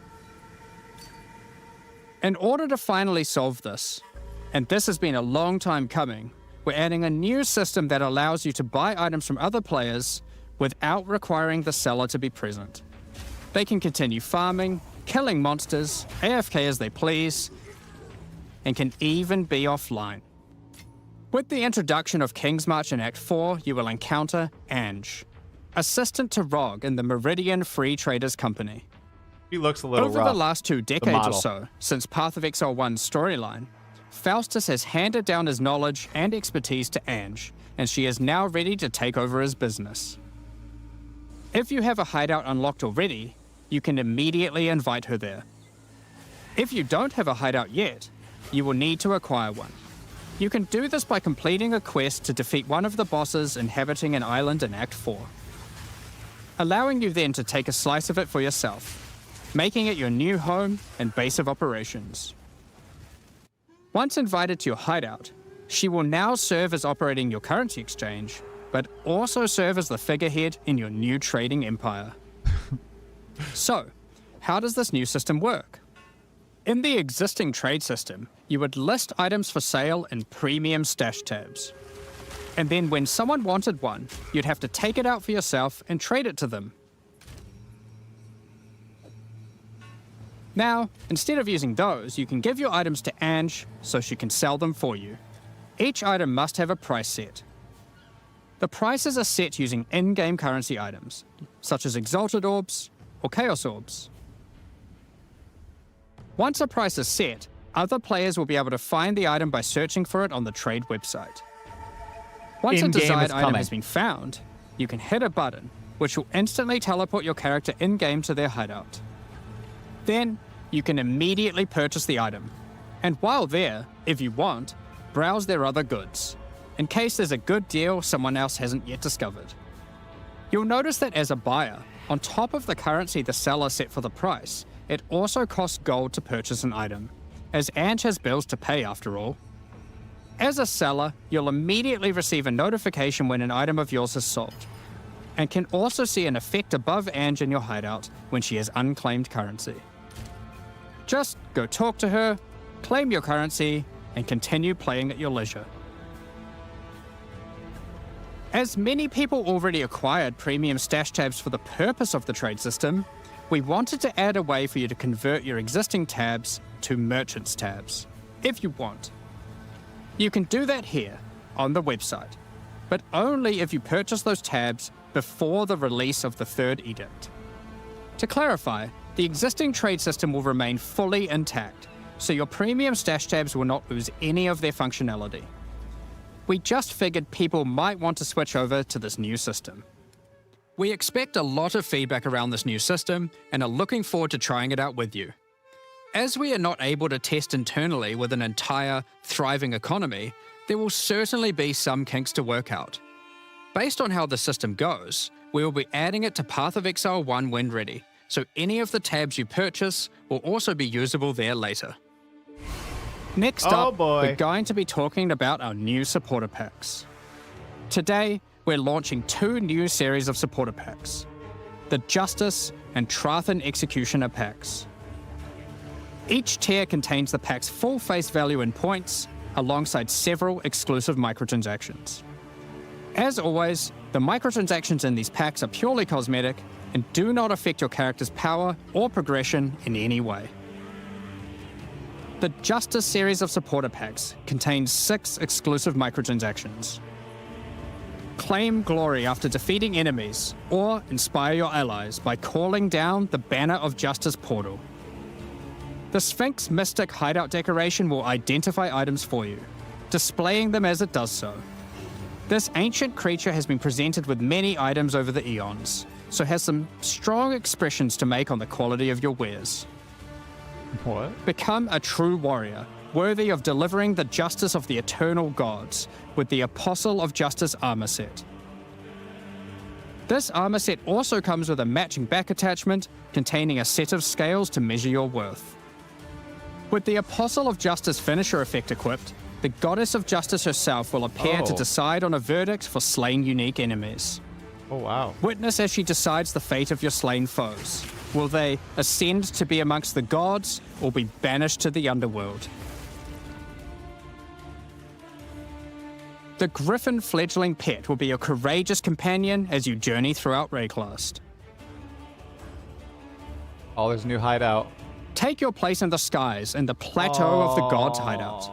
In order to finally solve this, and this has been a long time coming, we're adding a new system that allows you to buy items from other players without requiring the seller to be present. They can continue farming, killing monsters, AFK as they please, and can even be offline. With the introduction of Kingsmarch in Act 4, you will encounter Ange, assistant to Rog in the Meridian Free Traders Company. He looks a little Over rough. the last 2 decades or model. so, since Path of Exile 1's storyline, Faustus has handed down his knowledge and expertise to Ange, and she is now ready to take over his business. If you have a hideout unlocked already, you can immediately invite her there. If you don't have a hideout yet, you will need to acquire one. You can do this by completing a quest to defeat one of the bosses inhabiting an island in Act 4, allowing you then to take a slice of it for yourself, making it your new home and base of operations. Once invited to your hideout, she will now serve as operating your currency exchange, but also serve as the figurehead in your new trading empire. So, how does this new system work? In the existing trade system, you would list items for sale in premium stash tabs. And then when someone wanted one, you'd have to take it out for yourself and trade it to them. Now, instead of using those, you can give your items to Ange so she can sell them for you. Each item must have a price set. The prices are set using in-game currency items, such as Exalted Orbs or Chaos Orbs. Once a price is set, other players will be able to find the item by searching for it on the trade website. Once a In-game desired is item coming. has been found, you can hit a button, which will instantly teleport your character in-game to their hideout. Then, you can immediately purchase the item, and while there, if you want, browse their other goods, in case there's a good deal someone else hasn't yet discovered. You'll notice that as a buyer, on top of the currency the seller set for the price, it also costs gold to purchase an item, as Ange has bills to pay after all. As a seller, you'll immediately receive a notification when an item of yours is sold, and can also see an effect above Ange in your hideout when she has unclaimed currency. Just go talk to her, claim your currency, and continue playing at your leisure. As many people already acquired premium stash tabs for the purpose of the trade system, we wanted to add a way for you to convert your existing tabs to merchants tabs, if you want. You can do that here, on the website, but only if you purchase those tabs before the release of the Third Edict. To clarify, the existing trade system will remain fully intact, so your premium stash tabs will not lose any of their functionality. We just figured people might want to switch over to this new system. We expect a lot of feedback around this new system and are looking forward to trying it out with you. As we are not able to test internally with an entire, thriving economy, there will certainly be some kinks to work out. Based on how the system goes, we will be adding it to Path of Exile 1 when ready, so any of the tabs you purchase will also be usable there later. Next up, we're going to be talking about our new supporter packs. Today, we're launching 2 new series of supporter packs, the Justice and Trathan Executioner packs. Each tier contains the pack's full face value in points, alongside several exclusive microtransactions. As always, the microtransactions in these packs are purely cosmetic and do not affect your character's power or progression in any way. The Justice series of supporter packs contains 6 exclusive microtransactions. Claim glory after defeating enemies, or inspire your allies by calling down the Banner of Justice portal. The Sphinx Mystic hideout decoration will identify items for you, displaying them as it does so. This ancient creature has been presented with many items over the eons, so has some strong expressions to make on the quality of your wares. What? Become a true warrior, worthy of delivering the justice of the eternal gods, with the Apostle of Justice armor set. This armor set also comes with a matching back attachment containing a set of scales to measure your worth. With the Apostle of Justice finisher effect equipped, the Goddess of Justice herself will appear to decide on a verdict for slain unique enemies. Oh, wow. Witness as she decides the fate of your slain foes. Will they ascend to be amongst the gods, or be banished to the underworld? The Griffin fledgling pet will be a courageous companion as you journey throughout Rayclast. Oh, there's a new hideout. Take your place in the skies in the Plateau of the Gods hideout.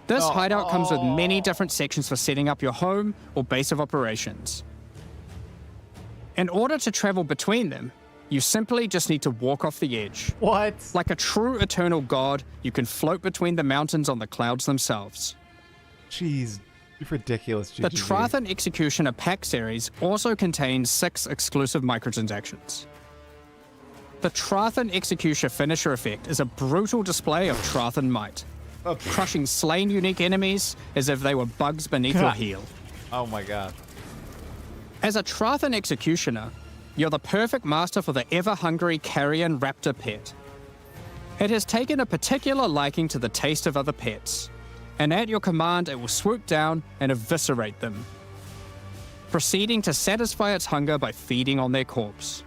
This hideout comes with many different sections for setting up your home or base of operations. In order to travel between them, you simply just need to walk off the edge. What? Like a true eternal god, you can float between the mountains on the clouds themselves. Jeez, you're ridiculous, GGG. The Trathan Executioner pack series also contains 6 exclusive microtransactions. The Trathan Executioner finisher effect is a brutal display of Trathan might, crushing slain unique enemies as if they were bugs beneath your heel. Oh my god. As a Trathan Executioner, you're the perfect master for the ever-hungry carrion raptor pet. It has taken a particular liking to the taste of other pets, and at your command it will swoop down and eviscerate them, proceeding to satisfy its hunger by feeding on their corpse.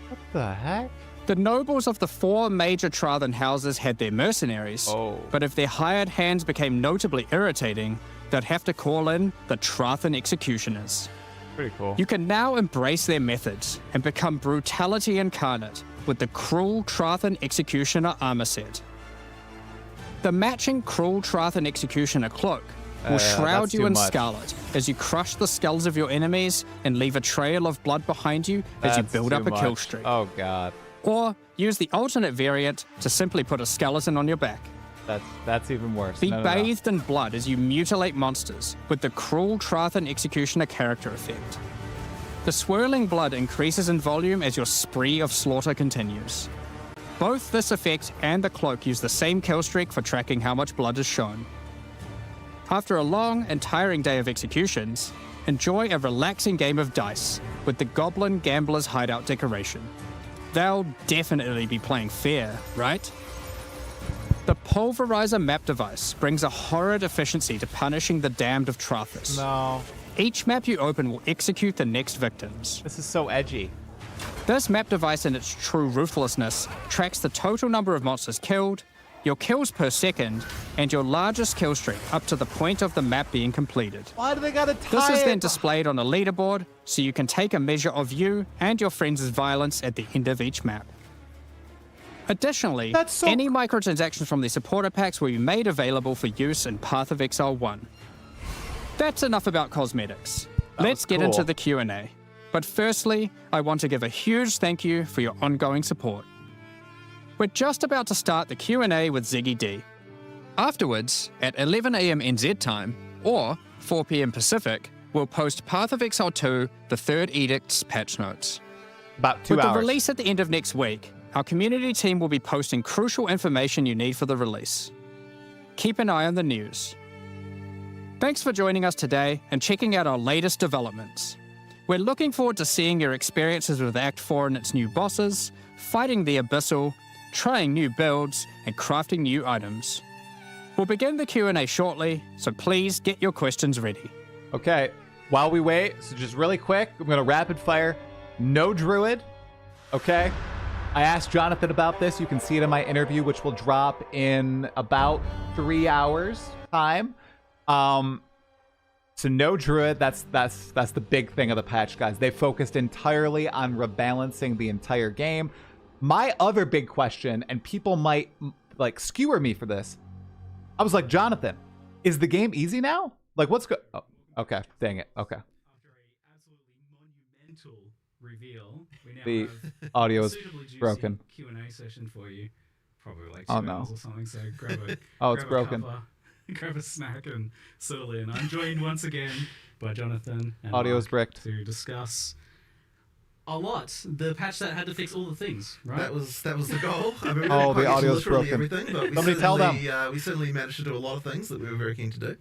What the heck? The nobles of the 4 major Trathan houses had their mercenaries, but if their hired hands became notably irritating, they'd have to call in the Trathan Executioners. Pretty cool. You can now embrace their methods and become brutality incarnate with the Cruel Trathan Executioner armor set. The matching Cruel Trathan Executioner cloak will shroud you in scarlet as you crush the skulls of your enemies and leave a trail of blood behind you as you build up a kill streak. Oh god. Or use the alternate variant to simply put a skeleton on your back. That's even worse. Be bathed in blood as you mutilate monsters with the Cruel Trathan Executioner character effect. The swirling blood increases in volume as your spree of slaughter continues. Both this effect and the cloak use the same kill streak for tracking how much blood is shown. After a long and tiring day of executions, enjoy a relaxing game of dice with the Goblin Gambler's Hideout decoration. They'll definitely be playing fair, right? The Pulverizer map device brings a horrid efficiency to punishing the damned of Trathus. No. Each map you open will execute the next victims. This is so edgy. This map device in its true ruthlessness tracks the total number of monsters killed, your kills per second, and your largest kill streak up to the point of the map being completed. Why do they gotta tie This is it? then displayed on a leaderboard so you can take a measure of you and your friends' violence at the end of each map. Additionally, That's so any microtransactions from the supporter packs will be made available for use in Path of Exile 1. That's enough about cosmetics. Let's get into cool. the Q&A. But firstly, I want to give a huge thank you for your ongoing support. We're just about to start the Q&A with ZIGGYD. Afterwards, at 11 AM NZ time, or 4 PM Pacific, we'll post Path of Exile 2, the Third Edict's patch notes. About 2 With hours. the release at the end of next week, our community team will be posting crucial information you need for the release. Keep an eye on the news. Thanks for joining us today and checking out our latest developments. We're looking forward to seeing your experiences with Act 4 and its new bosses, fighting the Abyssal, trying new builds, and crafting new items. We'll begin the Q&A shortly, so please get your questions ready. Okay, while we wait, so just really quick, I'm gonna rapid fire. No druid, okay? I asked Jonathan about this. You can see it in my interview, which will drop in about 3 hours time. So no druid. That's the big thing of the patch, guys. They focused entirely on rebalancing the entire game. My other big question, and people might like skewer me for this. I was like, Jonathan, is the game easy now? Like, what's good? Oh, okay, dang it. Okay. After a absolutely monumental reveal, we now The have audio a is suitably juicy broken. Q&A session for you. Probably like 2 Oh, no. hours or something. So grab a Oh, it's grab a broken. cuppa, grab a snack and settle in. I'm joined once again by Jonathan and Audio is Mark bricked. to discuss a lot. The patch that had to fix all the things, right? That was the goal. I mean, we Oh, didn't quite the get to audio's literally broken. everything, but we Somebody tell them. we certainly managed to do a lot of things that we were very keen to do.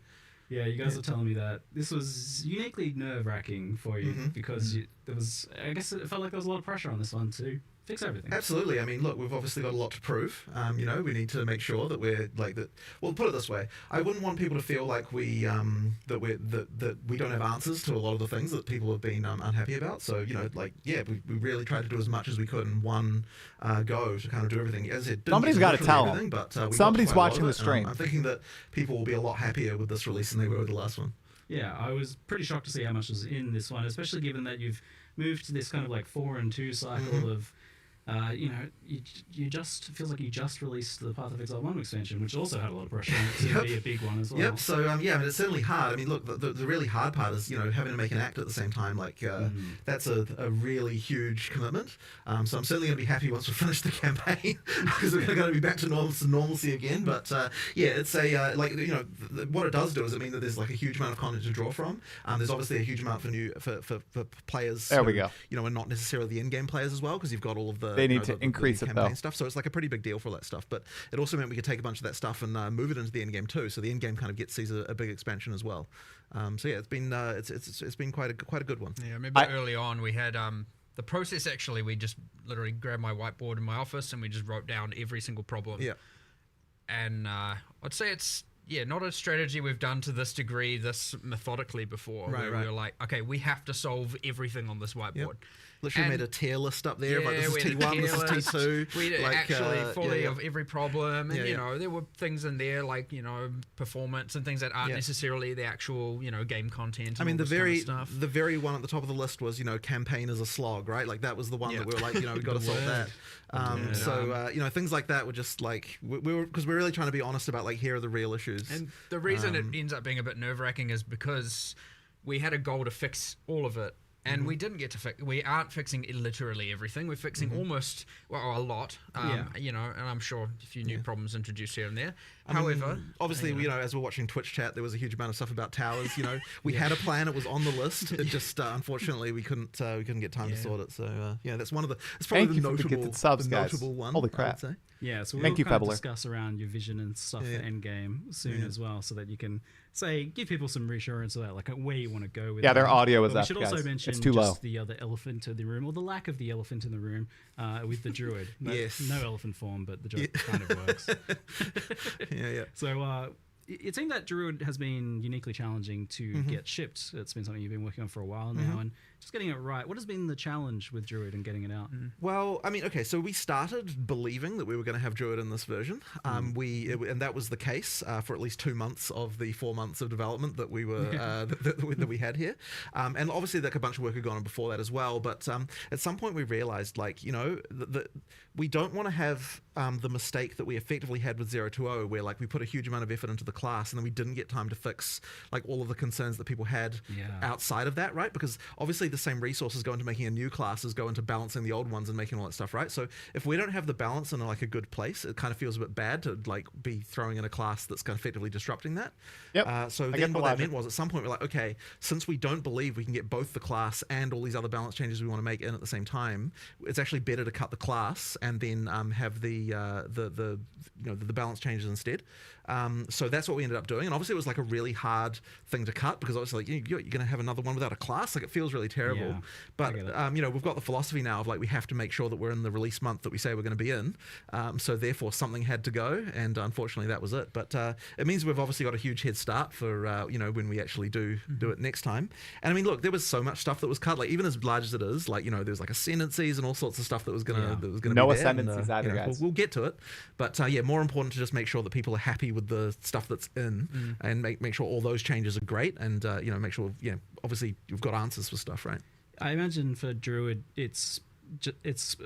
Yeah, you guys were telling me that this was uniquely nerve-wracking for you because there was, I guess it felt like there was a lot of pressure on this one to fix everything. Absolutely. I mean, look, we've obviously got a lot to prove. You know, we need to make sure that we're like that. Well, put it this way: I wouldn't want people to feel like we that we don't have answers to a lot of the things that people have been unhappy about. So, you know, like we really tried to do as much as we could in one go to kind of do everything. As it didn't Somebody's get gotta literally tell 'em. everything, but we got Somebody's quite a lot watching of the it. stream. I'm thinking that people will be a lot happier with this release than they were with the last one. Yeah, I was pretty shocked to see how much was in this one, especially given that you've moved to this kind of like 4 and 2 cycle of, you know, you just feels like you just released the Path of Exile 1 expansion, which also had a lot of pressure on it to be a big one as well. Yep. So yeah, I mean, it's certainly hard. I mean, look, the really hard part is, you know, having to make an act at the same time. Like that's a really huge commitment. So I'm certainly going to be happy once we finish the campaign because we're going to be back to normalcy again. But yeah, it's a like, you know, what it does do is it means that there's like a huge amount of content to draw from. There's obviously a huge amount for players. There we who, go. You know, and not necessarily the in-game players as well, because you've got all of the They you need know, to the increase it, campaign though. stuff. So it's like a pretty big deal for all that stuff. But it also meant we could take a bunch of that stuff and move it into the end game too. So the end game kind of sees a big expansion as well. So yeah, it's been quite a good one. Yeah, I remember early on we had the process. Actually, we just literally grabbed my whiteboard in my office and we just wrote down every single problem. Yeah. And I'd say it's not a strategy we've done to this degree, this methodically before. Right, where we were like, okay, we have to solve everything on this whiteboard. Yep. Literally And- made a tier list up there. Like, this is we had a T1, this tier is list. T2. We had like, actually fully yeah. of every problem, and Yeah, you yeah. know there were things in there like performance and things that aren't necessarily the actual game content. I mean, and the all this kind very of stuff. the very one at the top of the list was, campaign is a slog, right? Like that was the one that we were like, we've got to solve that. So things like that were just like we're really trying to be honest about like, here are the real issues. And the reason it ends up being a bit nerve-wracking is because we had a goal to fix all of it, And we didn't get to fix. We aren't fixing literally everything. We're fixing almost, well, a lot. You know, and I'm sure a few new problems introduced here and there. However, obviously, as we're watching Twitch chat, there was a huge amount of stuff about towers. You know, we had a plan; it was on the list. It just unfortunately we couldn't get time to sort it. So that's one of the. It's probably the notable one. Holy crap! I would say. Yeah, so Thank you, kind of Pebbler. discuss around your vision and stuff for Endgame soon as well, so that you can give people some reassurance about like where you want to go with. Yeah, their audio is but up, we should guys. also mention It's too just low. the other elephant in the room, or the lack of the elephant in the room, with the druid. No elephant form, but the druid kind of works. So it seemed that druid has been uniquely challenging to get shipped. It's been something you've been working on for a while now, and just getting it right. What has been the challenge with druid and getting it out? Well, I mean, okay, so we started believing that we were going to have druid in this version. And that was the case for at least 2 months of the 4 months of development that we were that we had here. And obviously, like a bunch of work had gone on before that as well. But at some point, we realized, like, you know, that we don't want to have the mistake that we effectively had with 020, where like we put a huge amount of effort into the class and then we didn't get time to fix like all of the concerns that people had outside of that, right? Because obviously the same resources go into making a new class as go into balancing the old ones and making all that stuff, right? So if we don't have the balance in like a good place, it kind of feels a bit bad to like be throwing in a class that's kind of effectively disrupting that. So then what that meant was at some point we're like, okay, since we don't believe we can get both the class and all these other balance changes we want to make in at the same time, it's actually better to cut the class and then have the balance changes instead. So that's what we ended up doing, and obviously it was like a really hard thing to cut because obviously like, you're going to have another one without a class, like it feels really terrible. But we've got the philosophy now of like we have to make sure that we're in the release month that we say we're going to be in. So therefore something had to go, and unfortunately that was it. But it means we've obviously got a huge head start for when we actually do it next time. And I mean, look, there was so much stuff that was cut, like even as large as it is, like there's like ascendancies and all sorts of stuff that was gonna no be ascendancies either, guys. We'll get to it, but more important to just make sure that people are happy with the stuff that's in, and make sure all those changes are great, and make sure obviously you've got answers for stuff, right? I imagine for druid it's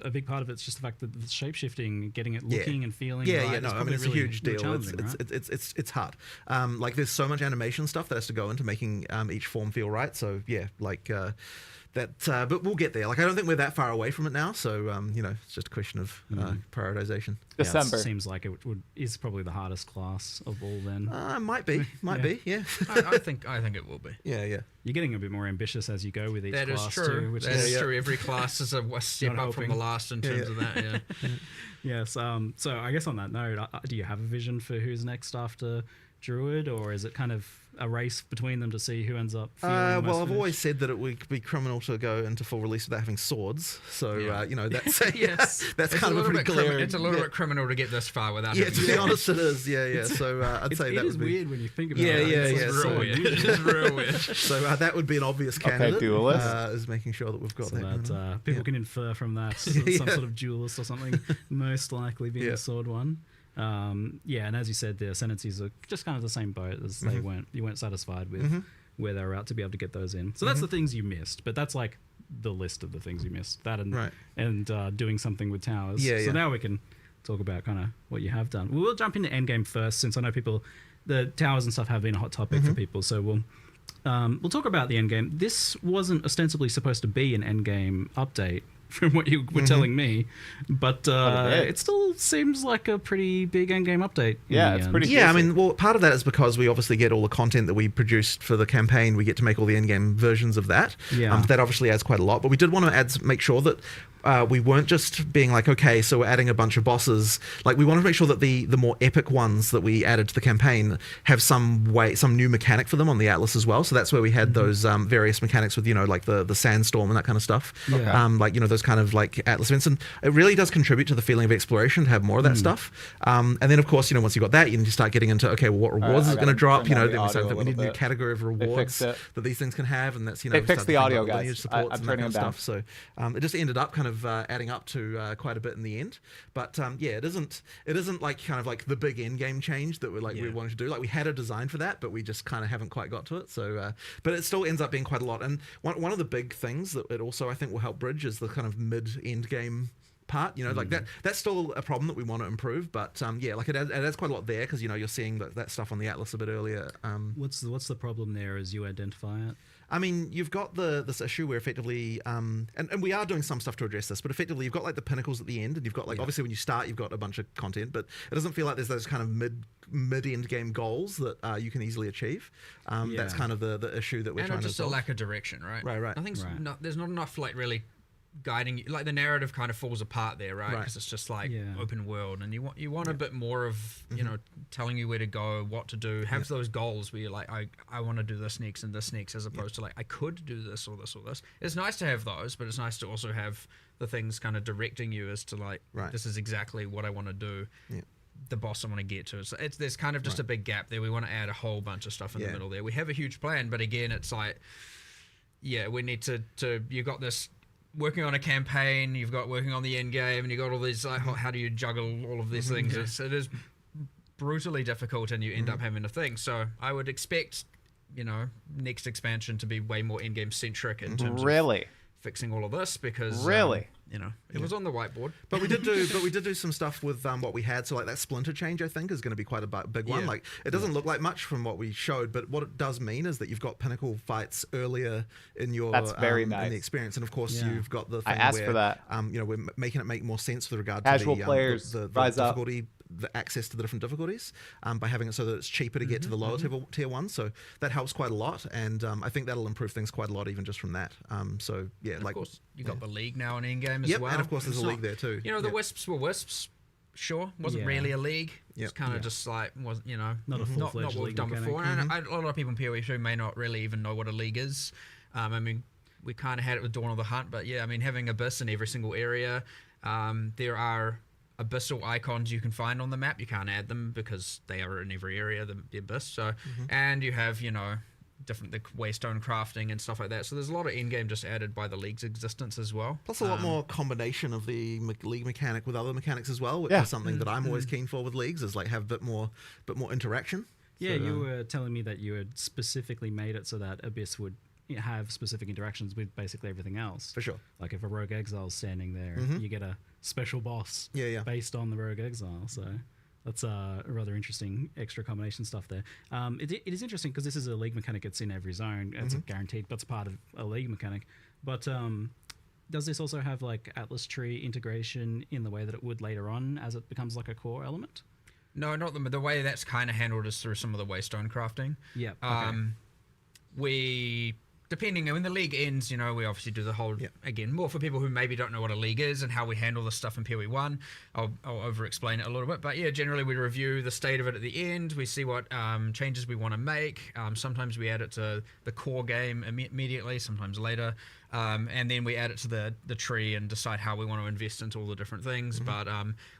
a big part of it's just the fact that the shapeshifting, getting it looking and feeling right, I mean it's really a huge deal. Right? It's hard. Like there's so much animation stuff that has to go into making each form feel right. So but we'll get there. Like I don't think we're that far away from it now. So it's just a question of prioritization. December seems like it is probably the hardest class of all. Then might be. Yeah. I think it will be. Yeah. You're getting a bit more ambitious as you go with each class. That is true. Too, which is true. Every class is a step up from the last in terms of that. Yeah. Yes. So I guess on that note, do you have a vision for who's next after druid, or is it kind of a race between them to see who ends up feeling well, I've always said that it would be criminal to go into full release without having swords. So that's that's kind of a pretty glaring. It's a little bit criminal to get this far without. Yeah, to be honest, it is. Yeah. So I'd say that is would be weird when you think about it. It's real weird. It's real weird. So that would be an obvious candidate. Okay, duelist is making sure that we've got that. People can infer from that some sort of duelist or something. Most likely being a sword one. And as you said, the ascendancies are just kind of the same boat as you weren't satisfied with where they were at to be able to get those in. So that's the things you missed, but that's like the list of the things you missed. That and doing something with towers. So now we can talk about kind of what you have done. We'll jump into endgame first, since I know the towers and stuff have been a hot topic for people. So we'll talk about the endgame. This wasn't ostensibly supposed to be an endgame update, from what you were telling me, but it still seems like a pretty big endgame update. It's pretty. Yeah, I mean, well, part of that is because we obviously get all the content that we produced for the campaign. We get to make all the endgame versions of that. That obviously adds quite a lot. But we did want to make sure that we weren't just being like, okay, so we're adding a bunch of bosses. Like, we wanted to make sure that the more epic ones that we added to the campaign have some new mechanic for them on the Atlas as well. So that's where we had those various mechanics with, like the sandstorm and that kind of stuff. Those kind of like Atlas events. And it really does contribute to the feeling of exploration to have more of that stuff. And then, of course, once you've got that, you need to start getting into, okay, well, what rewards is it going to drop? Then we started that we need a new category of rewards that these things can have. And that's, they fixed the audio, guys. I'm turning them down. So it just ended up kind of adding up to quite a bit in the end. But it isn't like kind of like the big end game change that we wanted to do. Like, we had a design for that, but we just kind of haven't quite got to it. So but it still ends up being quite a lot. And one of the big things that it also, I think, will help bridge is the kind of mid-end game part, like that's still a problem that we want to improve, but it adds quite a lot there, because you're seeing that stuff on the Atlas a bit earlier. What's the problem there as you identify it? I mean, you've got this issue where effectively, and we are doing some stuff to address this, but effectively you've got like the pinnacles at the end, and you've got like obviously when you start you've got a bunch of content, but it doesn't feel like there's those kind of mid-end game goals that you can easily achieve. That's kind of the issue that we're trying to just solve. a lack of direction, right? Right. Nothing's there's not enough like really guiding you. Like the narrative kind of falls apart there, right? Because it's just like open world, and you want a bit more of you know telling you where to go, what to do, have those goals where you're like I want to do this next and this next, as opposed to like I could do this or this or this. It's nice to have those, but it's nice to also have the things kind of directing you as to like this is exactly what I want to do. The boss I want to get to. So there's kind of just a big gap there. We want to add a whole bunch of stuff in the middle there. We have a huge plan, but again, it's like, we need to you got this working on a campaign, you've got working on the end game, and you got all these like, how do you juggle all of these things? It is brutally difficult, and you end up having to think. So I would expect, next expansion to be way more end game centric in terms of fixing all of this, because it was on the whiteboard. But we did do some stuff with what we had. So like that splinter change, I think, is going to be quite a big one. Like it doesn't look like much from what we showed, but what it does mean is that you've got pinnacle fights earlier in your That's very nice. in the experience, and of course you've got the thing I asked where for that. we're making it make more sense with regard Casual to the players the rise up. difficulty, the access to the different difficulties, by having it so that it's cheaper to get to the lower tier ones. So that helps quite a lot, and I think that'll improve things quite a lot even just from that. So yeah, and like of course you got the league now in endgame as well. And of course there's a league there too. The Wisps were Wisps. Sure, wasn't really a league. It's kind of just like not a full-fledged not what we've league done mechanic. before. And a lot of people in PoE may not really even know what a league is. I mean, we kind of had it with Dawn of the Hunt, but I mean, having Abyss in every single area, there are abyssal icons you can find on the map. You can't add them because they are in every area, the Abyss. So, and you have different the waystone crafting and stuff like that. So there's a lot of end game just added by the league's existence as well. Plus a lot more combination of the league mechanic with other mechanics as well, which is something that I'm always keen for with leagues, is like have a bit more interaction. Yeah, so, you were telling me that you had specifically made it so that Abyss would have specific interactions with basically everything else. For sure. Like if a Rogue Exile's standing there, you get a special boss based on the Rogue Exile. So that's a rather interesting extra combination stuff there. It is interesting because this is a league mechanic. It's in every zone. It's guaranteed, but it's part of a league mechanic. But does this also have like Atlas tree integration in the way that it would later on as it becomes like a core element? No, not the way that's kind of handled is through some of the waystone crafting. Yeah. We, depending when the league ends, we obviously do the whole again more for people who maybe don't know what a league is and how we handle the stuff in PoE 1. I'll over-explain it a little bit, but generally we review the state of it at the end. We see what changes we want to make. Sometimes we add it to the core game immediately, sometimes later, and then we add it to the tree and decide how we want to invest into all the different things. But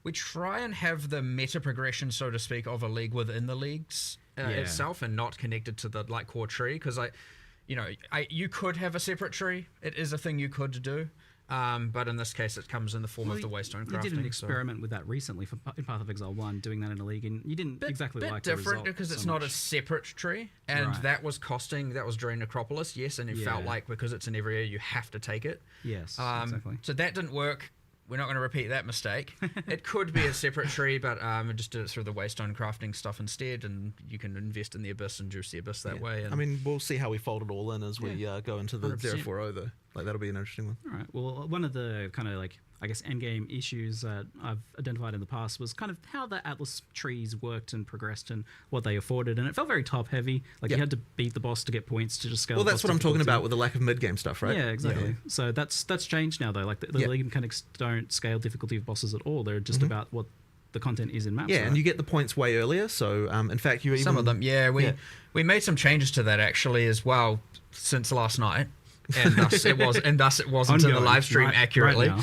we try and have the meta progression, so to speak, of a league within the leagues itself, and not connected to the core tree, because you could have a separate tree. It is a thing you could do. But in this case, it comes in the form of the waystone crafting. You did an experiment with that recently in Path of Exile 1, doing that in a league, and you didn't exactly like the result. Different because it's not a separate tree, and that was during Necropolis, yes, and it felt like because it's in every area, you have to take it. Yes, exactly. So that didn't work. We're not going to repeat that mistake. It could be a separate tree, but we just did it through the waystone crafting stuff instead, and you can invest in the Abyss and juice the Abyss that way. And I mean, we'll see how we fold it all in as we go into the 040, though. Like, that'll be an interesting one. All right. Well, one of the kind of like, I guess, endgame issues that I've identified in the past was kind of how the Atlas trees worked and progressed and what they afforded. And it felt very top heavy. Like you had to beat the boss to get points to just scale. Well, that's what I'm talking about with the lack of mid-game stuff, right? Yeah, exactly. Yeah. So that's changed now, though. Like the league mechanics don't scale difficulty of bosses at all. They're just about what the content is in maps. Yeah, and you get the points way earlier. So, in fact, you even... Some of them, we made some changes to that, actually, as well, since last night. And thus it wasn't in the live stream accurately.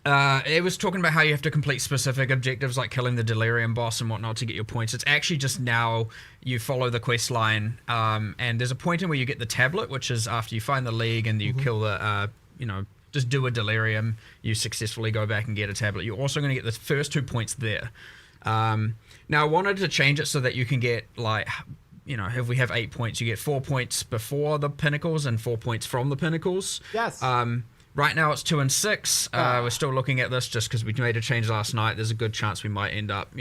It was talking about how you have to complete specific objectives like killing the Delirium boss and whatnot to get your points. It's actually just now you follow the quest line, and there's a point in where you get the tablet, which is after you find the league and you kill the, just do a Delirium, you successfully go back and get a tablet. You're also going to get the first 2 points there. Now I wanted to change it so that you can get like... if we have 8 points, you get 4 points before the pinnacles and 4 points from the pinnacles. Yes. Right now it's 2 and 6. We're still looking at this just because we made a change last night. There's a good chance we might end up,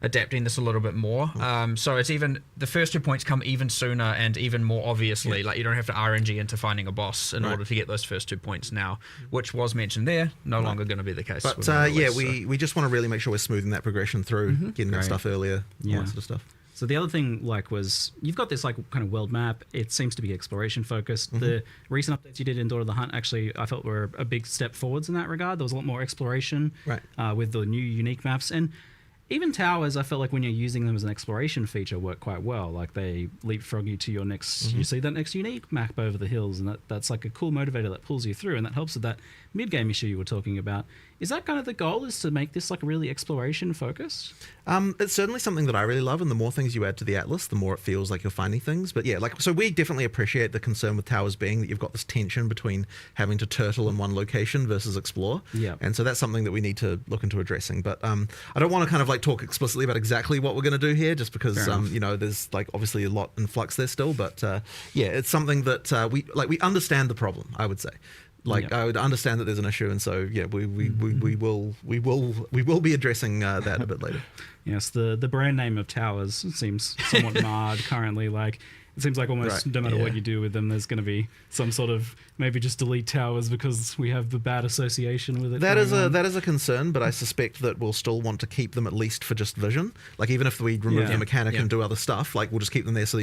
adapting this a little bit more. So it's even the first 2 points come even sooner and even more obviously. Like you don't have to RNG into finding a boss in order to get those first 2 points now, which was mentioned there. No longer going to be the case. But we just want to really make sure we're smoothing that progression through, getting that stuff earlier, all that sort of stuff. So the other thing, like, was you've got this like kind of world map. It seems to be exploration focused. The recent updates you did in Daughter of the Hunt actually, I felt were a big step forwards in that regard. There was a lot more exploration with the new unique maps, and even towers. I felt like when you're using them as an exploration feature, work quite well. Like they leapfrog you to your next. You see that next unique map over the hills, and that's like a cool motivator that pulls you through, and that helps with that mid game issue you were talking about. Is that kind of the goal? Is to make this like really exploration focused? It's certainly something that I really love, and the more things you add to the Atlas, the more it feels like you're finding things. But yeah, like, so we definitely appreciate the concern with towers being that you've got this tension between having to turtle in one location versus explore. Yeah. And so that's something that we need to look into addressing. But I don't want to kind of like talk explicitly about exactly what we're going to do here, just because you know, there's like obviously a lot in flux there still. But yeah, it's something that we understand the problem, I would say. Like I would understand that there's an issue, and so yeah, we will be addressing that a bit later. Yes, the brand name of towers seems somewhat marred currently. Like it seems like almost no matter what you do with them, there's going to be some sort of maybe just delete towers because we have the bad association with it. That is a concern, but I suspect that we'll still want to keep them at least for just vision. Like even if we remove the mechanic and do other stuff, like we'll just keep them there. So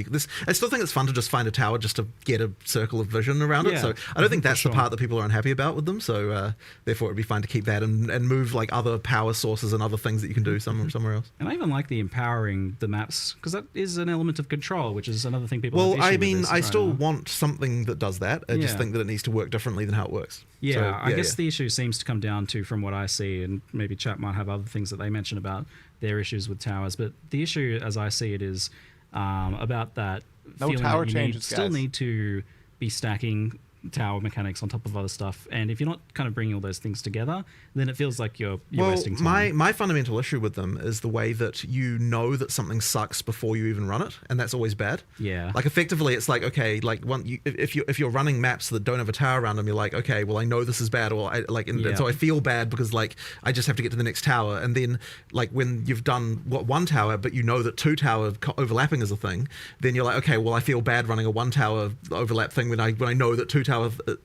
I still think it's fun to just find a tower just to get a circle of vision around it. So I don't think that's the part that people are unhappy about with them. So therefore it'd be fine to keep that and move like other power sources and other things that you can do somewhere else. And I even like the empowering the maps because that is an element of control, which is another thing people. Well, I mean, I still want something that does that. I just think that it needs to work differently than how it works. Yeah, so, I guess the issue seems to come down to, from what I see, and maybe chat might have other things that they mention about their issues with towers, but the issue, as I see it, is about that feeling tower that you changes, still guys. need to be stacking tower mechanics on top of other stuff, and if you're not kind of bringing all those things together, then it feels like you're wasting time. My fundamental issue with them is the way that you know that something sucks before you even run it, and that's always bad. Yeah. Like effectively, it's like, okay, like if you're running maps that don't have a tower around them, you're like, okay, well I know this is bad, or and so I feel bad because like I just have to get to the next tower, and then like when you've done one tower, but you know that 2 tower overlapping is a thing, then you're like, okay, well I feel bad running a 1 tower overlap thing when I know that 2 tower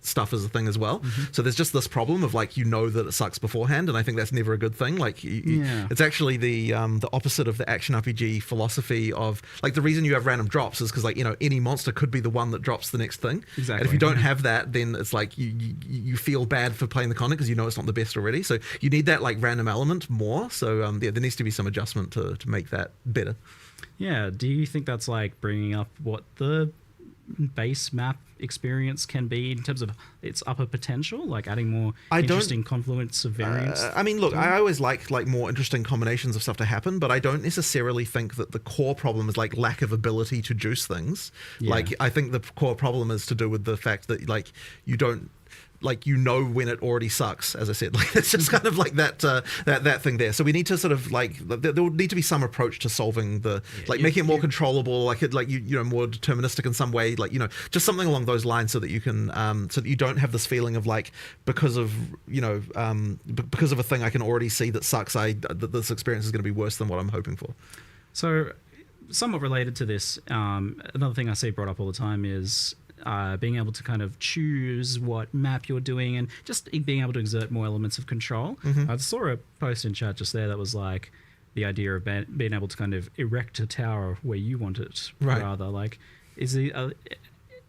stuff is a thing as well. So there's just this problem of like, you know that it sucks beforehand, and I think that's never a good thing. Like it's actually the opposite of the action RPG philosophy of like, the reason you have random drops is because like, you know, any monster could be the one that drops the next thing. Exactly. And if you don't have that, then it's like you feel bad for playing the content because you know it's not the best already. So you need that like random element more. So there needs to be some adjustment to make that better. Yeah. Do you think that's like bringing up what the base map experience can be in terms of its upper potential, like adding more interesting confluence of variants? I mean, look, I always like more interesting combinations of stuff to happen, but I don't necessarily think that the core problem is like lack of ability to juice things. Like I think the core problem is to do with the fact that like you don't, like, you know when it already sucks, as I said. Like it's just kind of like that thing there. So we need to sort of like, there will need to be some approach to solving the making it more controllable, like it, like you know, more deterministic in some way, like, you know, just something along those lines, so that you can so that you don't have this feeling of like, because of, you know, because of a thing I can already see that sucks, that this experience is going to be worse than what I'm hoping for. So somewhat related to this, another thing I see brought up all the time is being able to kind of choose what map you're doing, and just being able to exert more elements of control. I saw a post in chat just there that was like the idea of being able to kind of erect a tower where you want it, rather. Like, is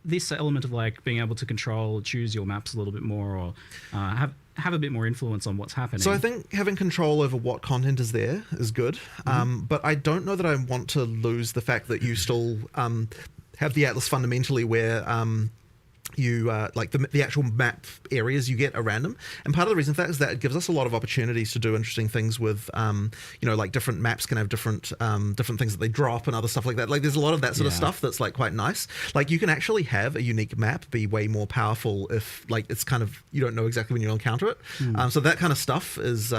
this element of like being able to choose your maps a little bit more, or have a bit more influence on what's happening? So I think having control over what content is there is good, but I don't know that I want to lose the fact that you still have the Atlas fundamentally where you like the actual map areas you get are random, and part of the reason for that is that it gives us a lot of opportunities to do interesting things with you know, like different maps can have different things that they drop and other stuff like that. Like there's a lot of that sort of stuff that's like quite nice. Like you can actually have a unique map be way more powerful if like it's kind of, you don't know exactly when you'll encounter it. So that kind of stuff is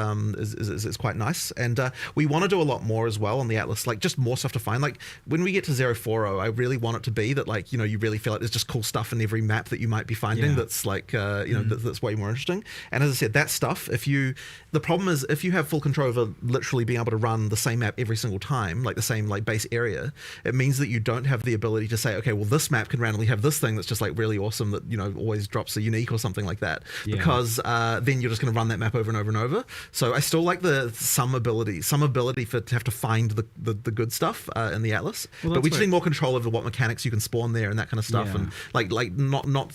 quite nice, and we want to do a lot more as well on the Atlas, like just more stuff to find. Like when we get to 040, I really want it to be that, like, you know, you really feel like there's just cool stuff in every map map that you might be finding that's like that's way more interesting. And as I said, that stuff, the problem is if you have full control over literally being able to run the same map every single time, like the same like base area, it means that you don't have the ability to say, okay, well this map can randomly have this thing that's just like really awesome that always drops a unique or something like that, because then you're just going to run that map over and over and over. So I still like some ability to have to find the good stuff in the Atlas, but we just need more control over what mechanics you can spawn there and that kind of stuff, and like not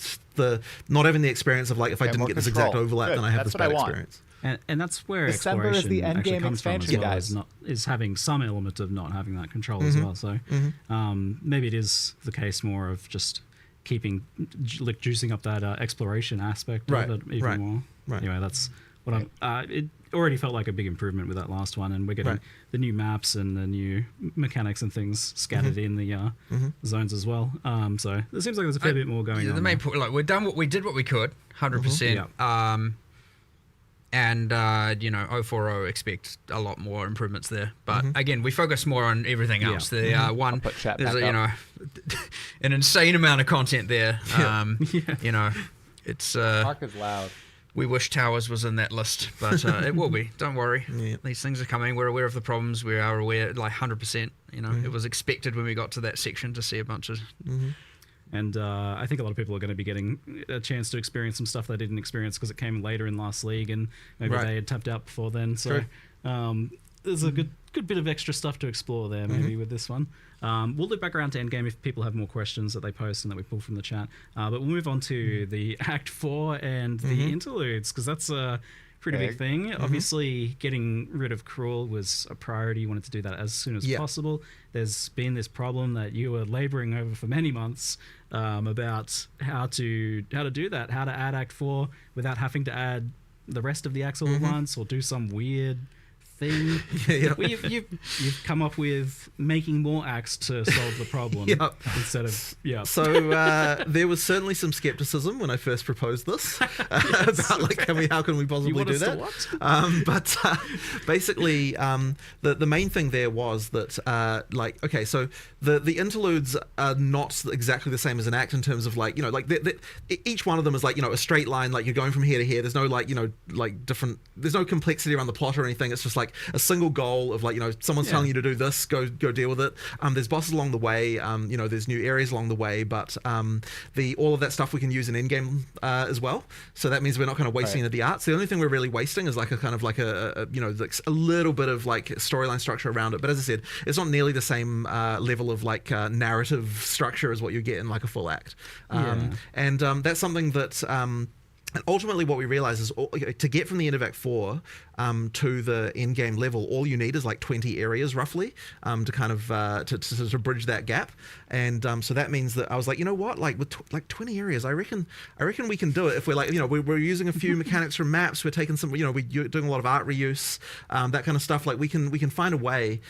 having the experience of like if I didn't get this exact overlap, then I have this bad experience. And that's where December exploration is the end actually game comes expansion, from as well, guys. is having some element of not having that control as well. So maybe it is the case more of just keeping juicing up that exploration aspect of it even more. Right. Anyway, that's what it already felt like a big improvement with that last one, and we're getting the new maps and the new mechanics and things scattered in the zones as well. So it seems like there's a fair bit more going on. The main point, like we did what we could, 100%. And 040 expect a lot more improvements there, but again, we focus more on everything else. There's an insane amount of content there. It's Mark is loud. We wish Towers was in that list, but it will be. Don't worry. These things are coming. We're aware of the problems. We are aware, like 100%. It was expected when we got to that section to see a bunch of. And I think a lot of people are going to be getting a chance to experience some stuff they didn't experience because it came later in last league, and maybe they had tapped out before then. So there's a good bit of extra stuff to explore there, maybe with this one. We'll loop back around to endgame if people have more questions that they post and that we pull from the chat. But we'll move on to the Act 4 and the interludes, because that's a pretty big thing. Obviously, getting rid of Cruel was a priority. You wanted to do that as soon as possible. There's been this problem that you were laboring over for many months about how to do that, how to add Act 4 without having to add the rest of the acts all at once, or do some weird thing. Well, you've come up with making more acts to solve the problem instead of So there was certainly some skepticism when I first proposed this about like how can we possibly do that? But basically, the main thing there was that so the interludes are not exactly the same as an act in terms of like each one of them is like a straight line, like you're going from here to here. There's no different. There's no complexity around the plot or anything. It's just like a single goal of like someone's telling you to do this, go deal with it. There's bosses along the way, there's new areas along the way, but all of that stuff we can use in in-game as well, so that means we're not kind of wasting any of the arts. The only thing we're really wasting is like a kind of like a little bit of like storyline structure around it, but as I said, it's not nearly the same level of like narrative structure as what you get in like a full act. And that's something that and ultimately what we realize is to get from the end of Act 4 to the end game level, all you need is like 20 areas roughly to kind of to bridge that gap. And so that means that I was like, like with 20 areas, I reckon we can do it if we're like, we're using a few mechanics from maps, we're taking some, we're doing a lot of art reuse, that kind of stuff. Like we can find a way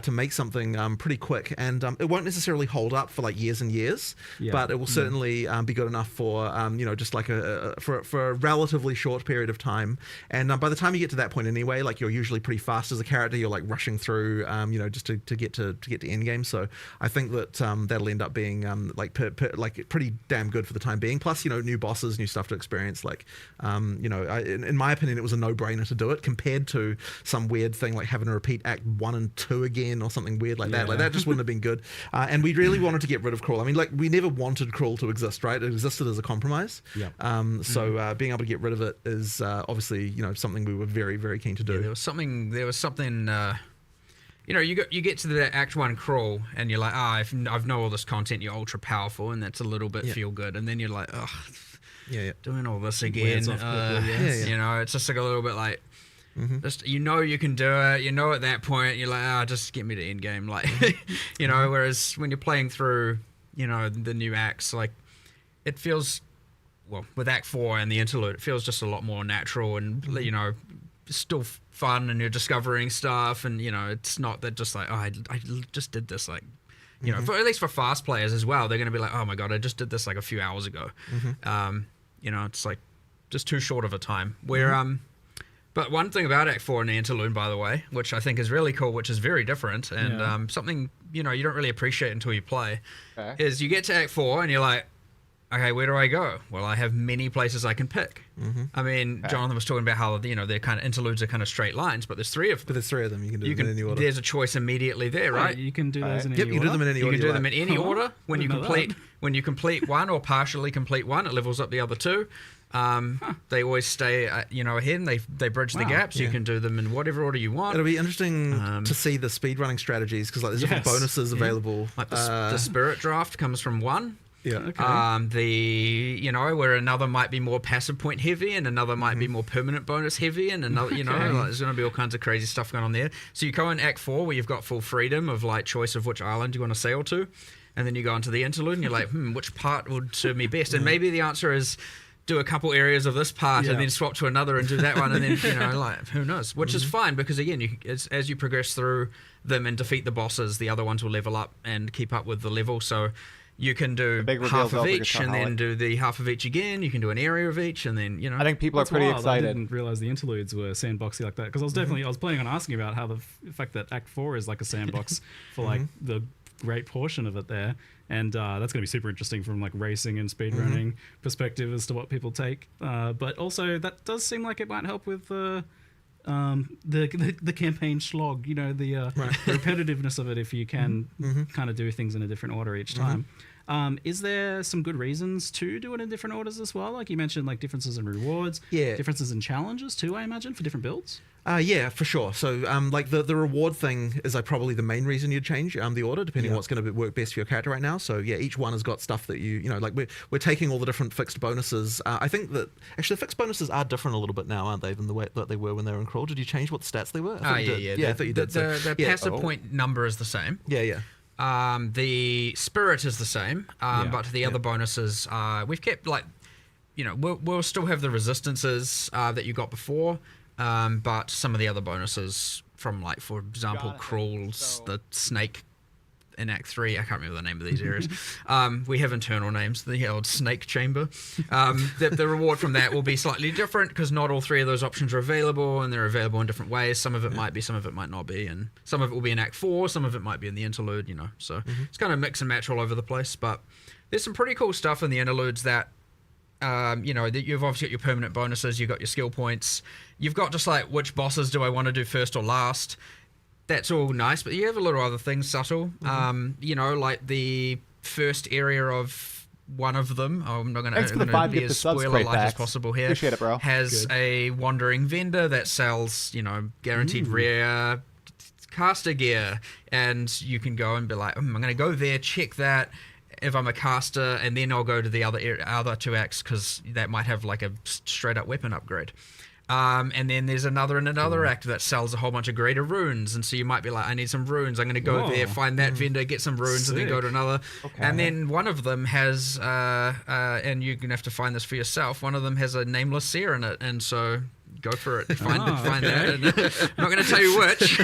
to make something pretty quick, and it won't necessarily hold up for like years and years, but it will certainly be good enough for just like for a relatively short period of time. And by the time you get to that point anyway, like you're usually pretty fast as a character. You're like rushing through, just to get to end game. So I think that that'll end up being like pretty damn good for the time being. Plus, new bosses, new stuff to experience. Like, in my opinion, it was a no-brainer to do it compared to some weird thing like having to repeat Act 1 and 2 again or something weird like that. Like that just wouldn't have been good. And we really wanted to get rid of Cruel. I mean, like we never wanted Cruel to exist, right? It existed as a compromise. So being able to get rid of it is obviously something we were very, very keen to do. There was something you get to the Act 1 Crawl and you're like, I've know all this content, you're ultra powerful, and that's a little bit feel good, and then you're like, doing all this again, it's just like a little bit like, just you can do it, at that point you're like, just get me to end game, like whereas when you're playing through the new acts, like it feels, well, with Act 4 and the interlude, it feels just a lot more natural and still fun, and you're discovering stuff, and it's not that just like, I just did this, like for, at least for fast players as well, they're going to be like, oh my god, I just did this like a few hours ago. It's like just too short of a time where but one thing about Act 4 and the interlude, by the way, which I think is really cool, which is very different, and something you don't really appreciate until you play, is you get to Act 4 and you're like, okay, where do I go? Well, I have many places I can pick. I mean, Jonathan was talking about how, they're kind of interludes are kind of straight lines, but there's 3 of them. But there's 3 of them. You can do them in any order. There's a choice immediately there, right? You can do those in any Yep, order. you do them in any You order. can do them in any order. When you Didn't know complete one or partially complete one, it levels up the other 2. They always stay, ahead, and they bridge the gap, so you can do them in whatever order you want. It'll be interesting to see the speedrunning strategies because there's different bonuses available. Like the spirit draft comes from 1. Yeah. Okay. Where another might be more passive point heavy and another might be more permanent bonus heavy, and another, there's going to be all kinds of crazy stuff going on there. So you go in Act 4 where you've got full freedom of choice of which island you want to sail to, and then you go into the interlude and you're like, which part would serve me best? And maybe the answer is do a couple areas of this part and then swap to another and do that one, and then who knows? Which is fine because again, as you progress through them and defeat the bosses, the other ones will level up and keep up with the level. So you can do half of each and then do the half of each again. You can do an area of each, and then I think people are pretty excited. I didn't realize the interludes were sandboxy like that because I was planning on asking about how the fact that Act 4 is like a sandbox for the great portion of it there, and that's going to be super interesting from racing and speedrunning perspective as to what people take. But also that does seem like it might help with the campaign slog, the repetitiveness of it if you can kind of do things in a different order each time. Is there some good reasons to do it in different orders as well? Like you mentioned, differences in rewards, differences in challenges too, I imagine, for different builds? Yeah, for sure. So, the reward thing is probably the main reason you'd change the order, depending on what's going to work best for your character right now. So, yeah, each one has got stuff that we're taking all the different fixed bonuses. I think that actually the fixed bonuses are different a little bit now, aren't they, than the way that they were when they were in Crawl? Did you change what the stats they were? I thought you did. The passive point number is the same. Yeah. The spirit is the same, but the other bonuses, we've kept we'll still have the resistances that you got before, but some of the other bonuses from for example, Crawls, the snake in Act 3, I can't remember the name of these areas. We have internal names, the old snake chamber. The reward from that will be slightly different because not all 3 of those options are available, and they're available in different ways. Some of it might be, some of it might not be, and some of it will be in Act 4, some of it might be in the interlude, So it's kind of mix and match all over the place, but there's some pretty cool stuff in the interludes that you've obviously got your permanent bonuses, you've got your skill points, you've got just which bosses do I want to do first or last. That's all nice, but you have a little other things subtle. The first area of one of them, I'm not going to be as spoiler-like as possible here, appreciate it, bro. has a wandering vendor that sells, guaranteed rare caster gear, and you can go and be like, I'm going to go there, check that, if I'm a caster, and then I'll go to the other 2 acts because that might have a straight-up weapon upgrade. And then there's another act that sells a whole bunch of greater runes, and so you might be like, I need some runes, I'm going to go there, find that vendor, get some runes, and then go to another. And then one of them has, and you're going to have to find this for yourself, one of them has a nameless seer in it, and so go for it, find that. And I'm not going to tell you which.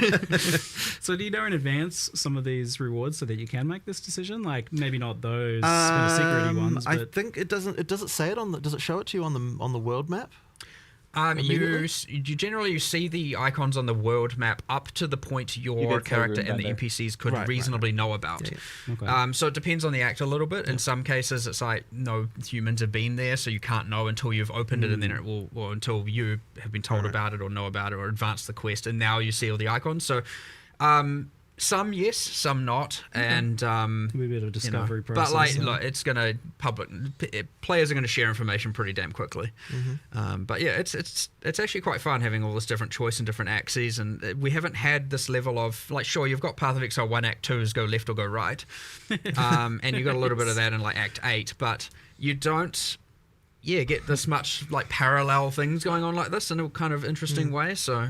So do you know in advance some of these rewards so that you can make this decision? Maybe not those kind of secret ones. But... I think it doesn't. Does it say it on the? Does it show it to you on the world map? You generally see the icons on the world map up to the point your character and the NPCs could reasonably know about. Yeah. Okay. So it depends on the act a little bit. In some cases, it's no humans have been there, so you can't know until you've opened it, and then it will, or until you have been told about it or know about it or advanced the quest, and now you see all the icons. So some yes, some not, and be a bit of a discovery process. But look, it's gonna players are gonna share information pretty damn quickly. But yeah, it's actually quite fun having all this different choice and different axes, and we haven't had this level of sure, you've got Path of Exile 1 Act 2 is go left or go right, and you got a little bit of that in Act 8, but you don't get this much parallel things going on like this in a kind of interesting way. So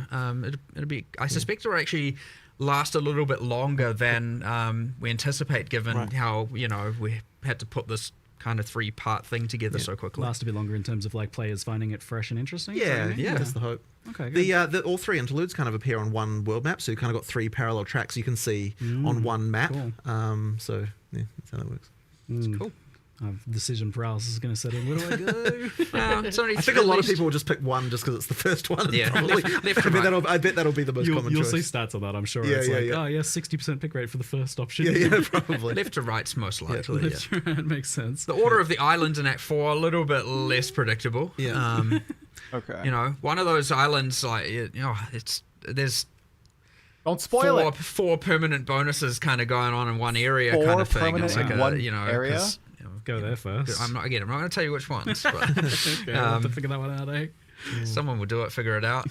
it'll be, I suspect it'll actually last a little bit longer than we anticipate, given how we had to put this kind of 3-part thing together so quickly. Last a bit longer in terms of players finding it fresh and interesting. Yeah, that's the hope. Okay, good. All 3 interludes kind of appear on one world map, so you kind of got 3 parallel tracks you can see on one map. Cool. So yeah, that's how that works. It's cool. decision paralysis is going to set in. Where do I go? It's only I think a lot of people will just pick one just because it's the first one. Yeah, probably, left to right. I bet that'll be the most common You'll choice. see stats on that, I'm sure. Yeah, It's yeah, like, yeah. oh, yeah, 60% pick rate for the first option. Yeah, probably. Left to right's most likely. Yeah. That's right. It makes sense. The order of the islands in Act 4 a little bit less predictable. Yeah. Okay. You know, one of those islands, like, there's Don't spoil it. four permanent bonuses kind of going on in one area, Four kind of thing. permanent It's like in a, one you know, area? 'cause, you know, Go there first. I'm not going to tell you which ones, but Okay, I'll have to figure that one out, eh? someone will do it, figure it out.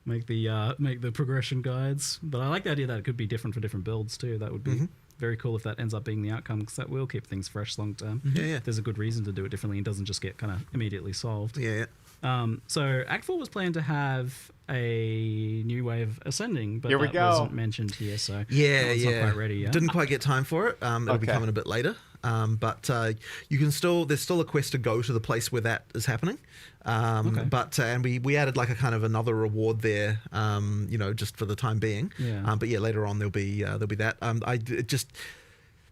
Make the progression guides. But I like the idea that it could be different for different builds too. That would be very cool if that ends up being the outcome, because that will keep things fresh long term. Yeah. There's a good reason to do it differently and doesn't just get kind of immediately solved. Yeah. So Act 4 was planned to have a new way of ascending, but Here we that go. wasn't mentioned here. So Yeah, it's not quite ready yet. Didn't quite get time for it. It'll be Okay. coming a bit later. But you can still, there's still a quest to go to the place where that is happening. But and we added like a kind of another reward there, you know, just for the time being. Yeah. But yeah, later on there'll be that.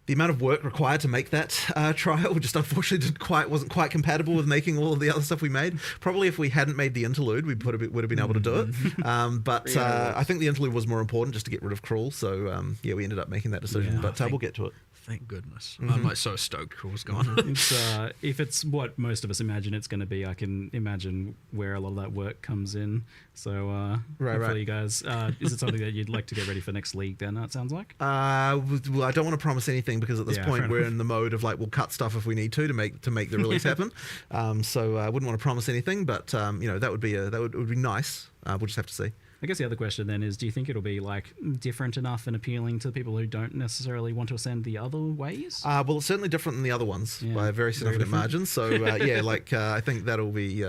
The amount of work required to make that trial just unfortunately wasn't quite compatible with making all of the other stuff we made. Probably if we hadn't made the interlude, we would have been able to do it. But I think the interlude was more important just to get rid of Cruel. So yeah, we ended up making that decision. Yeah, but we'll get to it. Thank goodness. I'm like so stoked Cruel's gone. It's if it's what most of us imagine it's going to be, I can imagine where a lot of that work comes in. So hopefully you guys, is it something that you'd like to get ready for next league then, it sounds like? Well, I don't want to promise anything because at this Yeah, point fair we're enough. in the mode of like we'll cut stuff if we need to make the release happen. So I wouldn't want to promise anything, but you know, that would be nice. We'll just have to see. I guess the other question then is, do you think it'll be like different enough and appealing to people who don't necessarily want to ascend the other ways? Well, it's certainly different than the other ones Yeah, by a very significant different. margin. So yeah, like I think that'll be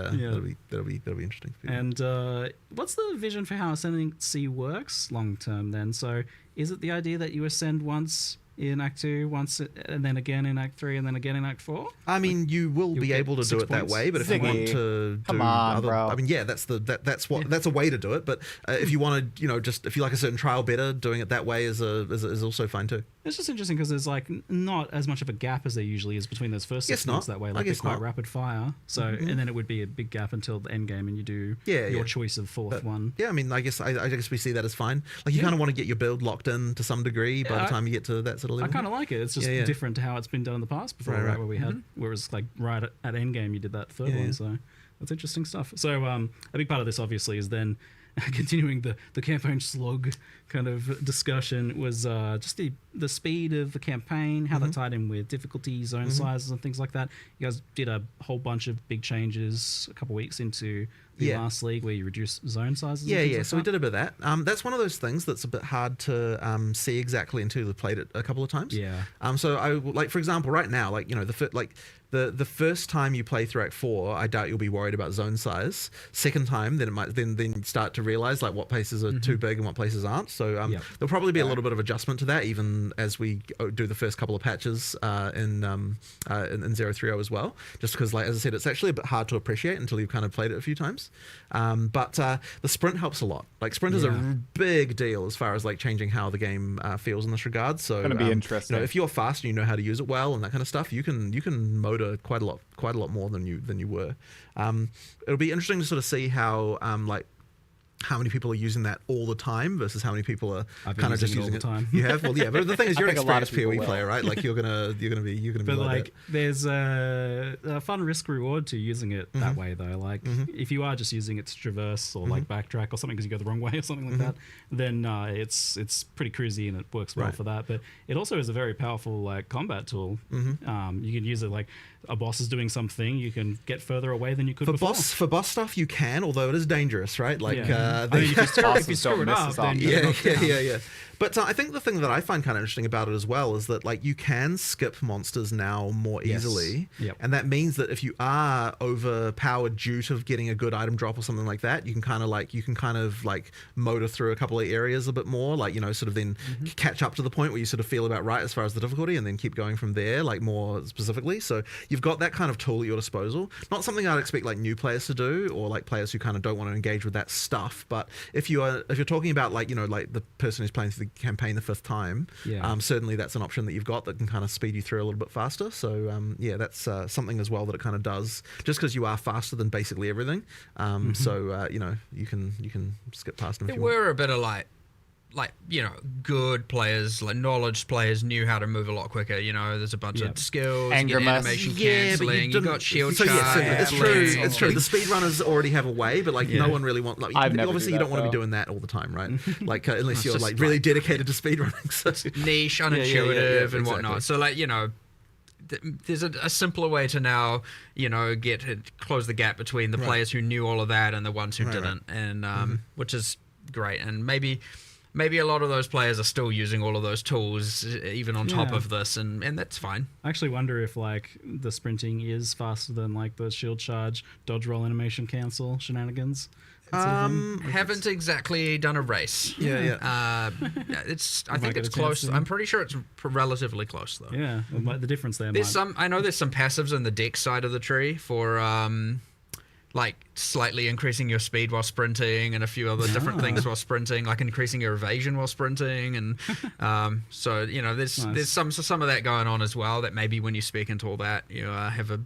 interesting. And what's the vision for how ascendancy works long term then? So is it the idea that you ascend once in Act 2, once and then again in Act 3, and then again in Act 4? I mean, you will be get able to do 6 it that points. way, but if you want Ziggy, to do come on, other, bro. I mean, yeah, that's a way to do it. But if you want to, you know, just if you like a certain trial better, doing it that way is also fine too. It's just interesting because there's like not as much of a gap as there usually is between those first 6 Guess not. months that way. I Like they're guess quite not. rapid fire. So and then it would be a big gap until the end game and you do Yeah, your yeah. choice of fourth But, one. Yeah, I mean, I guess we see that as fine. Like you kind of want to get your build locked in to some degree by the time you get to that sort of I level. kind of like it. It's just Yeah, yeah. different to how it's been done in the past before, Right, right? right. Where we had, whereas like right at end game, you did that third Yeah, one. yeah. So that's interesting stuff. So a big part of this obviously is then continuing the campaign slog kind of discussion was just the speed of the campaign, how that tied in with difficulty, zone sizes, and things like that. You guys did a whole bunch of big changes a couple weeks into the Yeah. last league where you reduced zone sizes. Yeah, and things yeah. like So we that. did a bit of that. That's one of those things that's a bit hard to see exactly until you've played it a couple of times. Yeah. So I like, for example, right now, like you know, the first time you play through Act 4, I doubt you'll be worried about zone size. Second time, then it might then you start to realize like what places are too big and what places aren't. So Yep. there'll probably be a little bit of adjustment to that, even as we do the first couple of patches in 030 as well. Just because, like as I said, it's actually a bit hard to appreciate until you've kind of played it a few times. But the sprint helps a lot. Like sprint is a big deal as far as like changing how the game feels in this regard. So Gonna be interesting. You know, if you're fast and you know how to use it well and that kind of stuff, you can motor quite a lot more than you were. It'll be interesting to sort of see how how many people are using that all the time versus how many people are I've been kind of just using it using all the time. You have, well, yeah. But the thing is, you're an think a lot of experienced people PoE will. player, right? Like you're gonna be But like like, that. there's a fun risk reward to using it that way, though. Like, if you are just using it to traverse or like backtrack or something because you go the wrong way or something like that, then it's pretty cruisy and it works well Right. for that. But it also is a very powerful like combat tool. You can use it like a boss is doing something, you can get further away than you could before. For boss stuff, you can, although it is dangerous, right? Like, Yeah. I mean, if you screw Bosses don't it miss up, us then off. you're knocked down. yeah. But I think the thing that I find kind of interesting about it as well is that like you can skip monsters now more Yes. easily, Yep. and that means that if you are overpowered due to getting a good item drop or something like that, you can kind of like motor through a couple of areas a bit more, like you know, sort of then catch up to the point where you sort of feel about right as far as the difficulty, and then keep going from there, like more specifically. So you've got that kind of tool at your disposal. Not something I'd expect like new players to do, or like players who kind of don't want to engage with that stuff. But if you're talking about like like the person who's playing through the campaign the 5th time, certainly that's an option that you've got that can kind of speed you through a little bit faster. So that's something as well that it kind of does, just because you are faster than basically everything. So you can skip past them. If There you want. were a bit of like good players, like knowledge players knew how to move a lot quicker. There's a bunch of skills, Anger you get must. animation Yeah, cancelling, you got shield so charge. it's true. It's true. The speedrunners already have a way, but like no one really wants. Like, I've never obviously, do you that, don't want to be though. doing that all the time, right? Like unless you're just like really dedicated to speedrunning. So. Niche, yeah, unintuitive, and exactly. whatnot. So like there's a simpler way to now close the gap between the players who knew all of that and the ones who didn't, and which is great. And maybe a lot of those players are still using all of those tools even on top of this, and that's fine. I actually wonder if like the sprinting is faster than like the shield charge, dodge roll, animation cancel shenanigans. Haven't exactly done a race. I think it's close. I'm pretty sure it's relatively close though. Yeah, well, the difference there. I know there's some passives on the deck side of the tree for like slightly increasing your speed while sprinting, and a few other different things while sprinting, like increasing your evasion while sprinting, and so there's some of that going on as well. That maybe when you speak into all that, you have a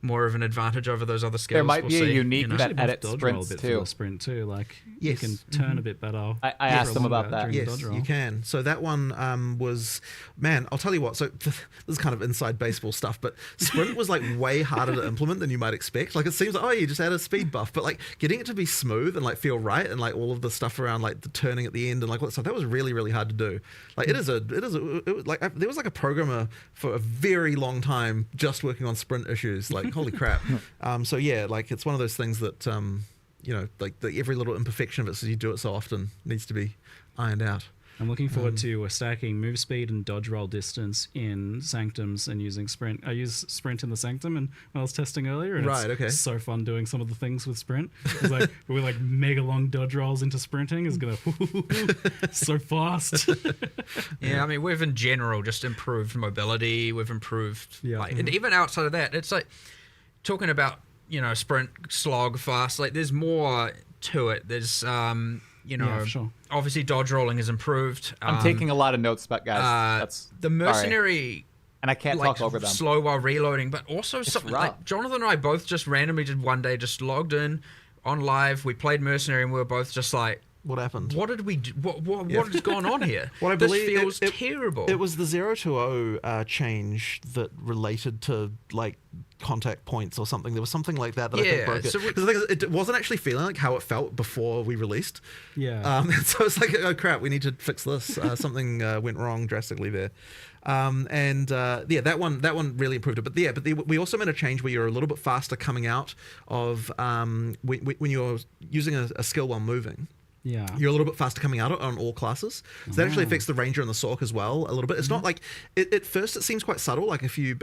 more of an advantage over those other skills. There might be a unique Actually, that edits dodge roll a sprints bit for too. the sprint too. Like Yes. you can turn a bit better. I asked them about that. during the Yes, dodge roll. you can. So that one was, man, I'll tell you what. So this is kind of inside baseball stuff, but sprint was like way harder to implement than you might expect. Like it seems like, you just add a speed buff, but like getting it to be smooth and like feel right, and like all of the stuff around like the turning at the end and like all that stuff, that was really, really hard to do. Like it was like there was like a programmer for a very long time just working on sprint issues. Like holy crap. So yeah, like it's one of those things that like every little imperfection of it, so you do it so often, needs to be ironed out. I'm looking forward to stacking move speed and dodge roll distance in Sanctums and using sprint. I use sprint in the Sanctum and when I was testing earlier, and it's so fun doing some of the things with sprint. It's like we're like mega long dodge rolls into sprinting is gonna so fast. Yeah, I mean we've in general just improved mobility. We've improved and even outside of that, it's like talking about sprint, slog, fast. Like there's more to it. There's for sure. Obviously dodge rolling has improved. I'm taking a lot of notes, but guys, that's the mercenary, and I can't like, talk over them. slow while reloading, but also something rough. like Jonathan and I both just randomly did one day, just logged in on live. We played mercenary, and we were both just like, What happened? what did we do? What has gone on here? What I this believe feels terrible. It was the 0-0 change that related to like contact points or something. There was something like that I think broke it. so Because the thing is, it wasn't actually feeling like how it felt before we released. Yeah. So it's like, oh crap, we need to fix this. Something went wrong drastically there. That one really improved it. But we also made a change where you're a little bit faster coming out of when you're using a skill while moving. Yeah. You're a little bit faster coming out on all classes. So that actually affects the Ranger and the Sork as well a little bit. It's not like, at first it seems quite subtle, like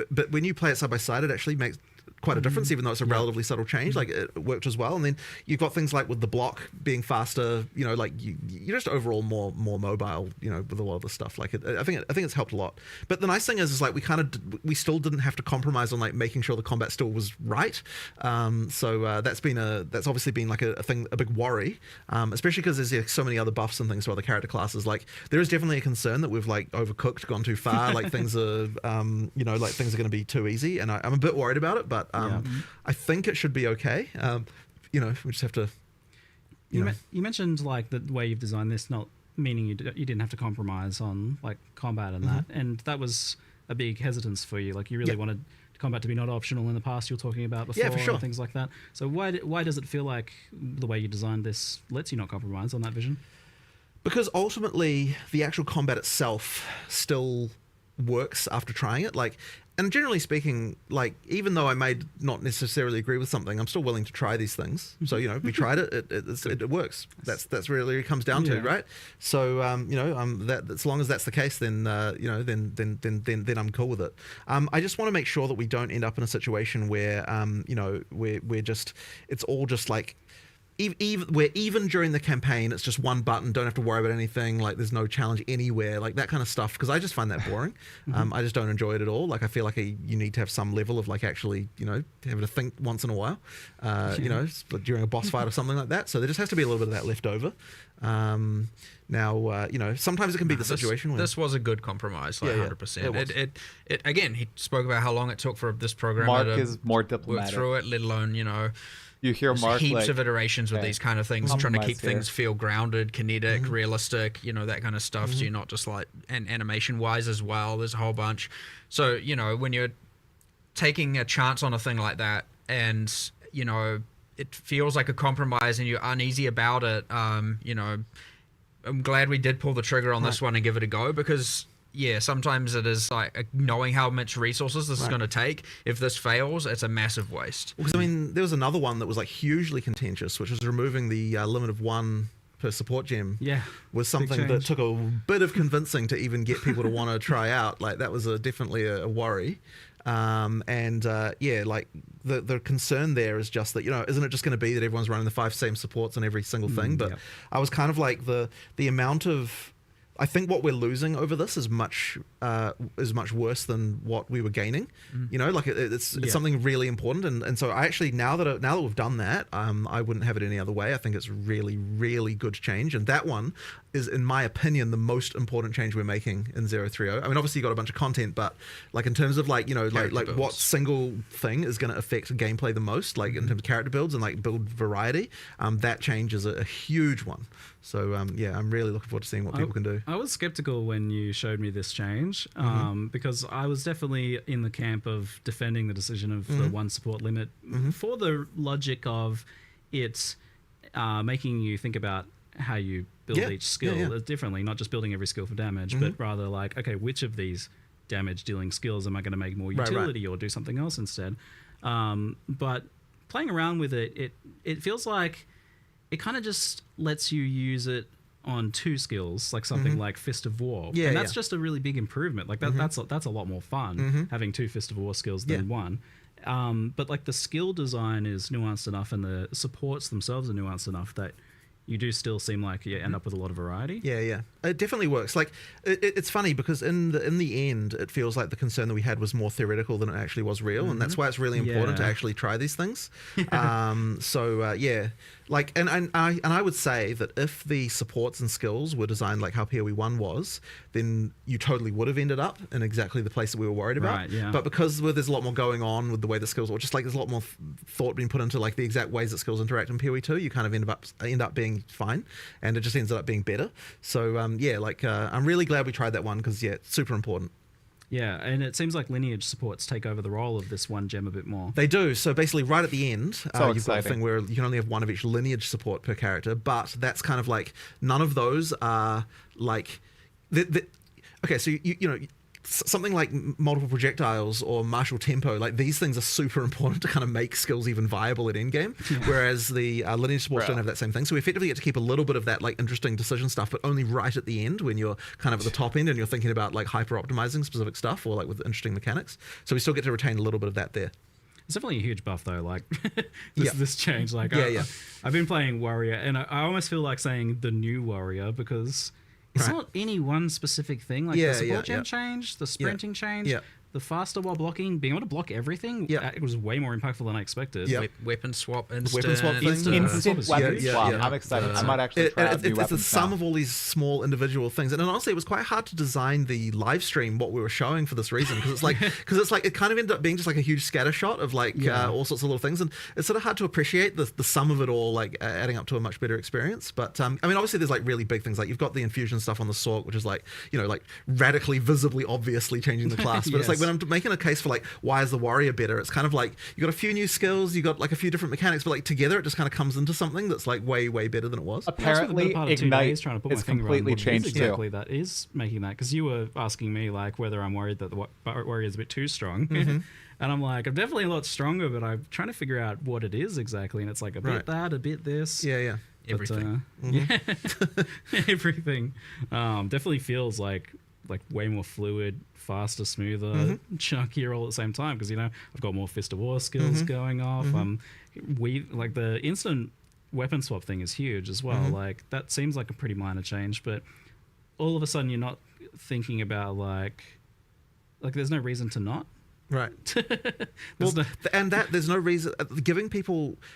but when you play it side by side, it actually makes quite a difference, even though it's a relatively subtle change. Like it worked as well. And then you've got things like with the block being faster, like you're just overall more mobile, with a lot of the stuff. Like I think it's helped a lot. But the nice thing is like we still didn't have to compromise on like making sure the combat still was right. So that's obviously been like a big worry, especially because there's so many other buffs and things for other character classes. Like there is definitely a concern that we've like overcooked, gone too far. Like things are, like things are going to be too easy, and I'm a bit worried about it. But I think it should be okay. We just have to. You mentioned like the way you've designed this, not meaning you didn't have to compromise on like combat and that, and that was a big hesitance for you. Like you really wanted combat to be not optional in the past. You were talking about before, for sure. and things like that. So why does it feel like the way you designed this lets you not compromise on that vision? Because ultimately, the actual combat itself still works after trying it. Like, and generally speaking, like even though I may not necessarily agree with something, I'm still willing to try these things. So we tried it. It works. That's really what it comes down to, right? So that as long as that's the case, then then I'm cool with it. I just want to make sure that we don't end up in a situation where we're just it's all just like even during the campaign, it's just one button, don't have to worry about anything. Like there's no challenge anywhere, like that kind of stuff. Because I just find that boring. I just don't enjoy it at all. Like I feel like you need to have some level of like actually, having to think once in a while. During a boss fight or something like that. So there just has to be a little bit of that left over. Sometimes it can be the situation where this was a good compromise, like 100%. It again, he spoke about how long it took for this program Mark to is more work diplomatic. through it, let alone you hear Mark heaps like, of iterations with these kind of things, trying to keep things feel grounded, kinetic, realistic, that kind of stuff. So you're not just like, and animation wise as well, there's a whole bunch. So when you're taking a chance on a thing like that, and it feels like a compromise, and you're uneasy about it, I'm glad we did pull the trigger on this one and give it a go, because sometimes it is like knowing how much resources this is going to take. If this fails, it's a massive waste. Because there was another one that was like hugely contentious, which was removing the limit of 1 per support gem. Was something that took a bit of convincing to even get people to want to try out. Like that was definitely a worry. The concern there is just that, isn't it just going to be that everyone's running the 5 same supports on every single thing? But I was kind of like the amount of, I think what we're losing over this is much worse than what we were gaining. It's something really important, and so I actually now that we've done that, I wouldn't have it any other way. I think it's really, really good change, and that one is, in my opinion, the most important change we're making in 030. I mean, obviously you got a bunch of content, but like in terms of like what single thing is going to affect gameplay the most, like in terms of character builds and like build variety, that change is a huge one. So I'm really looking forward to seeing what people can do. I was skeptical when you showed me this change, because I was definitely in the camp of defending the decision of the 1 support limit for the logic of it's making you think about how you build each skill differently, not just building every skill for damage, but rather like, okay, which of these damage dealing skills am I going to make more utility or do something else instead? But playing around with it feels like it kind of just lets you use it on 2 skills, like something like Fist of War. And that's just a really big improvement. Like that's a lot more fun having 2 Fist of War skills than 1. But like the skill design is nuanced enough, and the supports themselves are nuanced enough that you do still seem like you end up with a lot of variety. It definitely works. Like it's funny because in the end, it feels like the concern that we had was more theoretical than it actually was real, and that's why it's really important to actually try these things. Like, and I would say that if the supports and skills were designed like how PoE 1 was, then you totally would have ended up in exactly the place that we were worried about. But because there's a lot more going on with the way the skills, or just like there's a lot more thought being put into like the exact ways that skills interact in PoE 2, you kind of end up being fine, and it just ends up being better. So I'm really glad we tried that one, because it's super important. Yeah, and it seems like lineage supports take over the role of this 1 gem a bit more. They do. So basically right at the end, you've got a thing where you can only have 1 of each lineage support per character, but that's kind of like, none of those are like... okay, so something like multiple projectiles or martial tempo, like these things are super important to kind of make skills even viable at endgame, whereas the lineage supports don't have that same thing. So we effectively get to keep a little bit of that like interesting decision stuff, but only right at the end when you're kind of at the top end and you're thinking about like hyper optimizing specific stuff or like with interesting mechanics. So we still get to retain a little bit of that there. It's definitely a huge buff though, like this change. Like I've been playing Warrior, and I almost feel like saying the new Warrior, because it's not any one specific thing. Like the support gem change, the sprinting change, the faster while blocking, being able to block everything, it was way more impactful than I expected. Weapon swap, instant weapon swap. I'm excited. I might actually try out new weapons. It's the sum of all these small individual things, and honestly, it was quite hard to design the live stream what we were showing for this reason, because it's like it kind of ended up being just like a huge scatter shot of like all sorts of little things, and it's sort of hard to appreciate the sum of it all, like adding up to a much better experience. But I mean, obviously, there's like really big things, like you've got the infusion stuff on the Sork, which is like like radically, visibly, obviously changing the class. But it's like when I'm making a case for like why is the Warrior better, it's kind of like you got a few new skills, you got like a few different mechanics, but like together it just kind of comes into something that's like way better than it was. Apparently Ignite is completely changed exactly too. That is making that, because you were asking me like whether I'm worried that the Warrior is a bit too strong. And I'm like, I'm definitely a lot stronger, but I'm trying to figure out what it is exactly, and it's like a bit that, a bit this. Everything. Everything. Definitely feels like way more fluid, faster, smoother, chunkier all at the same time, because I've got more Fist of War skills going off. We like the instant weapon swap thing is huge as well. Like that seems like a pretty minor change, but all of a sudden you're not thinking about like there's no reason to not. Right. There's There's no reason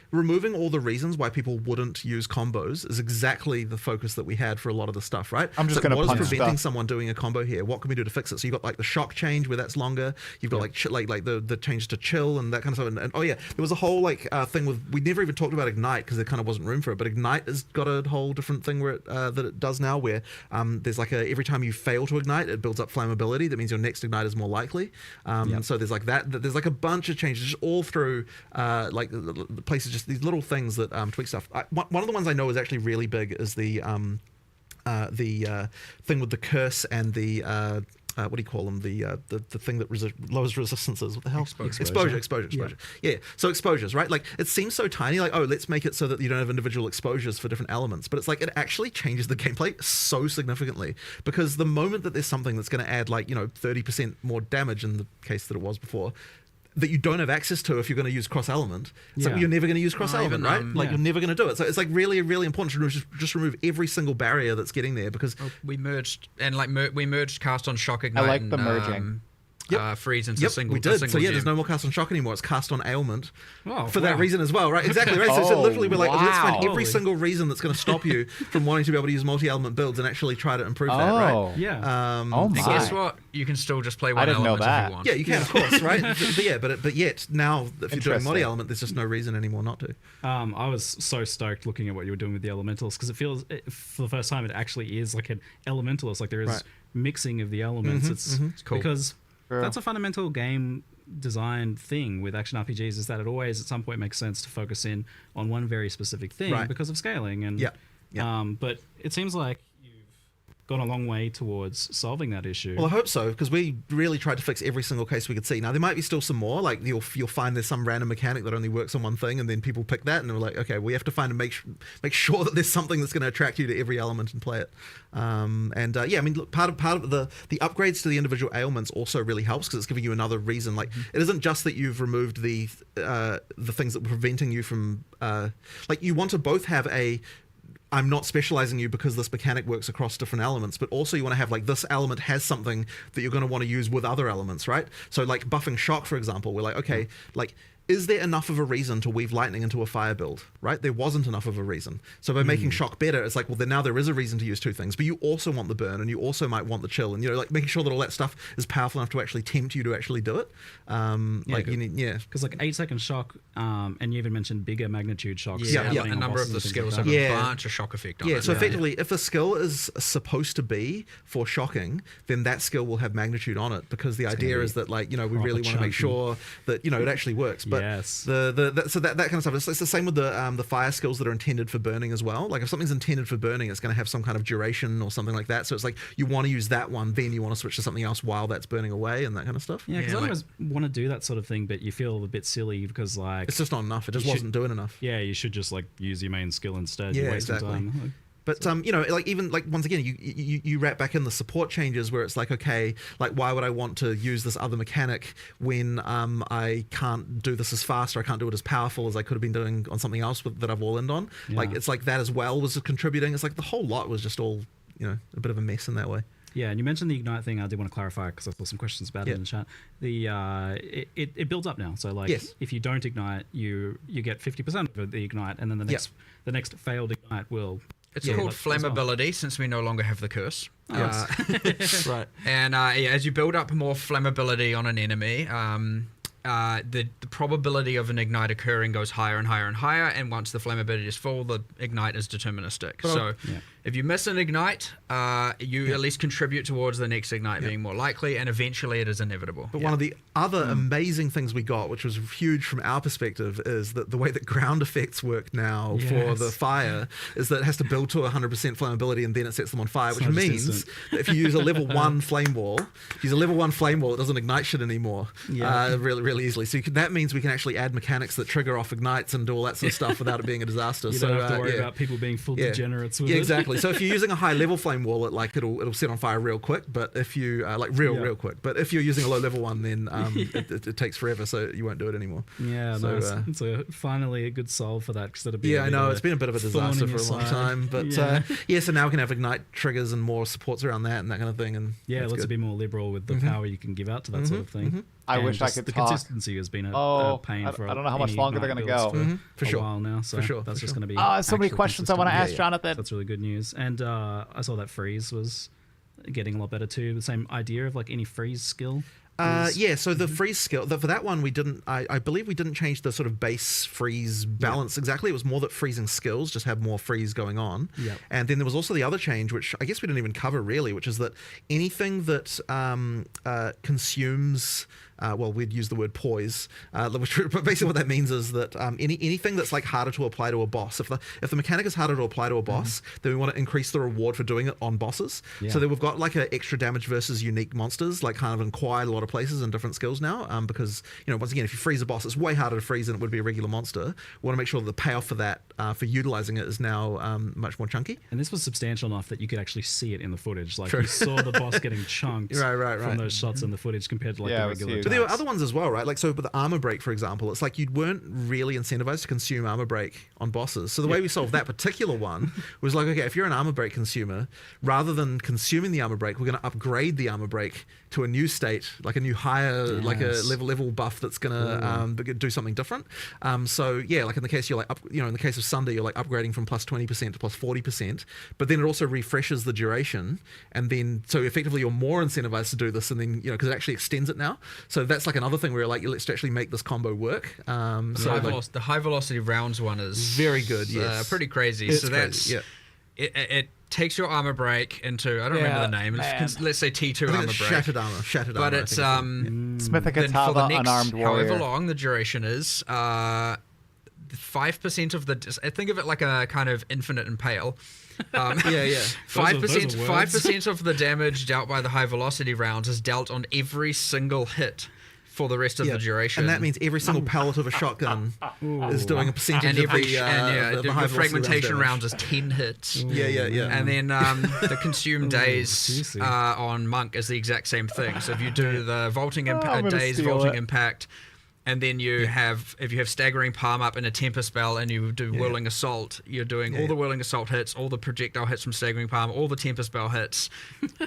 removing all the reasons why people wouldn't use combos is exactly the focus that we had for a lot of the stuff, right? I'm just going to what punch is preventing stuff. someone doing a combo here? What can we do to fix it? So you've got like the shock change where that's longer. You've got like the changes to chill and that kind of stuff. And oh yeah, there was a whole thing with, we never even talked about Ignite because there kind of wasn't room for it. But Ignite has got a whole different thing where that it does now, where there's like every time you fail to ignite, it builds up flammability. That means your next ignite is more likely. So there's like that. There's like a bunch of changes just all through like the places, just these little things that tweak stuff. One of the ones I know is actually really big is the thing with the curse and the what do you call them? The thing that lowers resistances. What the hell? Exposure. Yeah. So exposures, right? Like it seems so tiny. Like, oh, let's make it so that you don't have individual exposures for different elements. But it's like it actually changes the gameplay so significantly, because the moment that there's something that's going to add 30% more damage in the case that it was before, that you don't have access to if you're going to use cross element. It's like you're never going to use cross element, right? You're never going to do it. So it's like really, really important to just remove every single barrier that's getting there, because we merged we merged cast on shock ignite. I like the merging. Freeze into single. We did. So gem. there's no more cast on shock anymore. It's cast on ailment for that wow. reason as well, right? Exactly, right? So literally we're like, let's find every Holy. single reason that's going to stop you from wanting to be able to use multi-element builds and actually try to improve that, right? Yeah. Oh my. And guess what? You can still just play one didn't know element that. if you want. Yeah, you can, of course, right? but yet now if you're doing multi-element, there's just no reason anymore not to. I was so stoked looking at what you were doing with the elementals, because it feels for the first time it actually is like an elementalist. Like there is mixing of the elements. It's cool. Because that's a fundamental game design thing with action RPGs, is that it always at some point makes sense to focus in on one very specific thing because of scaling. And but it seems like you've gone a long way towards solving that issue. Well, I hope so, because we really tried to fix every single case we could see. Now there might be still some more, like you'll find there's some random mechanic that only works on one thing, and then people pick that, and we're like, okay, we have to find and make sure that there's something that's going to attract you to every element and play it. I mean, look, part of the upgrades to the individual ailments also really helps, because it's giving you another reason. Like it isn't just that you've removed the things that were preventing you from like you want to both have I'm not specializing you because this mechanic works across different elements, but also you want to have like this element has something that you're going to want to use with other elements, right? So like buffing shock, for example, we're like, okay, like is there enough of a reason to weave lightning into a fire build, right? There wasn't enough of a reason. So by making shock better, it's like, well, then now there is a reason to use two things, but you also want the burn and you also might want the chill, and like making sure that all that stuff is powerful enough to actually tempt you to actually do it. Because like 8-second shock, and you even mentioned bigger magnitude shocks. A number of the skills have a bunch of shock effect on it. So effectively, if a skill is supposed to be for shocking, then that skill will have magnitude on it, because the idea is that we really want to make sure that it actually works. But so that kind of stuff. It's the same with the fire skills that are intended for burning as well. Like if something's intended for burning, it's going to have some kind of duration or something like that. So it's like you want to use that one, then you want to switch to something else while that's burning away and that kind of stuff. Yeah, because I always want to do that sort of thing, but you feel a bit silly because it's just not enough. It just wasn't doing enough. Yeah, you should just use your main skill instead. Yeah, You're wasting time. But once again, you wrap back in the support changes where it's like, okay, like why would I want to use this other mechanic when I can't do this as fast, or I can't do it as powerful as I could have been doing on something else that I've all in on. Yeah. Like it's like that as well was contributing. It's like the whole lot was just all a bit of a mess in that way. Yeah, and you mentioned the Ignite thing. I did want to clarify because I saw some questions about it in the chat. It builds up now. So if you don't ignite, you get 50% of the Ignite, and then the next failed Ignite will. It's called flammability, since we no longer have the curse. Right. And as you build up more flammability on an enemy, the probability of an ignite occurring goes higher and higher and higher, and once the flammability is full, the ignite is deterministic. If you miss an ignite, you at least contribute towards the next ignite being more likely, and eventually it is inevitable. But one of the other amazing things we got, which was huge from our perspective, is that the way that ground effects work now for the fire is that it has to build to 100% flammability, and then it sets them on fire, which means that if you use a level 1 flame wall, it doesn't ignite shit anymore. Really really easily. So that means we can actually add mechanics that trigger off ignites and do all that sort of stuff without it being a disaster. You don't have to worry about people being full degenerates with it. Exactly. So if you're using a high level flame wall, it'll set on fire real quick. But if you real quick. But if you're using a low level one, then it takes forever, so you won't do it anymore. Yeah, so, nice. It's finally a good solve for that, because that'd be yeah, I know it's been a bit of a disaster for a long time, but so now we can have ignite triggers and more supports around that and that kind of thing, and let's be more liberal with the power you can give out to that sort of thing. I wish I could the talk. Consistency has been a pain for I don't know how much longer they're going to go. For sure. A while now, so that's just going to be. So many questions I want to ask Jonathan. That's really good news. And I saw that freeze was getting a lot better too. The same idea of like any freeze skill. So the freeze skill, for that one, we didn't, I believe we didn't change the sort of base freeze balance exactly. It was more that freezing skills just have more freeze going on. Yep. And then there was also the other change, which I guess we didn't even cover really, which is that anything that consumes, we'd use the word poise, but basically what that means is that anything that's like harder to apply to a boss, if the mechanic is harder to apply to a boss, then we want to increase the reward for doing it on bosses. Yeah. So then we've got like an extra damage versus unique monsters, like kind of in quite a lot of places and different skills now, because once again, if you freeze a boss, it's way harder to freeze than it would be a regular monster. We want to make sure that the payoff for that, for utilizing it, is now much more chunky. And this was substantial enough that you could actually see it in the footage. Like you saw the boss getting chunked from those shots in the footage compared to like the regular. But there were other ones as well, right? Like so, with the armor break, for example, it's like you weren't really incentivized to consume armor break on bosses. So the way we solved that particular one was like, okay, if you're an armor break consumer, rather than consuming the armor break, we're going to upgrade the armor break to a new state, like a new higher, like a level buff that's going to do something different. Like in the case you're like in the case of Sunday, you're like upgrading from plus 20% to plus 40%, but then it also refreshes the duration, and then so effectively you're more incentivized to do this, and then because it actually extends it now. So that's like another thing where like let's actually make this combo work. The high velocity rounds one is very good. Yes, pretty crazy. It's so that's crazy, it takes your armor break into, I don't remember the name. Let's say T2 armor break. Shattered armor. But it's Smith for the next, unarmed warrior. however long the duration is, 5% of the. I think of it like a kind of infinite impale. 5% of the damage dealt by the high velocity rounds is dealt on every single hit for the rest of the duration. And that means every single pellet of a shotgun is doing a percentage of the high fragmentation rounds is 10 hits. And then the consumed days on Monk is the exact same thing. So if you do the vaulting vaulting impact, and then if you have staggering palm up and a temper spell, and you do whirling assault, you're doing all the whirling assault hits, all the projectile hits from staggering palm, all the temper spell hits,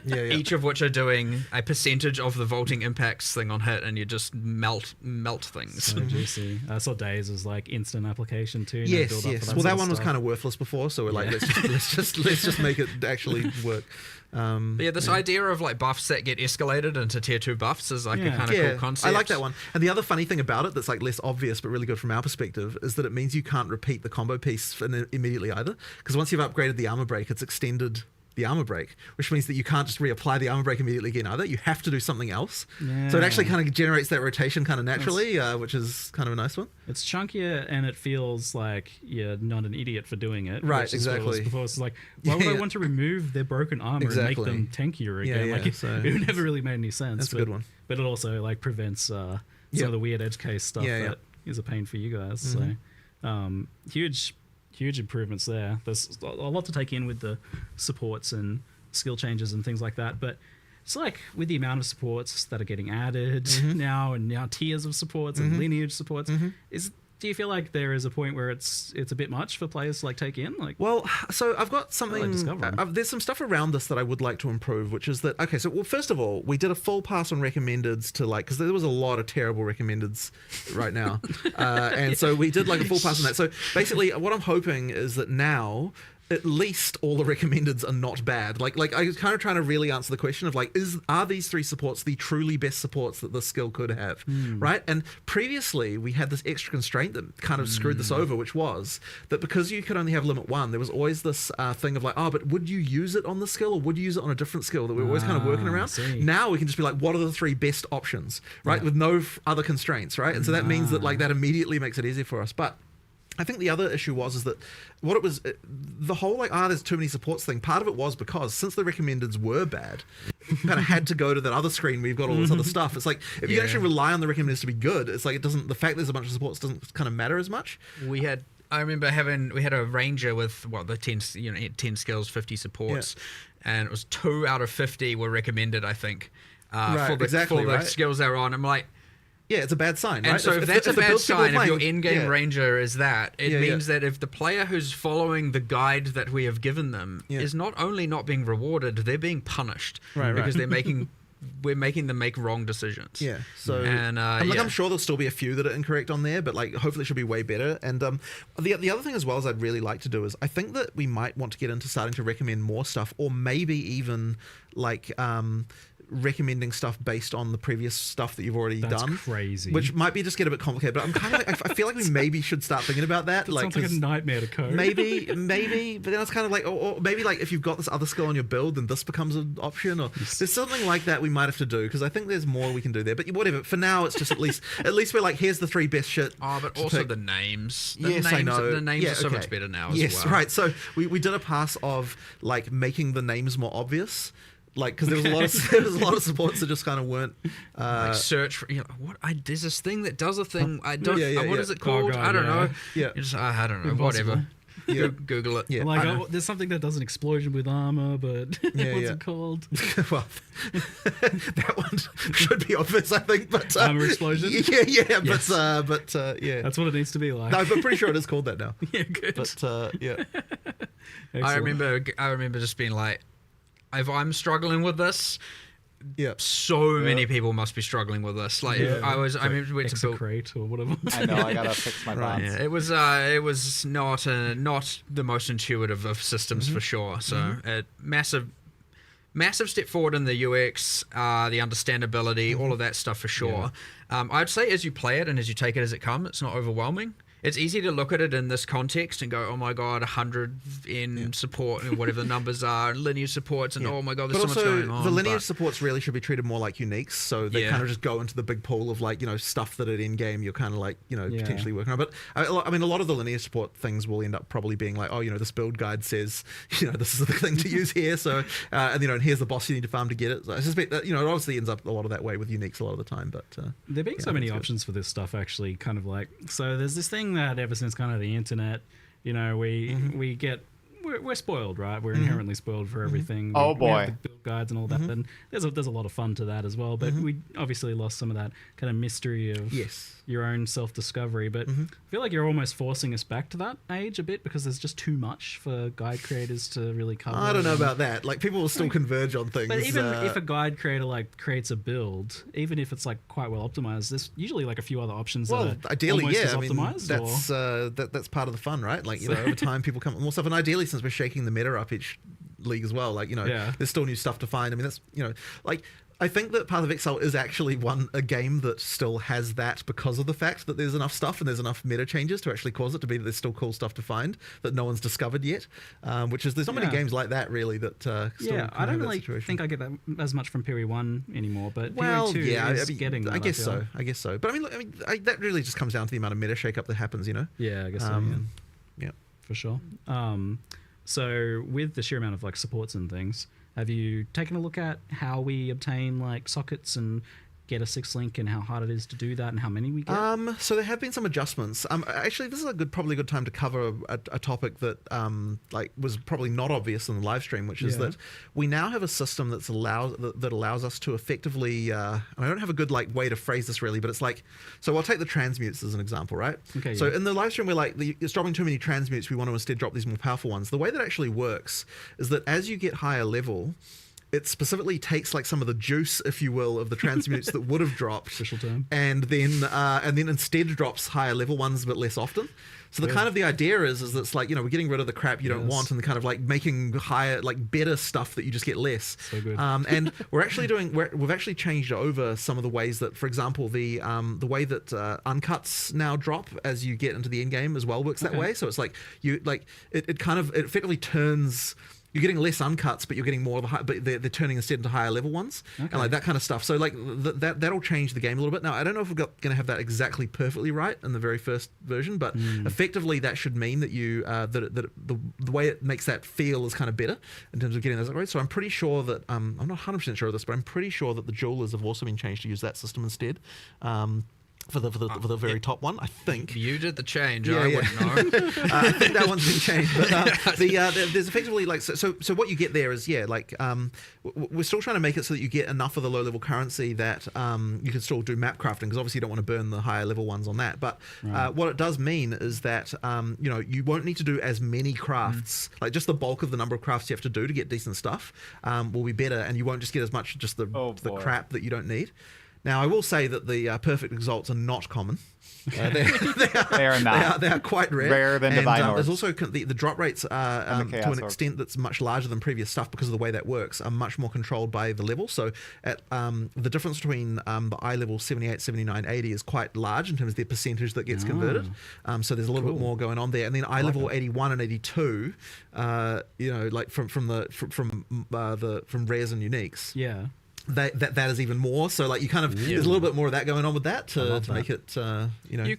each of which are doing a percentage of the vaulting impacts thing on hit, and you just melt things. So juicy. I saw Days as like instant application too. Yes. Well, that one was kind of worthless before, so we're like, let's just make it actually work. This idea of like buffs that get escalated into tier 2 buffs is like a kind of cool concept. I like that one. And the other funny thing about it that's like less obvious but really good from our perspective is that it means you can't repeat the combo piece immediately either, because once you've upgraded the armor break, it's extended the armor break, which means that you can't just reapply the armor break immediately again either. You have to do something else. So it actually kind of generates that rotation kind of naturally, which is kind of a nice one. It's chunkier, and it feels like you're not an idiot for doing it. Right, exactly. Before it's like, why would I want to remove their broken armor and make them tankier again? It never really made any sense. That's a good one. But it also like prevents some of the weird edge case stuff that is a pain for you guys. So huge improvements there. There's a lot to take in with the supports and skill changes and things like that, but it's like with the amount of supports that are getting added now, and now tiers of supports and lineage supports, do you feel like there is a point where it's a bit much for players to like take in? Like, well, so I've got something. There's some stuff around this that I would like to improve, which is that first of all, we did a full pass on recommendeds to because there was a lot of terrible recommendeds right now, and so we did like a full pass on that. So basically, what I'm hoping is that now, at least all the recommendeds are not bad. Like I was kind of trying to really answer the question of are these 3 supports the truly best supports that this skill could have, right? And previously we had this extra constraint that kind of screwed this over, which was that because you could only have limit 1, there was always this thing of but would you use it on the skill, or would you use it on a different skill, that we were always kind of working around. Now we can just be like, what are the 3 best options, right? With no other constraints, right? And so that means that that immediately makes it easier for us. But I think the other issue is that what it was, the whole like, there's too many supports thing. Part of it was because since the recommendeds were bad, you kind of had to go to that other screen where you've got all this other stuff. It's like, if you can actually rely on the recommendeds to be good, it's like, the fact there's a bunch of supports doesn't kind of matter as much. I remember we had a ranger with the 10 skills, 50 supports, and it was 2 out of 50 were recommended, I think, for the skills they're on. I'm like, yeah, it's a bad sign, right? And so if that's a bad sign, if your in-game ranger is that, it means that if the player who's following the guide that we have given them is not only not being rewarded, they're being punished because we're making them make wrong decisions. Yeah. So I'm sure there'll still be a few that are incorrect on there, but like hopefully it should be way better. And the other thing as well as I'd really like to do is I think that we might want to get into starting to recommend more stuff, or maybe even like recommending stuff based on the previous stuff that you've already done. That's crazy. Which might be just get a bit complicated, but I'm kind of I feel like we maybe should start thinking about that. Sounds like a nightmare to code. Maybe, but then it's kind of like, or maybe like if you've got this other skill on your build, then this becomes an option, or there's something like that we might have to do, because I think there's more we can do there. But whatever. For now, it's just at least we're like, here's the 3 best shit. Oh, but also the names. I know. The names are so much better now as well. Yes, right. So we did a pass of like making the names more obvious. Like, because there was a lot of supports that just kind of weren't like search for there's this thing that does a thing. I don't. What is it called? I don't know. Yeah. I don't know. Impossible. Whatever. Yeah. Google it. Yeah. Like, there's something that does an explosion with armor, but what's it called? Well, that one should be obvious, I think. But armor explosion. Yeah. Yes. But yeah, that's what it needs to be like. No, I'm pretty sure it is called that now. Yeah, good. But yeah. I remember just being like, if I'm struggling with this, so many people must be struggling with this. Like I remember to build crate or whatever. I know, I gotta fix my bots. Yeah, it was not the most intuitive of systems for sure. So massive step forward in the UX, the understandability, all of that stuff for sure. I'd say as you play it and as you take it as it comes, it's not overwhelming. It's easy to look at it in this context and go, oh my god, 100 in support and whatever the numbers are, and lineage supports, and oh my god, there's so much going on. The lineage supports really should be treated more like uniques, so they kind of just go into the big pool of like, stuff that at end game you're kind of like, potentially working on. But I mean, a lot of the lineage support things will end up probably being like, oh, this build guide says, this is the thing to use here, so and here's the boss you need to farm to get it. So I suspect that it obviously ends up a lot of that way with uniques a lot of the time. But there being so many options for this stuff, actually, kind of like, so there's this thing that ever since kind of the internet, we're spoiled, right? We're inherently spoiled for everything. Oh we boy, have the build guides and all that, and there's a lot of fun to that as well. But we obviously lost some of that kind of mystery of your own self-discovery. But I feel like you're almost forcing us back to that age a bit, because there's just too much for guide creators to really cover. I don't know about that. Like, people will still converge on things. But even if a guide creator like creates a build, even if it's like quite well optimized, there's usually like a few other options. Well, that are ideally, almost as I mean, optimized, that's part of the fun, right? Like, over time, people come up with more stuff, and ideally, since we're shaking the meta up each league as well, like, there's still new stuff to find. I mean, that's like, I think that Path of Exile is actually a game that still has that, because of the fact that there's enough stuff and there's enough meta changes to actually cause it to be that there's still cool stuff to find that no one's discovered yet. Which is, there's not many games like that really that still I don't really think I get that as much from PoE 1 anymore, but PoE 2 is getting that, I guess so. But I mean, that really just comes down to the amount of meta shakeup that happens, Yeah, I guess so. Yeah, for sure. So with the sheer amount of like supports and things, have you taken a look at how we obtain like sockets and get a 6-link, and how hard it is to do that, and how many we get? So there have been some adjustments. Actually, this is probably a good time to cover a topic that was probably not obvious in the live stream, which is that we now have a system that allows us to effectively. I don't have a good way to phrase this really, but it's like, so I'll take the transmutes as an example, right? Okay. So in the live stream, we're like, it's dropping too many transmutes. We want to instead drop these more powerful ones. The way that actually works is that as you get higher level, it specifically takes like some of the juice, if you will, of the transmutes that would have dropped, official term, and then instead drops higher level ones but less often. So the kind of the idea is that it's like, we're getting rid of the crap you don't want, and kind of like making higher, like better stuff that you just get less. So good. And we're actually we've actually changed over some of the ways that, for example, the way that uncuts now drop as you get into the end game as well works that way. So it's like it effectively turns. You're getting less uncuts, but you're getting more of but they're turning instead into higher level ones, and like that kind of stuff. So like that'll change the game a little bit. Now I don't know if we're going to have that exactly perfectly right in the very first version, but effectively that should mean that you the way it makes that feel is kind of better in terms of getting those upgrades. So I'm pretty sure that I'm not 100% sure of this, but I'm pretty sure that the jewelers have also been changed to use that system instead. For the very top one, I think. You did the change. I wouldn't know. I think that one's been changed. But there's effectively like so what you get there is we're still trying to make it so that you get enough of the low level currency that you can still do map crafting, because obviously you don't want to burn the higher level ones on that. But what it does mean is that you won't need to do as many crafts. Like just the bulk of the number of crafts you have to do to get decent stuff will be better, and you won't just get as much just the crap that you don't need. Now, I will say that the perfect exalts are not common. They are not. They are quite rare. Rarer than divine orbs. There's also the drop rates are to an extent that's much larger than previous stuff, because of the way that works, are much more controlled by the level. So at the difference between the eye level 78, 79, 80 is quite large in terms of the percentage that gets converted. So there's a little bit more going on there. And then eye level 81 and 82, like from rares and uniques. Yeah. That is even more. So like you kind of there's a little bit more of that going on with that to make it you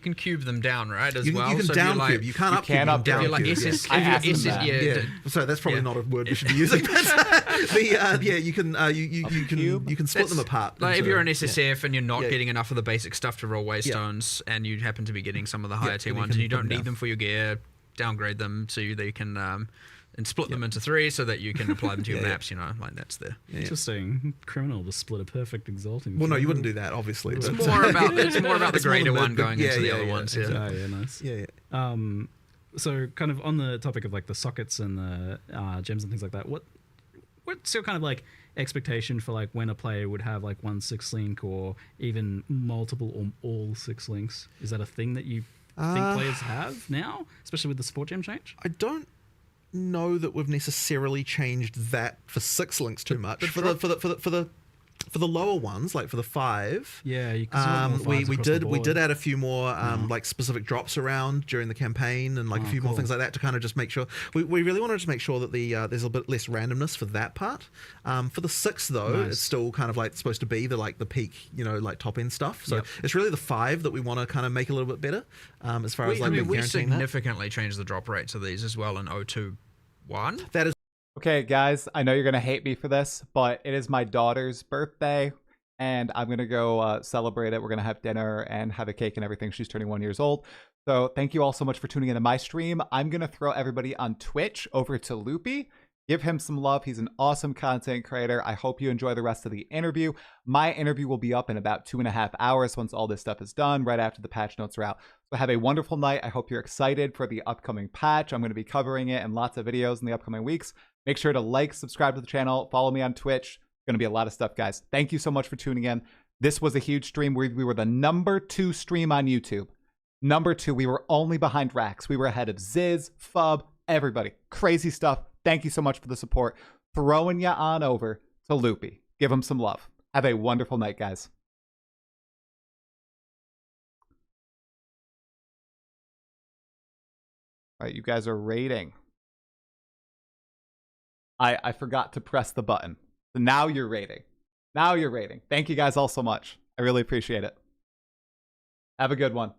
can cube them down, right, as well. You can down cube. You can't up cube. You can down cube. So that's probably not a word we should be using. But you can split them apart. Like if you're an SSF and you're not getting enough of the basic stuff to roll waystones, and you happen to be getting some of the higher tier ones, and you don't need them for your gear, downgrade them so they can and split them into 3 so that you can apply them to your maps, like that's the... Interesting. Criminal to split a perfect exalting. Well, no, you wouldn't do that, obviously. It's more about the greater one going into the other ones. Yeah, nice. Yeah. So kind of on the topic of like the sockets and the gems and things like that, what's your kind of like expectation for like when a player would have like one 6-link or even multiple or all 6 links? Is that a thing that you think players have now, especially with the support gem change? I don't know that we've necessarily changed that for 6 links too much. For the lower ones, like for the 5, we did add a few more like specific drops around during the campaign, and like a few more things like that to kind of just make sure we really wanted to make sure that there's a bit less randomness for that part. For the 6 though, it's still kind of like supposed to be the peak, like top end stuff. So it's really the 5 that we want to kind of make a little bit better as far as we significantly changed the drop rates of these as well in 021. That is. Okay, guys, I know you're going to hate me for this, but it is my daughter's birthday, and I'm going to go celebrate it. We're going to have dinner and have a cake and everything. She's turning 1 year old. So thank you all so much for tuning into my stream. I'm going to throw everybody on Twitch over to Loopy. Give him some love. He's an awesome content creator. I hope you enjoy the rest of the interview. My interview will be up in about 2.5 hours once all this stuff is done, right after the patch notes are out. So have a wonderful night. I hope you're excited for the upcoming patch. I'm going to be covering it in lots of videos in the upcoming weeks. Make sure to like, subscribe to the channel, follow me on Twitch. Going to be a lot of stuff, guys. Thank you so much for tuning in. This was a huge stream. We were the #2 stream on YouTube. #2. We were only behind Rax. We were ahead of Ziz, Fub, everybody. Crazy stuff. Thank you so much for the support. Throwing ya on over to Loopy. Give him some love. Have a wonderful night, guys. All right, you guys are rating. I forgot to press the button. So now you're rating. Now you're rating. Thank you guys all so much. I really appreciate it. Have a good one.